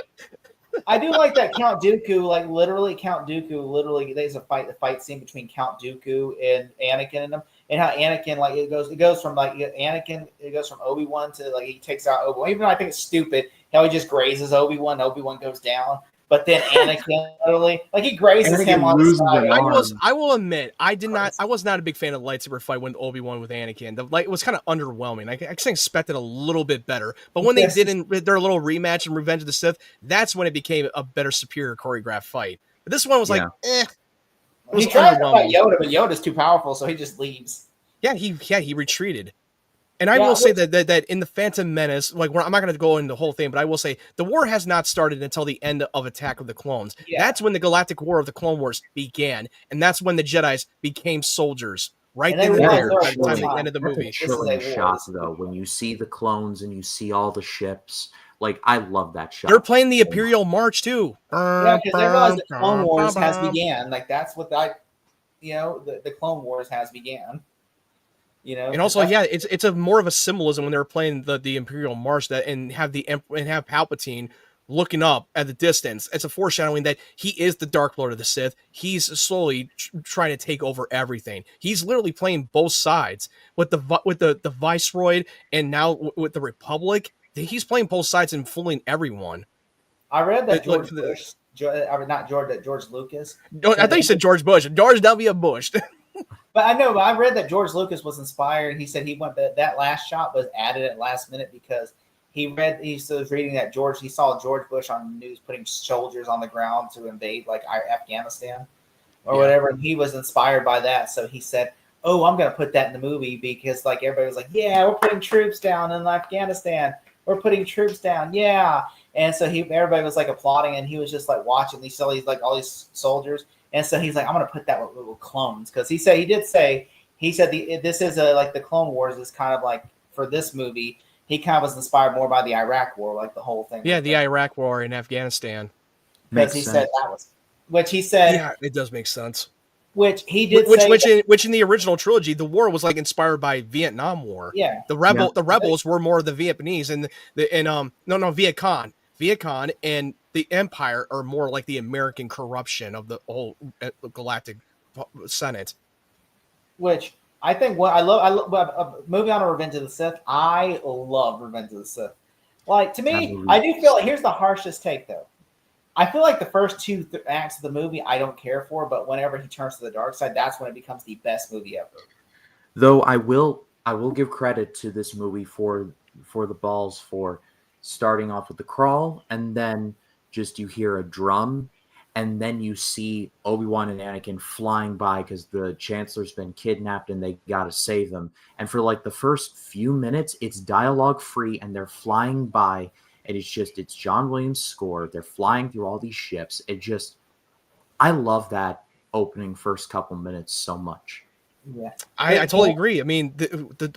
I do like that Count Dooku, like literally Count Dooku, literally there's a fight scene between Count Dooku and Anakin and them, and how Anakin like it goes from like Anakin, it goes from Obi-Wan to like he takes out Obi-Wan. Even though I think it's stupid how he just grazes Obi-Wan goes down. But then Anakin literally like he grazes
Anakin
him on the
loses
side.
an arm.
I will admit, I was not a big fan of the lightsaber fight when Obi-Wan with Anakin. The light was kind of underwhelming. I actually expected a little bit better. But when they did in their little rematch in Revenge of the Sith, that's when it became a better, superior choreographed fight. But this one was like, eh. It was
He tried to
underwhelming.
fight Yoda, but Yoda's too powerful, so he just leaves.
Yeah, he retreated. And I will say that in the Phantom Menace, like I'm not going to go into the whole thing, but I will say the war has not started until the end of Attack of the Clones.
Yeah.
That's when the Galactic War of the Clone Wars began, and that's when the Jedi's became soldiers. Right
And they
then and
realized
there,
they're
by the time
wartime.
the end of the
That's
movie.
a chilling shot, though, when you see the clones and you see all the ships. Like, I love that shot.
They're playing the Imperial March too.
Yeah, because they realize the Clone Wars has began. Like that's what the Clone Wars has began. You know,
And also, yeah, it's a more of a symbolism when they were playing the Imperial March and have Palpatine looking up at the distance. It's a foreshadowing that he is the Dark Lord of the Sith. He's slowly trying to take over everything. He's literally playing both sides with the Viceroy and now with the Republic. He's playing both sides and fooling everyone.
I read that
George
Lucas.
I think you said George Bush. George W. Bush.
But I read that George Lucas was inspired. He said that last shot was added at last minute because he was reading that he saw George Bush on the news putting soldiers on the ground to invade like Afghanistan or whatever. And he was inspired by that. So he said, "Oh, I'm going to put that in the movie because like everybody was like, yeah, we're putting troops down in Afghanistan. We're putting troops down. Yeah." And so everybody was like applauding and he was just like watching these like all these soldiers. And so he's like, I'm going to put that with little clones because he said this is like the Clone Wars is kind of like for this movie. He kind of was inspired more by the Iraq War, like the whole thing.
Yeah, the Iraq War in Afghanistan.
Because he said that was, which he said,
yeah, it does make sense.
Which he did,
which in the original trilogy, the war was like inspired by Vietnam War.
Yeah,
the rebels were more of the Vietnamese and Viet Cong. Viet Cong and the Empire are more like the American corruption of the whole Galactic Senate.
Which I think I love moving on to Revenge of the Sith. I love Revenge of the Sith. Like to me, I do feel like here's the harshest take though. I feel like the first two acts of the movie I don't care for, but whenever he turns to the dark side, that's when it becomes the best movie ever.
Though I will give credit to this movie for the balls for starting off with the crawl, and then just you hear a drum, and then you see Obi-Wan and Anakin flying by because the Chancellor's been kidnapped and they got to save them. And for like the first few minutes, it's dialogue free and they're flying by, and it's John Williams' score. They're flying through all these ships. I love that opening first couple minutes so much.
Yeah.
I totally agree. I mean,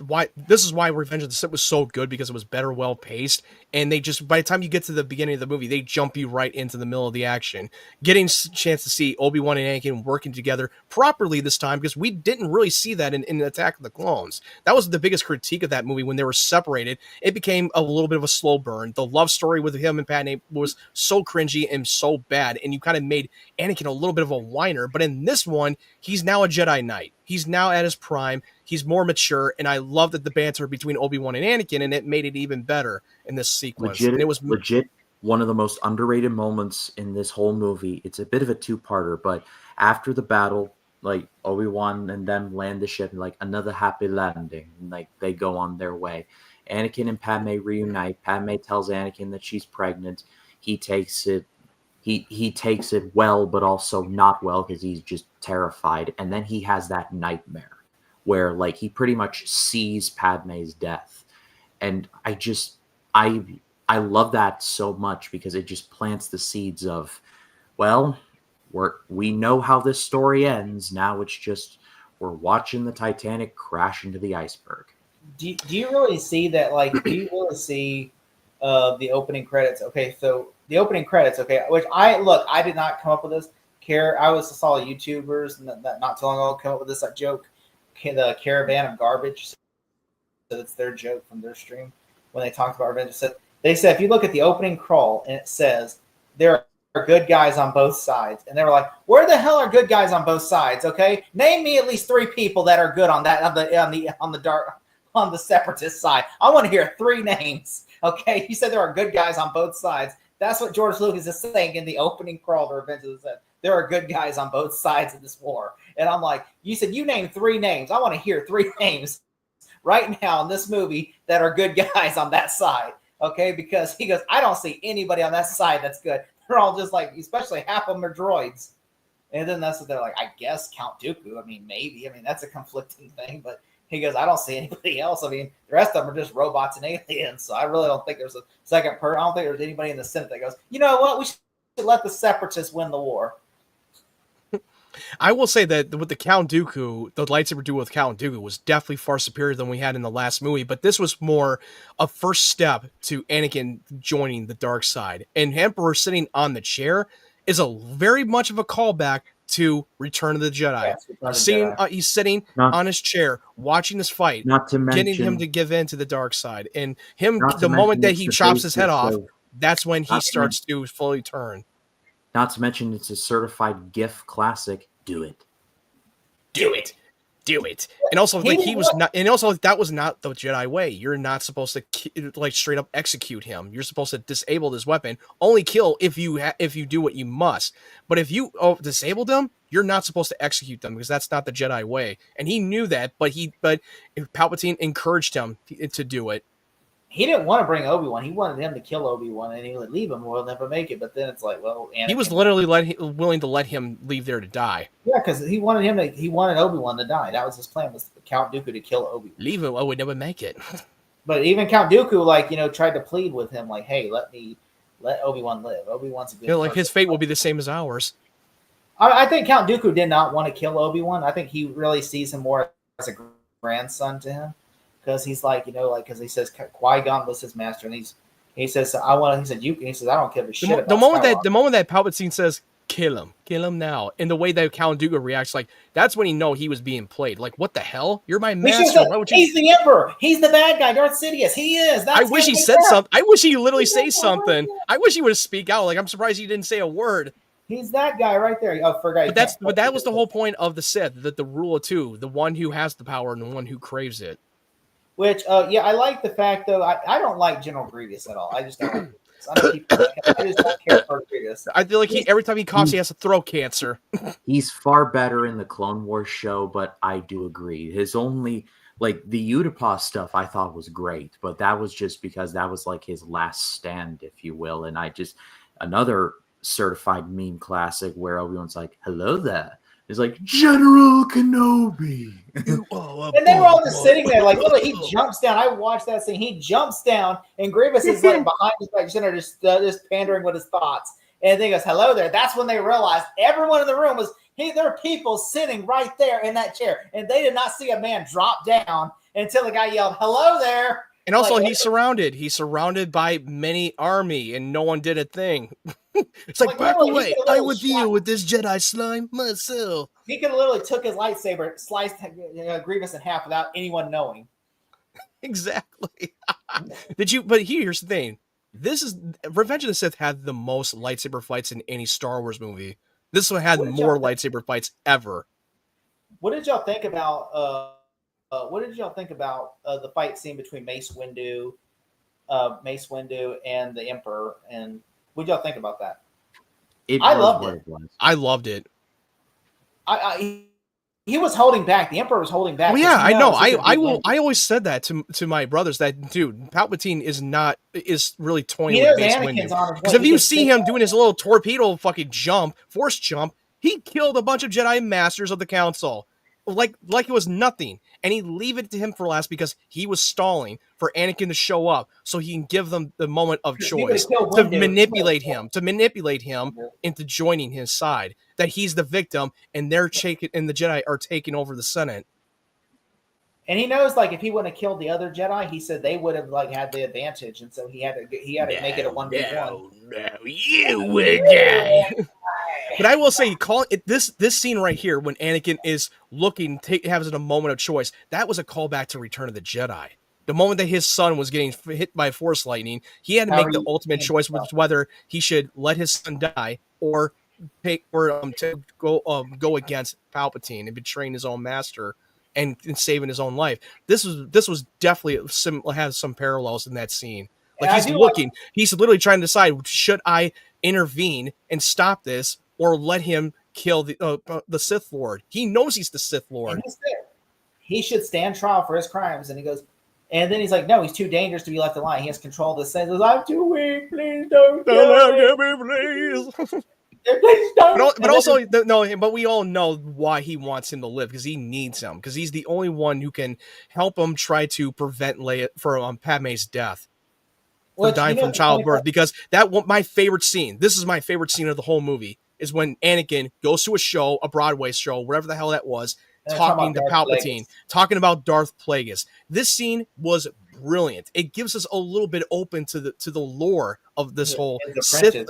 why this is why Revenge of the Sith was so good, because it was better, well paced, and they just, by the time you get to the beginning of the movie, they jump you right into the middle of the action, getting a chance to see Obi-Wan and Anakin working together properly this time, because we didn't really see that in Attack of the Clones. That was the biggest critique of that movie. When they were separated, it became a little bit of a slow burn. The love story with him and Padme was so cringy and so bad, and you kind of made Anakin a little bit of a whiner. But in this one, he's now a Jedi Knight. He's now at his prime. He's more mature, and I love that the banter between Obi-Wan and Anakin, and it made it even better in this sequence.
Legit,
and it was
legit one of the most underrated moments in this whole movie. It's a bit of a two-parter, but after the battle, like Obi-Wan and them land the ship, and like another happy landing, and like they go on their way. Anakin and Padme reunite. Padme tells Anakin that she's pregnant. He takes it. He takes it well, but also not well, because he's just terrified. And then he has that nightmare where like he pretty much sees Padme's death. And I love that so much, because it just plants the seeds of, well, we know how this story ends. Now it's just we're watching the Titanic crash into the iceberg.
Do you really see that? Like, do you really see the opening credits? Okay, so the opening credits, okay, which I did not come up with this. I saw YouTubers not too long ago come up with this joke, the Caravan of Garbage. So that's their joke from their stream when they talked about Revenge of the Sith. They said if you look at the opening crawl and it says there are good guys on both sides, and they were like, where the hell are good guys on both sides? Okay, name me at least 3 people that are good on the separatist side. I want to hear 3 names. Okay, you said there are good guys on both sides. That's what George Lucas is saying in the opening crawl to Revenge of the Sith. There are good guys on both sides of this war. And I'm like, you said you named 3 names. I want to hear 3 names right now in this movie that are good guys on that side. Okay, because he goes, I don't see anybody on that side that's good. They're all just like, especially half of them are droids. And then that's what they're like, I guess Count Dooku. I mean, maybe. I mean, that's a conflicting thing, but he goes, I don't see anybody else. I mean, the rest of them are just robots and aliens. So I really don't think there's a second I don't think there's anybody in the Senate that goes, you know what? We should let the separatists win the war.
I will say that with the Count Dooku, the lightsaber duel with Count Dooku was definitely far superior than we had in the last movie, but this was more a first step to Anakin joining the dark side. And Emperor sitting on the chair is a very much of a callback to Return of the Jedi. He's sitting on his chair, watching this fight, getting him to give in to the dark side. And the moment that he chops his head off, that's when he starts to fully turn.
Not to mention, it's a certified GIF classic. Do it. And also, like, he was not, and also that was not the Jedi way. You're not supposed to like straight up execute him. You're supposed to disable this weapon. Only kill if you do what you must. But if you disabled them, you're not supposed to execute them, because that's not the Jedi way. And he knew that, but Palpatine encouraged him to do it.
He didn't want to bring Obi-Wan. He wanted him to kill Obi-Wan, and he would leave him. We'll never make it. But then it's like, well, Anakin,
he was literally willing to let him leave there to die.
Yeah, because he wanted Obi-Wan to die. That was his plan, was Count Dooku to kill Obi-Wan.
Leave him. I would never make it.
But even Count Dooku, tried to plead with him, like, hey, let Obi-Wan live. Obi-Wan's a good.
Like his fate will be the same as ours.
I think Count Dooku did not want to kill Obi-Wan. I think he really sees him more as a grandson to him. Because he's like, because he says Qui-Gon was his master, and he says, he says, I don't give a shit.
The moment that Palpatine says, kill him now, and the way that Count Dooku reacts, like, that's when he was being played. Like, what the hell? You're my master.
He's the Emperor. He's the bad guy. Darth Sidious. He is.
I wish he said something. I wish he literally say something. I wish he would speak out. Like, I'm surprised he didn't say a word.
He's that guy right there. Oh, forgot.
But that was the whole point of the Sith, that the rule of 2, the one who has the power and the one who craves it.
Which, I like the fact, though, I don't like General Grievous at all. I just don't like I just don't care for Grievous.
I feel like every time he coughs, he has throat cancer.
He's far better in the Clone Wars show, but I do agree. His only, like, the Utapau stuff I thought was great, but that was just because that was, like, his last stand, if you will. And another certified meme classic where Obi-Wan's like, hello there. It's like, General Kenobi.
And they were all just sitting there, like, literally, he jumps down. I watched that scene. He jumps down, and Grievous is like behind his back center, just pandering with his thoughts. And then he goes, hello there. That's when they realized everyone in the room was there are people sitting right there in that chair, and they did not see a man drop down until the guy yelled, "Hello there!"
And also,
Like,
he's surrounded by many army, and no one did a thing. It's like, back
literally,
away!
he could
I
have
would
literally
deal with this Jedi slime myself.
He could have literally took his lightsaber, sliced Grievous in half without anyone knowing.
Exactly. But here's the thing. This is Revenge of the Sith had the most lightsaber fights in any Star Wars movie. This one had more lightsaber fights ever.
What did y'all think about? The fight scene between Mace Windu and the Emperor? And what did y'all think about that? I loved it.
I loved it.
He was holding back. The Emperor was holding back.
Oh yeah, I know. I always said that to my brothers that dude, Palpatine is really toying with Mace Windu. Because if you see him doing his little torpedo fucking force jump, he killed a bunch of Jedi Masters of the Council. Like it was nothing, and he leave it to him for last because he was stalling for Anakin to show up so he can give them the moment of choice to manipulate him into joining his side. That he's the victim, and the Jedi are taking over the Senate.
And he knows, like, if he wouldn't have killed the other Jedi, he said they would have had the advantage, and so he had to make it a 1v1.
No, you would die. But I will say, this scene right here when Anakin is has a moment of choice, that was a callback to Return of the Jedi. The moment that his son was getting hit by Force lightning, he had to make the ultimate choice, which is whether he should let his son die or go against Palpatine and betraying his own master and saving his own life. This was definitely has some parallels in that scene. Like he's literally trying to decide, should I intervene and stop this or let him kill the Sith Lord? He knows he's the Sith Lord.
And he should stand trial for his crimes. And he goes, and then he's like, no, he's too dangerous to be left alone. He has control of the Sith. He goes, I'm too weak. Please don't kill me. Please.
But we all know why he wants him to live, because he needs him, because he's the only one who can help him try to prevent Padme's death. Dying from childbirth, because my favorite scene. This is my favorite scene of the whole movie. Is when Anakin goes to a Broadway show, whatever the hell that was, talking to Palpatine, talking about Darth Plagueis. This scene was brilliant. It gives us a little bit open to the lore of this whole Sith.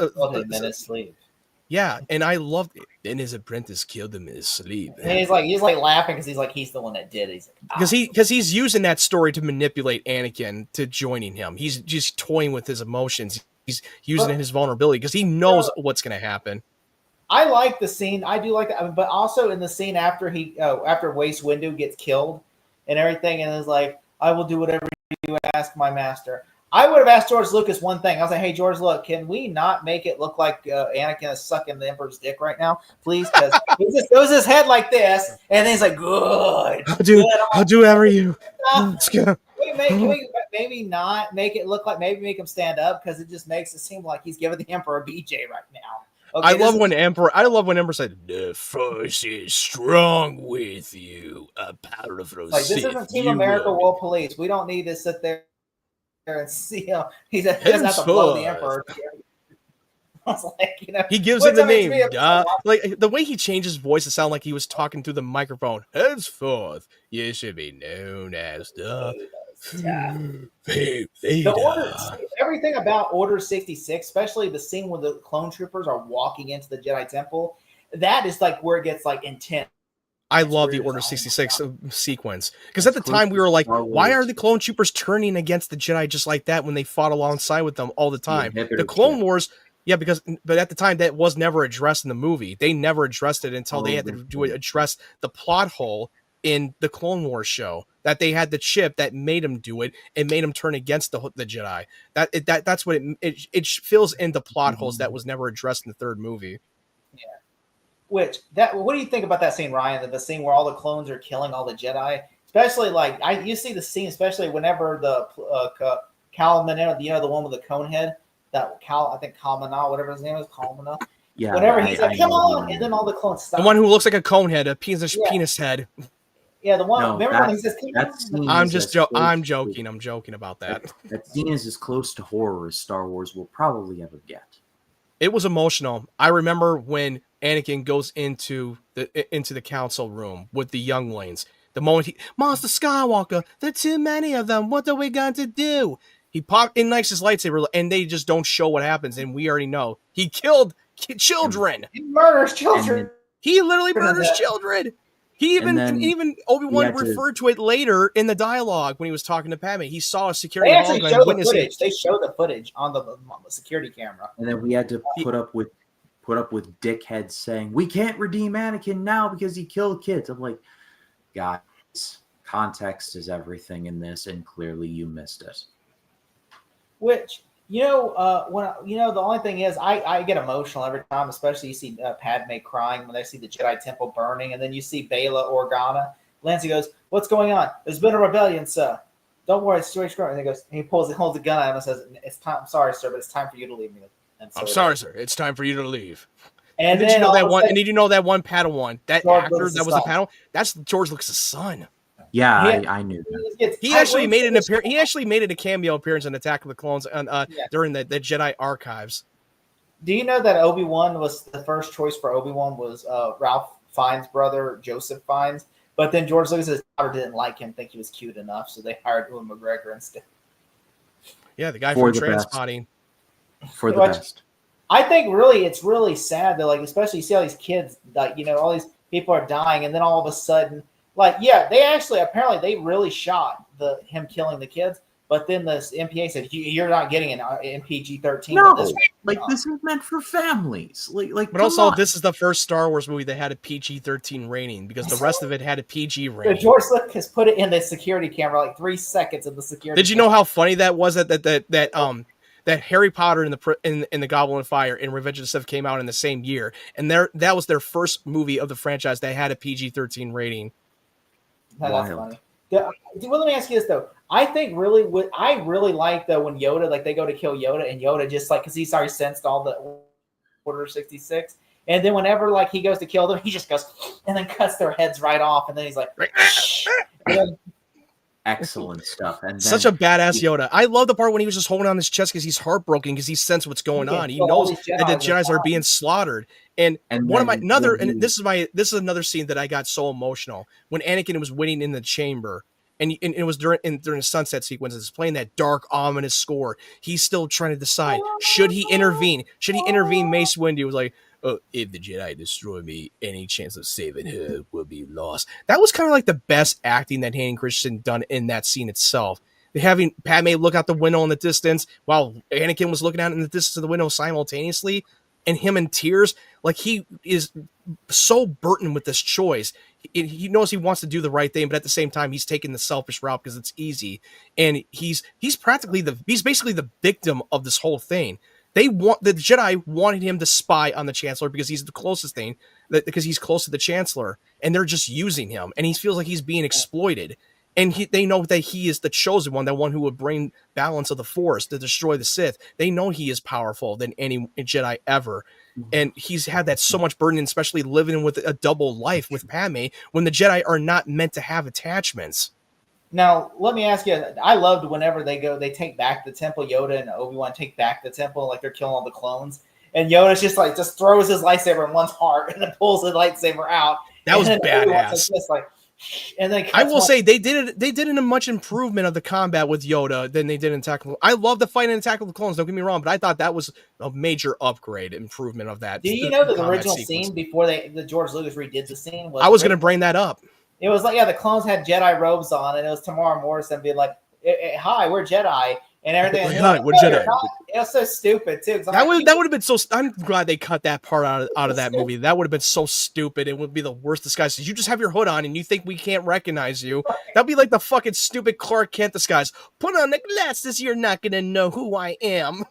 Yeah, and I loved it. Then his apprentice killed him in his sleep.
And he's like laughing because he's the one that did it.
Because he's using that story to manipulate Anakin to joining him. He's just toying with his emotions. He's using his vulnerability because he knows what's going to happen.
I like the scene. I do like that, but also in the scene after Mace Windu gets killed and everything, and is like, I will do whatever you ask, my master. I would have asked George Lucas one thing. I was like, hey, George, look, can we not make it look like Anakin is sucking the Emperor's dick right now, please? Because he just goes his head like this, and then he's like, good.
I'll do whatever you. Let's go.
Can we maybe not make it look like, maybe make him stand up, because it just makes it seem like he's giving the Emperor a BJ right now. Okay, I love when
Emperor said, "The Force is strong with you." A powerful
like this isn't Team America World Police. We don't need to sit there and see him. He doesn't have to blow the Emperor. I was like,
he gives him the name. Like the way he changed his voice to sound like he was talking through the microphone. Henceforth, you should be known as the
everything about Order 66, especially the scene where the clone troopers are walking into the Jedi Temple, that is like where it gets like intense.
I love the Order 66 sequence, because at the time we were like, why are the clone troopers turning against the Jedi just like that when they fought alongside with them all the time? The Clone Wars, but at the time that was never addressed in the movie. They never addressed it until they had to address the plot hole in the Clone Wars show, that they had the chip that made them do it and made them turn against the Jedi. That's what it fills in the plot holes that was never addressed in the third movie.
Yeah. What do you think about that scene, Ryan? The scene where all the clones are killing all the Jedi, especially you see the scene, especially whenever the Kalmana, the one with the cone head, I think Kalmana, whatever his name is, Kalmana. Yeah. Whenever he's like, come on, and then all the clones stop.
The one who looks like a cone head, a penis head.
Yeah, the one. No, remember when he says,
I'm joking. I'm joking about that.
That scene is as close to horror as Star Wars will probably ever get.
It was emotional. I remember when Anakin goes into the council room with the younglings. The moment Master Skywalker, there are too many of them. What are we going to do? He popped in his lightsaber, and they just don't show what happens. And we already know he killed children.
He murders children.
He literally murders children. He even Obi-Wan referred to it later in the dialogue when he was talking to Padme. He saw a security.
They actually show the footage. They show the footage on the security camera.
And then we had to put up with dickheads saying we can't redeem Anakin now because he killed kids. I'm like, guys, context is everything in this, and clearly you missed it.
Which the only thing is, I get emotional every time, especially you see Padme crying when they see the Jedi Temple burning, and then you see Baila Organa. Lancy goes, "What's going on? There's been a rebellion, sir. Don't worry, it's situation." And he goes, and he holds a gun at him and says, "It's time. I'm sorry, sir, but it's time for you to leave me." And so
I'm sorry, sir. It's time for you to leave.
And
did you know that one? And did you know that one Padawan? That actor that was the Padawan. That's George Lucas' son.
Yeah, I knew that.
He actually made an appearance. He actually made a cameo appearance in Attack of the Clones during the Jedi Archives.
Do you know that Obi-Wan was the first choice for Obi-Wan was Ralph Fiennes' brother, Joseph Fiennes, but then George Lucas' daughter didn't like him, think he was cute enough, so they hired Ewan McGregor instead.
Yeah, the guy from Trainspotting.
For the best.
I think it's really sad that, like, especially you see all these kids, like, all these people are dying, and then all of a sudden, like, apparently they really shot him killing the kids, but then the MPA said you're not getting an PG-13.
No, this is meant for families. But
also, this is the first Star Wars movie that had a PG-13 rating because the rest of it had a PG rating.
George Lucas put it in the security camera, like 3 seconds of the security.
Did you know how funny that was? That Harry Potter and the Goblet of Fire and Revenge of the Sith came out in the same year, and that was their first movie of the franchise that had a PG-13 rating.
That's funny. Well, let me ask you this though. I think I really like though when Yoda, like, they go to kill Yoda, and Yoda just, like, because he's already sensed all the Order 66, and then whenever, like, he goes to kill them, he just goes and then cuts their heads right off, and then he's like,
excellent stuff. And
such a badass Yoda. I love the part when he was just holding on his chest because he's heartbroken because he sensed what's going on. He knows that the Jedi are being slaughtered. And this is another scene that I got so emotional when Anakin was winning in the chamber. And it was during the sunset sequence. It's playing that dark, ominous score. He's still trying to decide, should he intervene? Should he intervene? Mace Windu was like, "Oh, if the Jedi destroy me, any chance of saving her will be lost." That was kind of like the best acting that Hayden Christensen done in that scene itself. Having Padme look out the window in the distance while Anakin was looking out in the distance of the window simultaneously, and him in tears, like, he is so burdened with this choice. He knows he wants to do the right thing, but at the same time, he's taking the selfish route because it's easy. And he's basically the victim of this whole thing. The Jedi wanted him to spy on the Chancellor because he's the closest thing, because he's close to the Chancellor, and they're just using him, and he feels like he's being exploited. And they know that he is the chosen one, the one who would bring balance of the Force to destroy the Sith. They know he is powerful than any Jedi ever. And he's had that so much burden, especially living with a double life with Padme, when the Jedi are not meant to have attachments.
Now, let me ask you, I loved whenever they take back the temple, Yoda and Obi-Wan take back the temple, like they're killing all the clones. And Yoda's just throws his lightsaber in one's heart and then pulls the lightsaber out.
That was badass.
And then
I will say they did a much improvement of the combat with Yoda than they did in Attack of the Clones. I love the fight in Attack of the Clones, don't get me wrong, but I thought that was a major improvement of that.
Do you know that the original scene before the George Lucas redid the scene was?
I was going to bring that up.
It was like, the clones had Jedi robes on, and it was Tamara Morrison being like, "Hi, we're Jedi," and everything.
Hi, we're Jedi.
It was so stupid too.
That would have been so. I'm glad they cut that part out of that movie. That would have been so stupid. It would be the worst disguise. You just have your hood on and you think we can't recognize you. That'd be like the fucking stupid Clark Kent disguise. Put on the glasses, you're not gonna know who I am.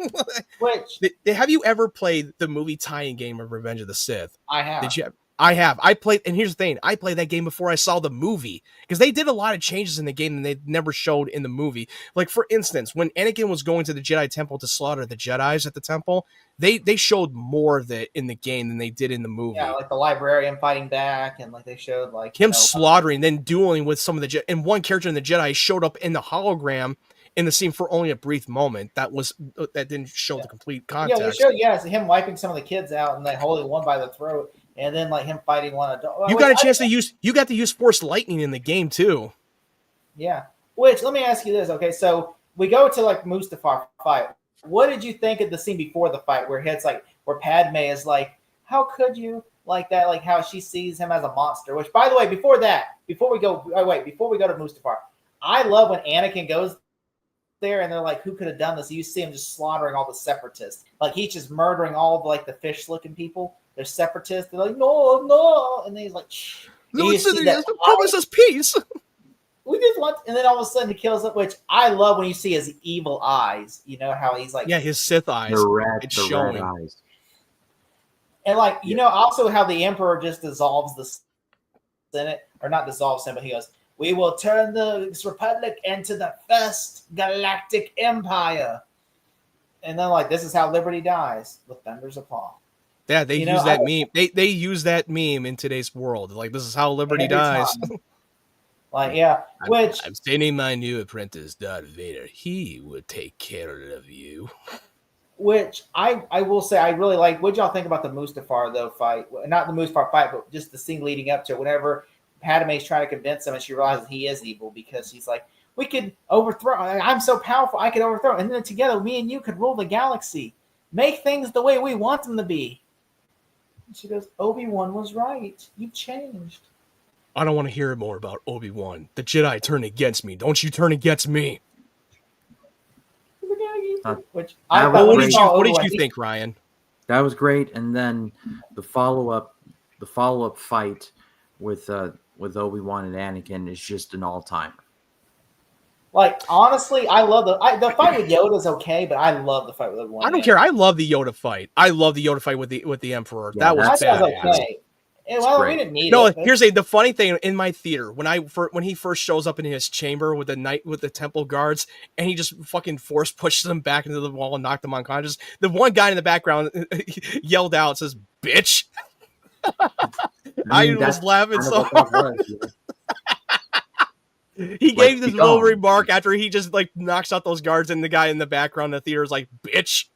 Have you ever played the movie tie-in game of Revenge of the Sith?
I have.
Did you? I have. I played, and here's the thing: I played that game before I saw the movie because they did a lot of changes in the game that they never showed in the movie. Like, for instance, when Anakin was going to the Jedi Temple to slaughter the Jedis at the temple, they showed more of it in the game than they did in the movie.
Yeah, like the librarian fighting back, and like they showed like
him slaughtering, then dueling with some of the Jedi. And one character in the Jedi showed up in the hologram in the scene for only a brief moment. That didn't show the complete context.
Yeah, they showed him wiping some of the kids out and then holding one by the throat. and then like him fighting one adult.
You got a chance to use. You got to use Force Lightning in the game too.
Yeah. Which let me ask you this. Okay, so we go to like Mustafar fight. What did you think of the scene before the fight where where Padme is like, how could you like that? Like how she sees him as a monster. Which, by the way, before we go to Mustafar, I love when Anakin goes there and they're like, who could have done this? You see him just slaughtering all the separatists. Like he's just murdering all of like the fish-looking people. They're separatists. They're like, no, and then he's like,
No, it's the promise us peace.
We just want, and then all of a sudden he kills it, which I love when you see his evil eyes. You know how he's like,
his Sith eyes.
The red
showing.
eyes.
And like, you know, also how the Emperor just dissolves the Senate, or not dissolves him, but he goes, we will turn the Republic into the first galactic empire. And then like, this is how liberty dies, with thunder's applause.
Yeah, they use that meme. They use that meme in today's world. Like, this is how liberty dies.
Like, yeah, which
I'm sending my new apprentice, Darth Vader. He would take care of you.
Which I will say I really like. What y'all think about the Mustafar though fight? Not the Mustafar fight, but just the scene leading up to it. Whenever Padme's trying to convince him, and she realizes he is evil because he's like, "We could overthrow. I'm so powerful, I could overthrow, and then together, me and you could rule the galaxy, make things the way we want them to be." And she goes, "Obi-Wan was right. You changed."
I don't want to hear more about Obi-Wan. The Jedi turn against me. Don't you turn against me.
Which
what did you think, Ryan?
That was great. And then the follow-up fight with Obi-Wan and Anakin is just an all-timer.
Like, honestly, I love the fight with Yoda is okay, but I love the fight with Obi-Wan.
I don't care. I love the Yoda fight. I love the Yoda fight with the Emperor.
Yeah,
that was badass.
Okay. Well, we didn't need
no,
it.
Here's the funny thing in my theater when he first shows up in his chamber with the temple guards and he just fucking force pushes them back into the wall and knocked them unconscious. The one guy in the background yelled out, says, "Bitch!" I was laughing so hard. He gave this little remark after he just like knocks out those guards, and the guy in the background in the theater is like, "Bitch."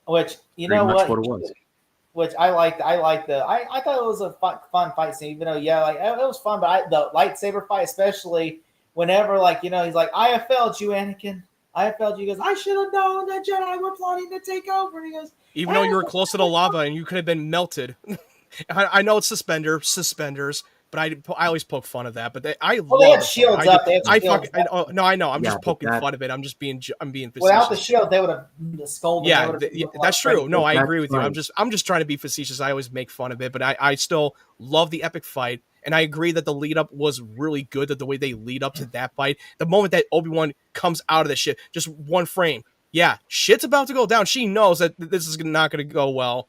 Which what
it was.
Which I liked. I thought it was a fun fight scene, even though it was fun. But the lightsaber fight, especially whenever he's like, "I have failed you, Anakin. I have failed you." He goes, "I should have known that Jedi were plotting to take over." And he goes,
even though you were close to the lava and you could have been melted. I know it's suspenders, but I always poke fun of that. But they
had shields up.
I know. I'm just poking fun of it. I'm being facetious.
Without the shield, they would have scolded.
Yeah, that's true. No, I agree with you. I'm just trying to be facetious. I always make fun of it, but I still love the epic fight, and I agree that the lead up was really good. That the way they lead up to that fight, the moment that Obi-Wan comes out of the ship, just one frame. Yeah, shit's about to go down. She knows that this is not going to go well.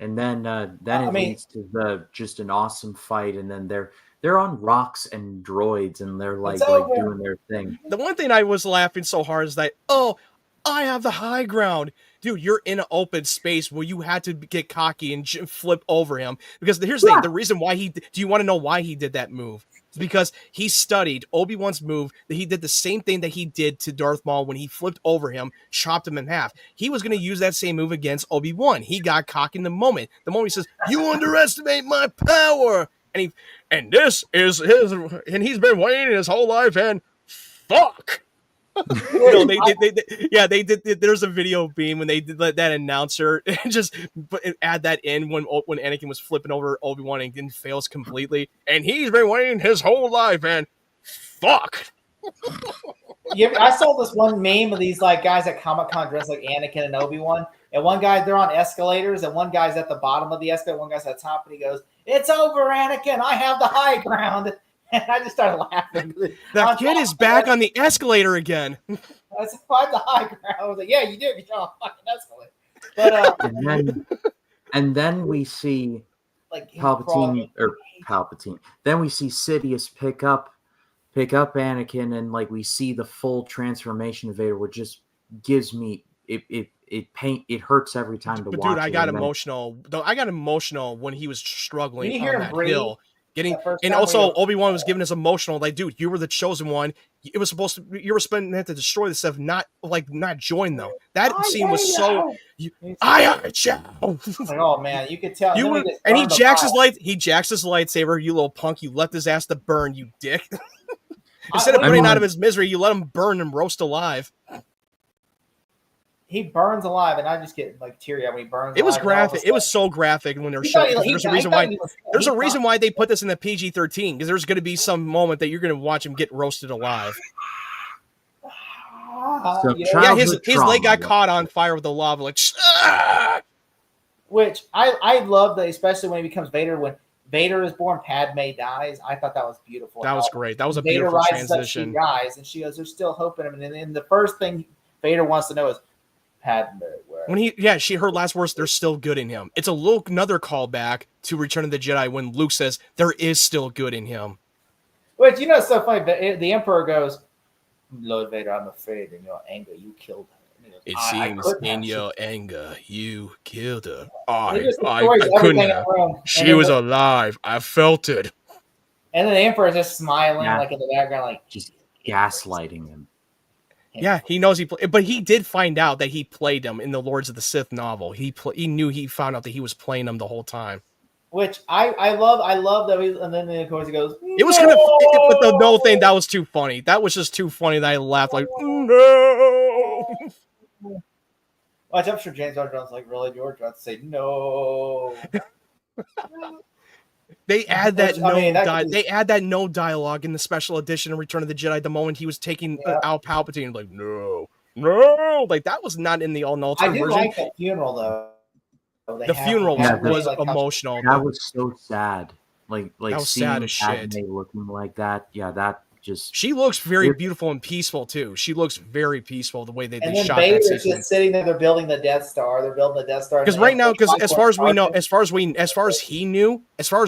And then it leads to just an awesome fight, and then they're on rocks and droids, and they're like doing their thing.
The one thing I was laughing so hard is that, I have the high ground. Dude, you're in an open space where you had to get cocky and flip over him. Because here's the thing, the reason why do you want to know why he did that move? It's because he studied Obi-Wan's move, that he did the same thing that he did to Darth Maul when he flipped over him, chopped him in half. He was going to use that same move against Obi-Wan. He got cocky in the moment. The moment he says, "You underestimate my power." And this is his, and he's been waiting his whole life, and fuck. They did. There's a video beam when they did that announcer and just add that in when Anakin was flipping over Obi-Wan and fails completely, and he's been waiting his whole life, and fuck.
I saw this one meme of these guys at Comic-Con dressed like Anakin and Obi-Wan, and one guy, they're on escalators, and one guy's at the bottom of the escalator, one guy's at the top, and he goes, "It's over, Anakin. I have the high ground." And I just started laughing.
That kid is back on the escalator again.
I said, "Find the high ground." I was like, "Yeah, you do. You're on a fucking escalator." But
and then we see Palpatine. Then we see Sidious pick up Anakin, and we see the full transformation of Vader, which just gives me it hurts every time to watch.
Dude, I got emotional. I got emotional when he was struggling on that hill. getting,
That first
and
time
also
we-
Obi-Wan was giving us emotional, like, dude, you were the chosen one. It was supposed to, you were meant to destroy the Sith, not join them. That scene was so, I hate you.
Like, oh man, you could tell.
You
And then
were,
we just
and he
burned the
jacks
vibe.
he jacks his lightsaber. You little punk! You left his ass to burn, you dick. Instead of
I
putting
mean,
out of his misery, you let him burn and roast alive.
He burns alive, and I just get like teary eyed when he burns.
It was
alive, and all of a
graphic. It was
sudden-
so graphic when they're
He thought
showing.
he-
There's
he-
a
he
reason
thought
why.
he was-
There's
he
a reason
thought-
why they put this in the PG-13 because there's going to be some moment that you're going to watch him get roasted alive.
So
You know,
child-
Yeah, his
Childhood
leg got
trauma.
caught on fire with the lava. Like,
which I love that, especially when he becomes Vader. When Vader is born, Padme dies. I thought that was beautiful.
that was great. That was a
Vader
beautiful
rises up,
transition.
she dies, and she goes, "There's still hope in him." And then the first thing Vader wants to know is, Padme, where?
When she her last words, "There's still good in him." It's another callback to Return of the Jedi when Luke says there is still good in him.
Which, you know, it's so funny. The Emperor goes, "Lord Vader, I'm afraid in your anger you killed her." And he goes,
It
"I
seems
couldn't
in
have."
your anger you killed her.
He just
I
destroys
couldn't
everything in
have.
the room.
She
And then
was
the-
alive. I felt it.
And then the Emperor is just smiling,
Yeah.
like in the background, like,
Just gaslighting him.
Yeah, he knows but he did find out that he played him in the Lords of the Sith novel. He found out that he was playing him the whole time.
which I love that. And then of course he goes,
It was kind of, but the no thing that was too funny. That was just too funny that I laughed like no.
Watch, I'm sure James Earl Jones like, really, George? I have to say no.
They add that
Which, I mean, that could be-
they add that no dialogue in the special edition of Return of the Jedi. The moment he was taking out Palpatine, like no, like that was not in the
I
alternate
do
version.
like that funeral though. They
The
have-
funeral
they have
was
really, like, how-
emotional.
That was so sad. Like
That was
seeing
sad as shit.
Padme looking like that. Yeah, that just
She looks very
You're-
beautiful and peaceful too. She looks very peaceful the way
And
they
then
shot that
Vader's
sequence.
just sitting there. They're building the Death Star. They're building the Death Star.
Because
and
right now,
then
because as far as we know,
Tarkin-
as far as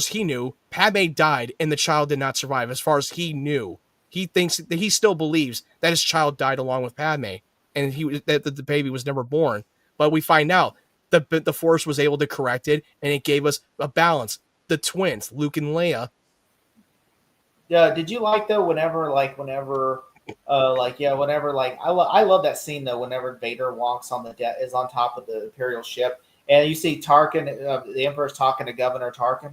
he knew, Padme died and the child did not survive. As far as he knew, he thinks that he still believes that his child died along with Padme, and that the baby was never born. But we find out the Force was able to correct it, and it gave us a balance. The twins, Luke and Leia.
Did you like though? Whenever I love that scene though. Whenever Vader walks on is on top of the Imperial ship, and you see Tarkin, the Emperor's talking to Governor Tarkin.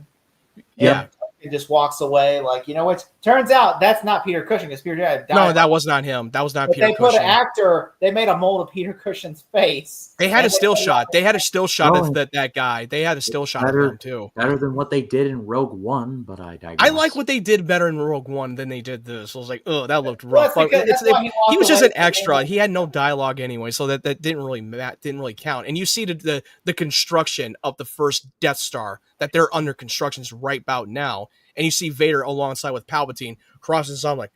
Yeah.
He just walks away, like, you know what? Turns out that's not Peter Cushing. It's Peter Jackson.
No, that was not him. That was not
But
Peter
they put
Cushing.
an actor. They made a mold of Peter Cushing's face.
They had a
And
still
put it
shot.
on-
They had a still shot
Oh.
of that guy. They had a still shot of
better.
him too.
better than what they did in Rogue One. But I digress.
I like what they did better in Rogue One than they did this. I was like, oh, that looked
Well,
rough.
that's because-
But
that's why
he
walked
was just an
away from
extra.
it.
He had no dialogue anyway, so that didn't really count. And you see the construction of the first Death Star that they're under construction is right about now, and you see Vader alongside with Palpatine crossing his arm like.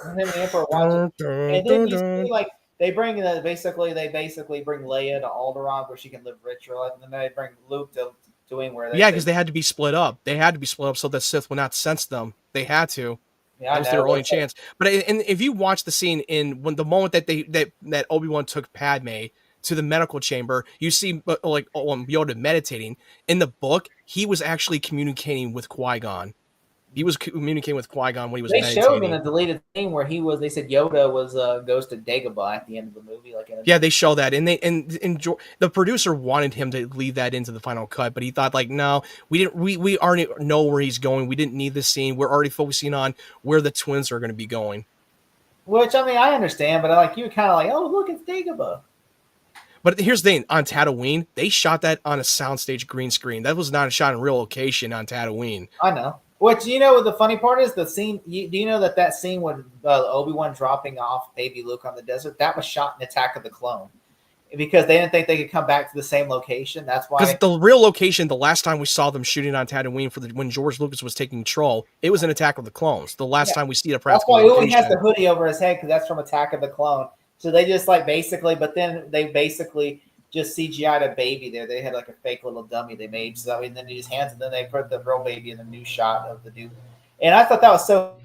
And then the Emperor watches. And then you see, like, they basically bring Leia to Alderaan where she can live richer life, and then they bring Luke to doing where they
Yeah, because they had to be split up. They had to be split up so that Sith would not sense them. They had to.
yeah,
That was their only chance. But and if you watch the scene when the moment that that Obi-Wan took Padme to the medical chamber, you see like Yoda meditating. In the book, he was actually communicating with Qui-Gon. He was communicating with Qui-Gon when he was
They
meditating.
showed in a deleted scene where they said Yoda goes to Dagobah at the end of the movie.
Yeah, they show that, and the producer wanted him to leave that into the final cut, but he thought like, no, we already know where he's going. We didn't need this scene. We're already focusing on where the twins are going to be going.
Which, I mean, I understand, but like you kind of like, oh, look, it's Dagobah.
But here's the thing: on Tatooine, they shot that on a soundstage green screen. That was not shot in real location on Tatooine.
I know. Which, you know, what the funny part is the scene. Do you know that scene when Obi-Wan dropping off baby Luke on the desert, that was shot in Attack of the Clone, because they didn't think they could come back to the same location. That's why.
Because the real location, the last time we saw them shooting on Tatooine when George Lucas was taking control, it was an Attack of the Clones. The last time we see the
That's
practical
why Owen has
location.
the hoodie over his head, because that's from Attack of the Clone. So they just but then they basically just CGI'd a baby there. They had like a fake little dummy they made. So and then he just hands it, and then they put the real baby in the new shot of the dude. And I thought that was so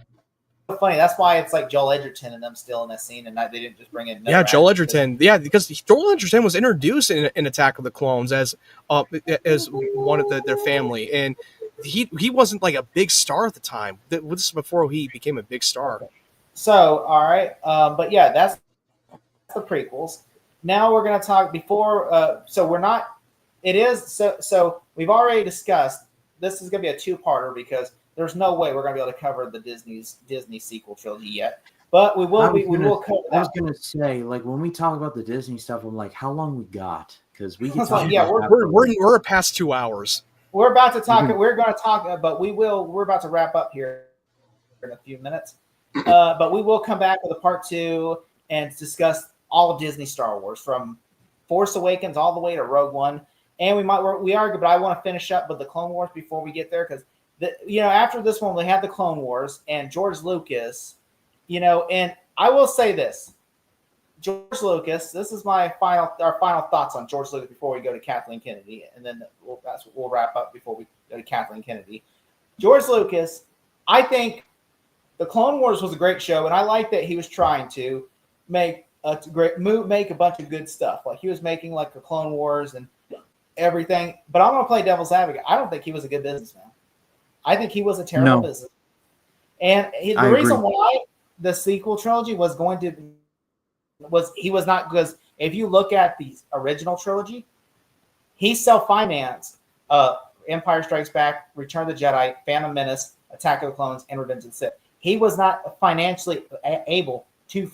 funny. That's why it's like Joel Edgerton and them still in that scene, and they didn't just bring in.
Yeah, Joel Edgerton. Yeah, because Joel Edgerton was introduced in Attack of the Clones as one of their family, and he wasn't like a big star at the time. This is before he became a big star.
Okay. So, all right, but yeah, that's the prequels. Now we're going to talk before. So we're not. It is so. We've already discussed. This is going to be a two-parter because there's no way we're going to be able to cover the Disney sequel trilogy yet. But we will. We will cover that.
I was going to say, like, when we talk about the Disney stuff, I'm like, how long we got? Because we can
That's
talk.
like, yeah,
about
we're past 2 hours.
We're about to talk. We're going to talk, but we will. We're about to wrap up here in a few minutes. But we will come back with a part 2 and discuss all of Disney Star Wars from Force Awakens all the way to Rogue One. And we argue, but I want to finish up with the Clone Wars before we get there because after this one we had the Clone Wars and George Lucas, and I will say this. George Lucas, this is our final thoughts on George Lucas before we go to Kathleen Kennedy, and then we'll wrap up before we go to Kathleen Kennedy. George Lucas, I think the Clone Wars was a great show, and I like that he was trying to make a bunch of good stuff. Like he was making like the Clone Wars and everything. But I'm going to play devil's advocate. I don't think he was a good businessman. I think he was a terrible business. And the reason why the sequel trilogy was he was not, because if you look at the original trilogy, he self-financed Empire Strikes Back, Return of the Jedi, Phantom Menace, Attack of the Clones, and Revenge of the Sith. He was not financially able to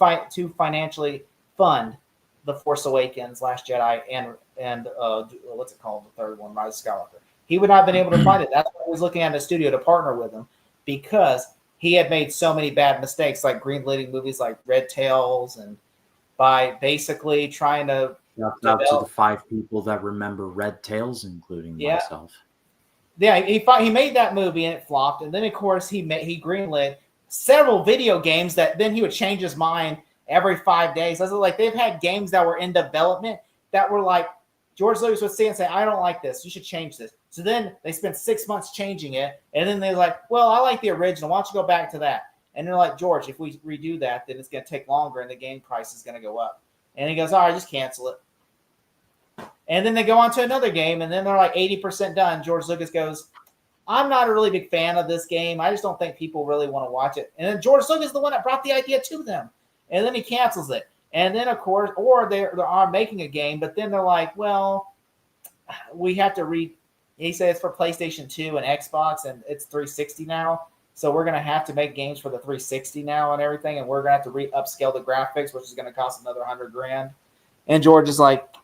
financially fund The Force Awakens, Last Jedi, and what's it called, the third one, Rise of Skywalker. He would not have been able to fund it. That's why he was looking at the studio to partner with him, because he had made so many bad mistakes, like greenlighting movies like Red Tails, and by basically trying to
out to the 5 people that remember Red Tails, including myself.
Yeah, he made that movie and it flopped, and then of course he greenlit several video games that then he would change his mind every 5 days. That's like they've had games that were in development that were like George Lucas would see and say, "I don't like this. You should change this." So then they spent 6 months changing it, and then they're like, "Well, I like the original. Why don't you go back to that?" And they're like, "George, if we redo that, then it's going to take longer, and the game price is going to go up." And he goes, "All right, just cancel it." And then they go on to another game, and then they're like 80% done. George Lucas goes, "I'm not a really big fan of this game. I just don't think people really want to watch it." And then George Lucas is the one that brought the idea to them. And then he cancels it. And then, of course, or they are making a game, but then they're like, "Well, we have to he said it's for PlayStation 2 and Xbox, and it's 360 now. So we're going to have to make games for the 360 now and everything, and we're going to have to upscale the graphics, which is going to cost another $100,000. And George is like,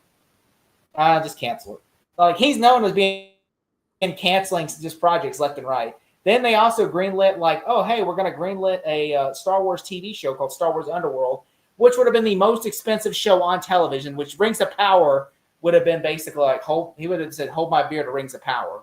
just cancel it. Like, he's known as being canceling just projects left and right. Then they also greenlit, like, oh, hey, we're going to greenlit a Star Wars TV show called Star Wars Underworld, which would have been the most expensive show on television, which Rings of Power would have been basically like, he would have said, "Hold my beer" to Rings of Power,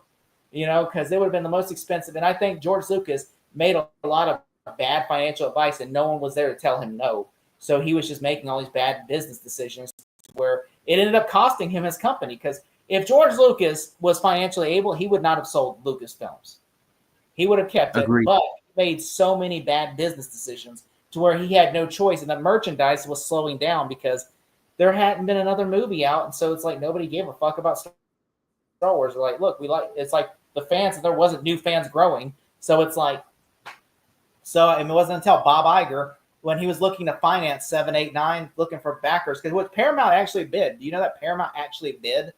because it would have been the most expensive. And I think George Lucas made a lot of bad financial advice, and no one was there to tell him no. So he was just making all these bad business decisions where it ended up costing him his company. Because if George Lucas was financially able, he would not have sold Lucasfilms. He would have kept it.
Agreed.
But he made so many bad business decisions to where he had no choice. And the merchandise was slowing down because there hadn't been another movie out. And so it's like nobody gave a fuck about Star Wars. They're like, look, it's like the fans, and there wasn't new fans growing. So it's like, and it wasn't until Bob Iger, when he was looking to finance 7, 8, 9, looking for backers, because what Paramount actually bid, do you know that Paramount actually bid?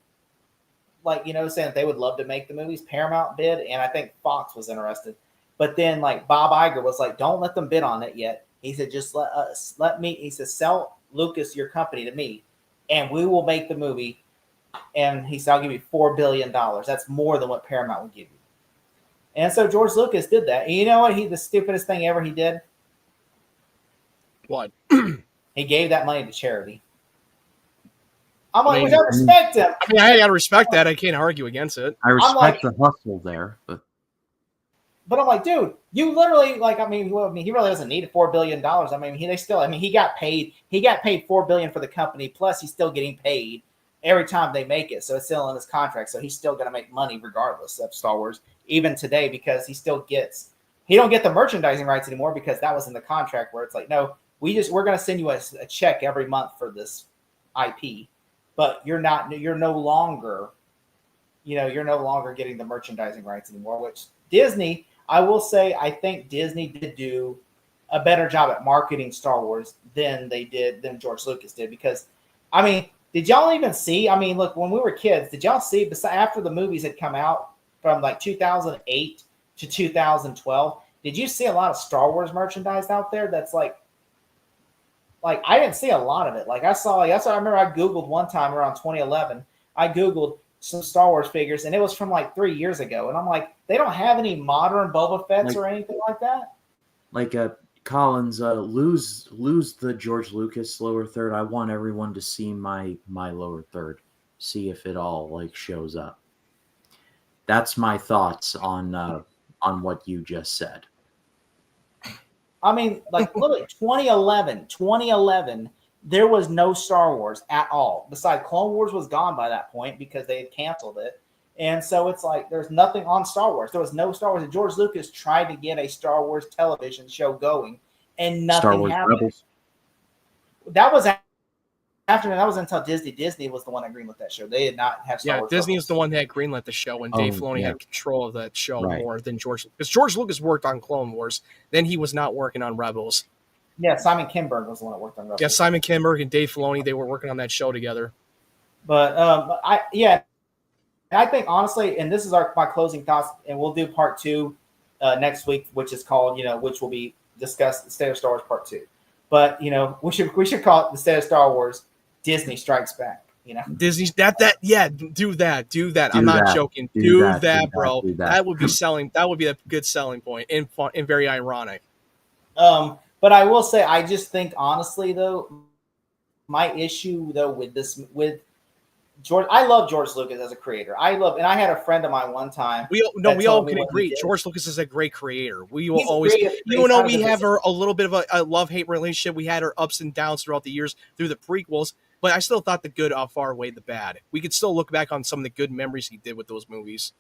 Like, saying that they would love to make the movies. Paramount bid, and I think Fox was interested. But then, like, Bob Iger was like, don't let them bid on it yet. He said, just he said, sell Lucas your company to me, and we will make the movie. And he said, I'll give you $4 billion. That's more than what Paramount would give you. And so George Lucas did that. And you know what? The stupidest thing ever he did?
What?
He gave that money to charity. I'm like, we don't respect him.
I mean, I gotta respect that. I can't argue against it.
I respect the hustle there, but
I'm like, dude, you literally, like, he really doesn't need $4 billion. I mean, he got paid. He got paid $4 billion for the company. Plus, he's still getting paid every time they make it. So it's still in his contract. So he's still going to make money regardless of Star Wars, even today, because he don't get the merchandising rights anymore because that was in the contract where it's like, no, we're going to send you a check every month for this IP, but you're no longer you're no longer getting the merchandising rights anymore. Which Disney, I will say, I think Disney did do a better job at marketing Star Wars than George Lucas did. Because, I mean, did y'all even see? I mean, look, when we were kids, did y'all see? After the movies had come out from like 2008 to 2012, did you see a lot of Star Wars merchandise out there? That's like I didn't see a lot of it. Like I saw, that's what I remember. I Googled one time around 2011. I Googled some Star Wars figures, and it was from like 3 years ago. And I'm like, they don't have any modern Boba Fett's or anything like that.
Like Collins, lose the George Lucas lower third. I want everyone to see my lower third. See if it all like shows up. That's my thoughts on what you just said.
I mean, like, look at 2011, there was no Star Wars at all. Besides, Clone Wars was gone by that point because they had canceled it. And so it's like there's nothing on Star Wars. There was no Star Wars. And George Lucas tried to get a Star Wars television show going, and nothing
Star Wars
happened.
Rebels.
That was after that was until Disney. Disney was the one that greenlit that show. They did not have Star Wars.
Disney is the one that greenlit the show, and Dave Filoni had control of that show more than George. Because George Lucas worked on Clone Wars, then he was not working on Rebels.
Yeah, Simon Kinberg was the one that worked on Rebels.
Yeah, Simon Kinberg and Dave Filoni, they were working on that show together.
But I think honestly, and this is my closing thoughts, and we'll do part 2 next week, which is called, which will be discussed, the State of Star Wars Part 2. But we should call it the State of Star Wars Disney Strikes Back.
Disney do that. I'm not joking. Do that, bro. That would be selling. That would be a good selling point and fun and very ironic.
But I will say, I just think honestly though, my issue though with George, I love George Lucas as a creator. and I had a friend of mine one time.
We all can agree. George Lucas is a great creator. We will always, even though we have a little bit of a love-hate relationship, we had our ups and downs throughout the years through the prequels, but I still thought the good far outweighed the bad. We could still look back on some of the good memories he did with those movies.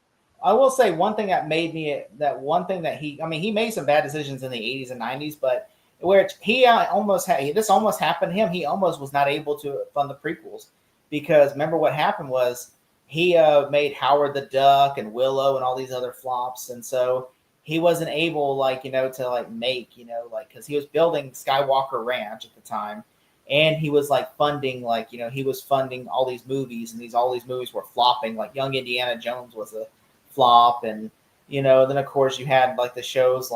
I will say one thing that made me, he made some bad decisions in the 80s and 90s, but where this almost happened to him. He almost was not able to fund the prequels. Because remember what happened was he made Howard the Duck and Willow and all these other flops. And so he wasn't able to make, because he was building Skywalker Ranch at the time. And he was funding, he was funding all these movies, and all these movies were flopping. Like Young Indiana Jones was a flop. And, then of course you had the shows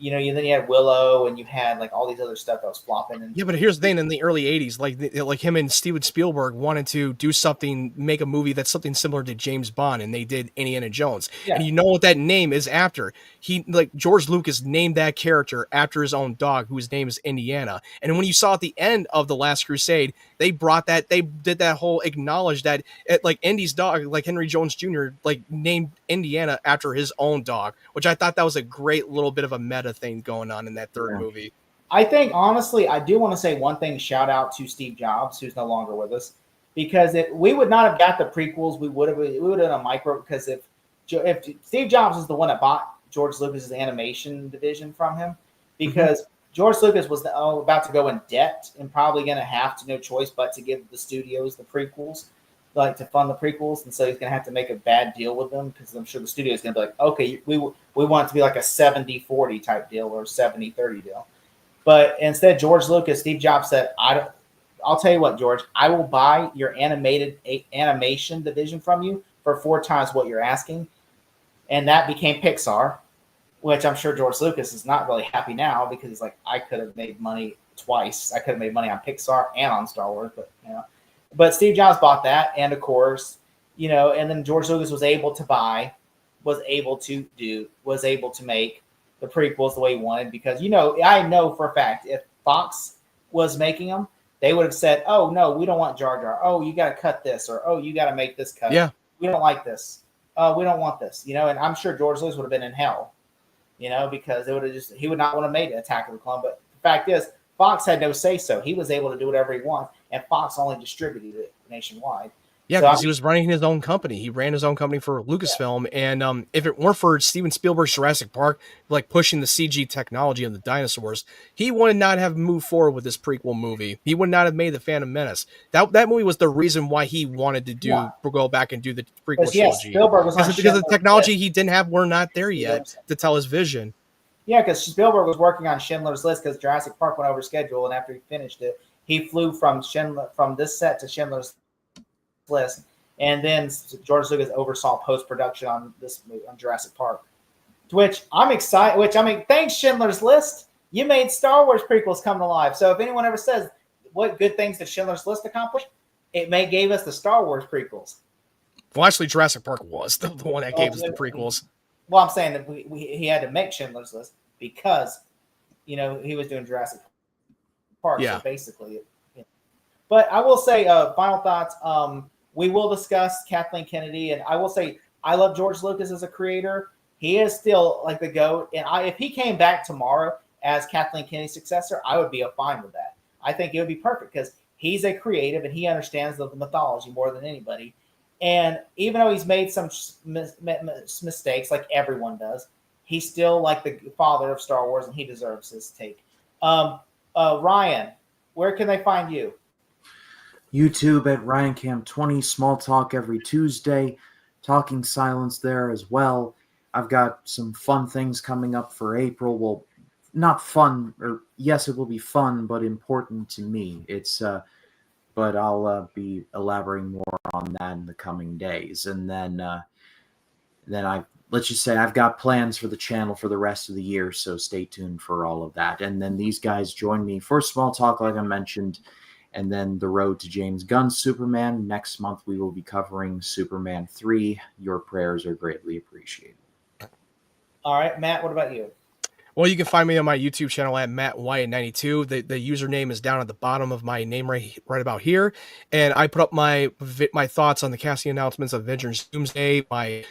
then you had Willow, and you had all these other stuff that was flopping. And
but here's the thing: in the early '80s, like him and Steven Spielberg wanted to do something, make a movie that's something similar to James Bond, and they did Indiana Jones. Yeah. And you know what that name is after? George Lucas named that character after his own dog, whose name is Indiana. And when you saw at the end of The Last Crusade, they did that whole acknowledge that Indy's dog, Henry Jones Jr., named Indiana after his own dog, which I thought that was a great little bit of a meta thing going on in that third movie.
I think honestly, I do want to say one thing. Shout out to Steve Jobs, who's no longer with us, because if we would not have got the prequels, we would have done a micro. Because if Steve Jobs is the one that bought George Lucas's animation division from him, because George Lucas was about to go in debt and probably going to have no choice but to give the studios the prequels, to fund the prequels. And so he's going to have to make a bad deal with them, because I'm sure the studio is going to be like, okay, we want it to be like a 70-40 type deal or 70-30 deal. But instead, George Lucas, Steve Jobs said, I'll tell you what, George, I will buy your animation division from you for 4 times what you're asking. And that became Pixar, which I'm sure George Lucas is not really happy now, because he's like, I could have made money twice. I could have made money on Pixar and on Star Wars, but Steve Jobs bought that. And of course, and then George Lucas was able to make the prequels the way he wanted, because, I know for a fact, if Fox was making them, they would have said, oh no, we don't want Jar Jar. Oh, you got to cut this, or, oh, you got to make this cut.
Yeah.
We don't like this. We don't want this, and I'm sure George Lucas would have been in hell, because he would not want to make Attack of the Clone. But the fact is, Fox had no say so. He was able to do whatever he wants, and Fox only distributed it nationwide.
Yeah,
So,
because he was running his own company. He ran his own company for Lucasfilm, and if it weren't for Steven Spielberg's Jurassic Park, like pushing the CG technology of the dinosaurs, he would not have moved forward with this prequel movie. He would not have made the Phantom Menace. That movie was the reason why he wanted to go back and do the prequel trilogy.
Spielberg was on
because the technology
list.
he didn't have were not there yet to tell his vision.
Yeah, because Spielberg was working on Schindler's List because Jurassic Park went over schedule, and after he finished it, he flew from this set to Schindler's List, and then George Lucas oversaw post-production on this movie, on Jurassic Park. To which I'm excited. Thanks Schindler's List. You made Star Wars prequels come to life. So if anyone ever says what good things did Schindler's List accomplish, it gave us the Star Wars prequels.
Well, actually, Jurassic Park was the one that gave us the prequels.
Well, I'm saying that he had to make Schindler's List because, he was doing Jurassic Park.
Yeah.
So basically, But I will say, final thoughts. We will discuss Kathleen Kennedy, and I will say I love George Lucas as a creator. He is still like the GOAT, and if he came back tomorrow as Kathleen Kennedy's successor, I would be fine with that. I think it would be perfect because he's a creative and he understands the mythology more than anybody. And even though he's made some mistakes, like everyone does, he's still like the father of Star Wars, and he deserves his take. Ryan, where can they find you?
YouTube at RyanCam20, Small Talk every Tuesday, Talking Silence there as well. I've got some fun things coming up for April. Well, not fun, or yes, it will be fun, but important to me. But I'll be elaborating more on that in the coming days. And then let's just say I've got plans for the channel for the rest of the year, so stay tuned for all of that. And then these guys join me for Small Talk, like I mentioned, and then the road to James Gunn's Superman. Next month, we will be covering Superman 3. Your prayers are greatly appreciated.
All right, Matt, what about you?
Well, you can find me on my YouTube channel at MattWyatt92. The username is down at the bottom of my name right about here. And I put up my thoughts on the casting announcements of Avengers Doomsday, my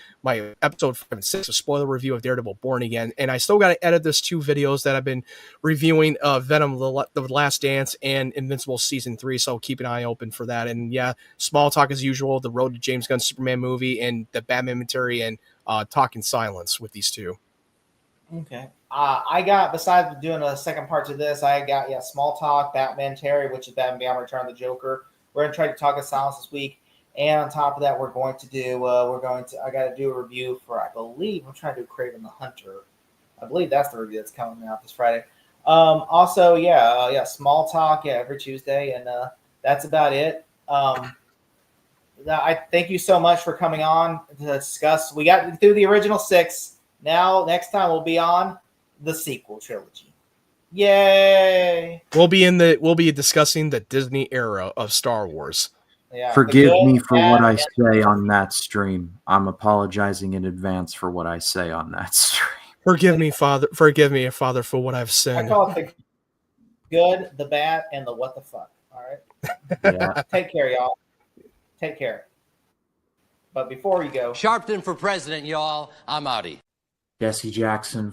episode 5 and 6, a spoiler review of Daredevil Born Again. And I still got to edit this 2 videos that I've been reviewing, Venom, The Last Dance, and Invincible Season 3. So keep an eye open for that. And yeah, Small Talk as usual, the road to James Gunn's Superman movie, and the Batman Material, and Talking Silence with these 2.
Okay. I got, besides doing a second part to this, I got, Small Talk, Batman Terry, which is Batman Beyond Return of the Joker. We're going to try to talk of Silence this week. And on top of that, I got to do a review for, I'm trying to do Kraven the Hunter. I believe that's the review that's coming out this Friday. Also, Small Talk, every Tuesday. And that's about it. I thank you so much for coming on to discuss. We got through the original 6. Now, next time we'll be on the sequel trilogy. Yay!
We'll be discussing the Disney era of Star Wars.
Yeah, forgive me for what I say on that stream. I'm apologizing in advance for what I say on that stream.
Forgive me, Father, for what I've said.
I call it the good, the bad, and the what the fuck. All right?
Yeah.
Take care, y'all. Take care. But before you go,
Sharpton for president, y'all. I'm outie.
Jesse Jackson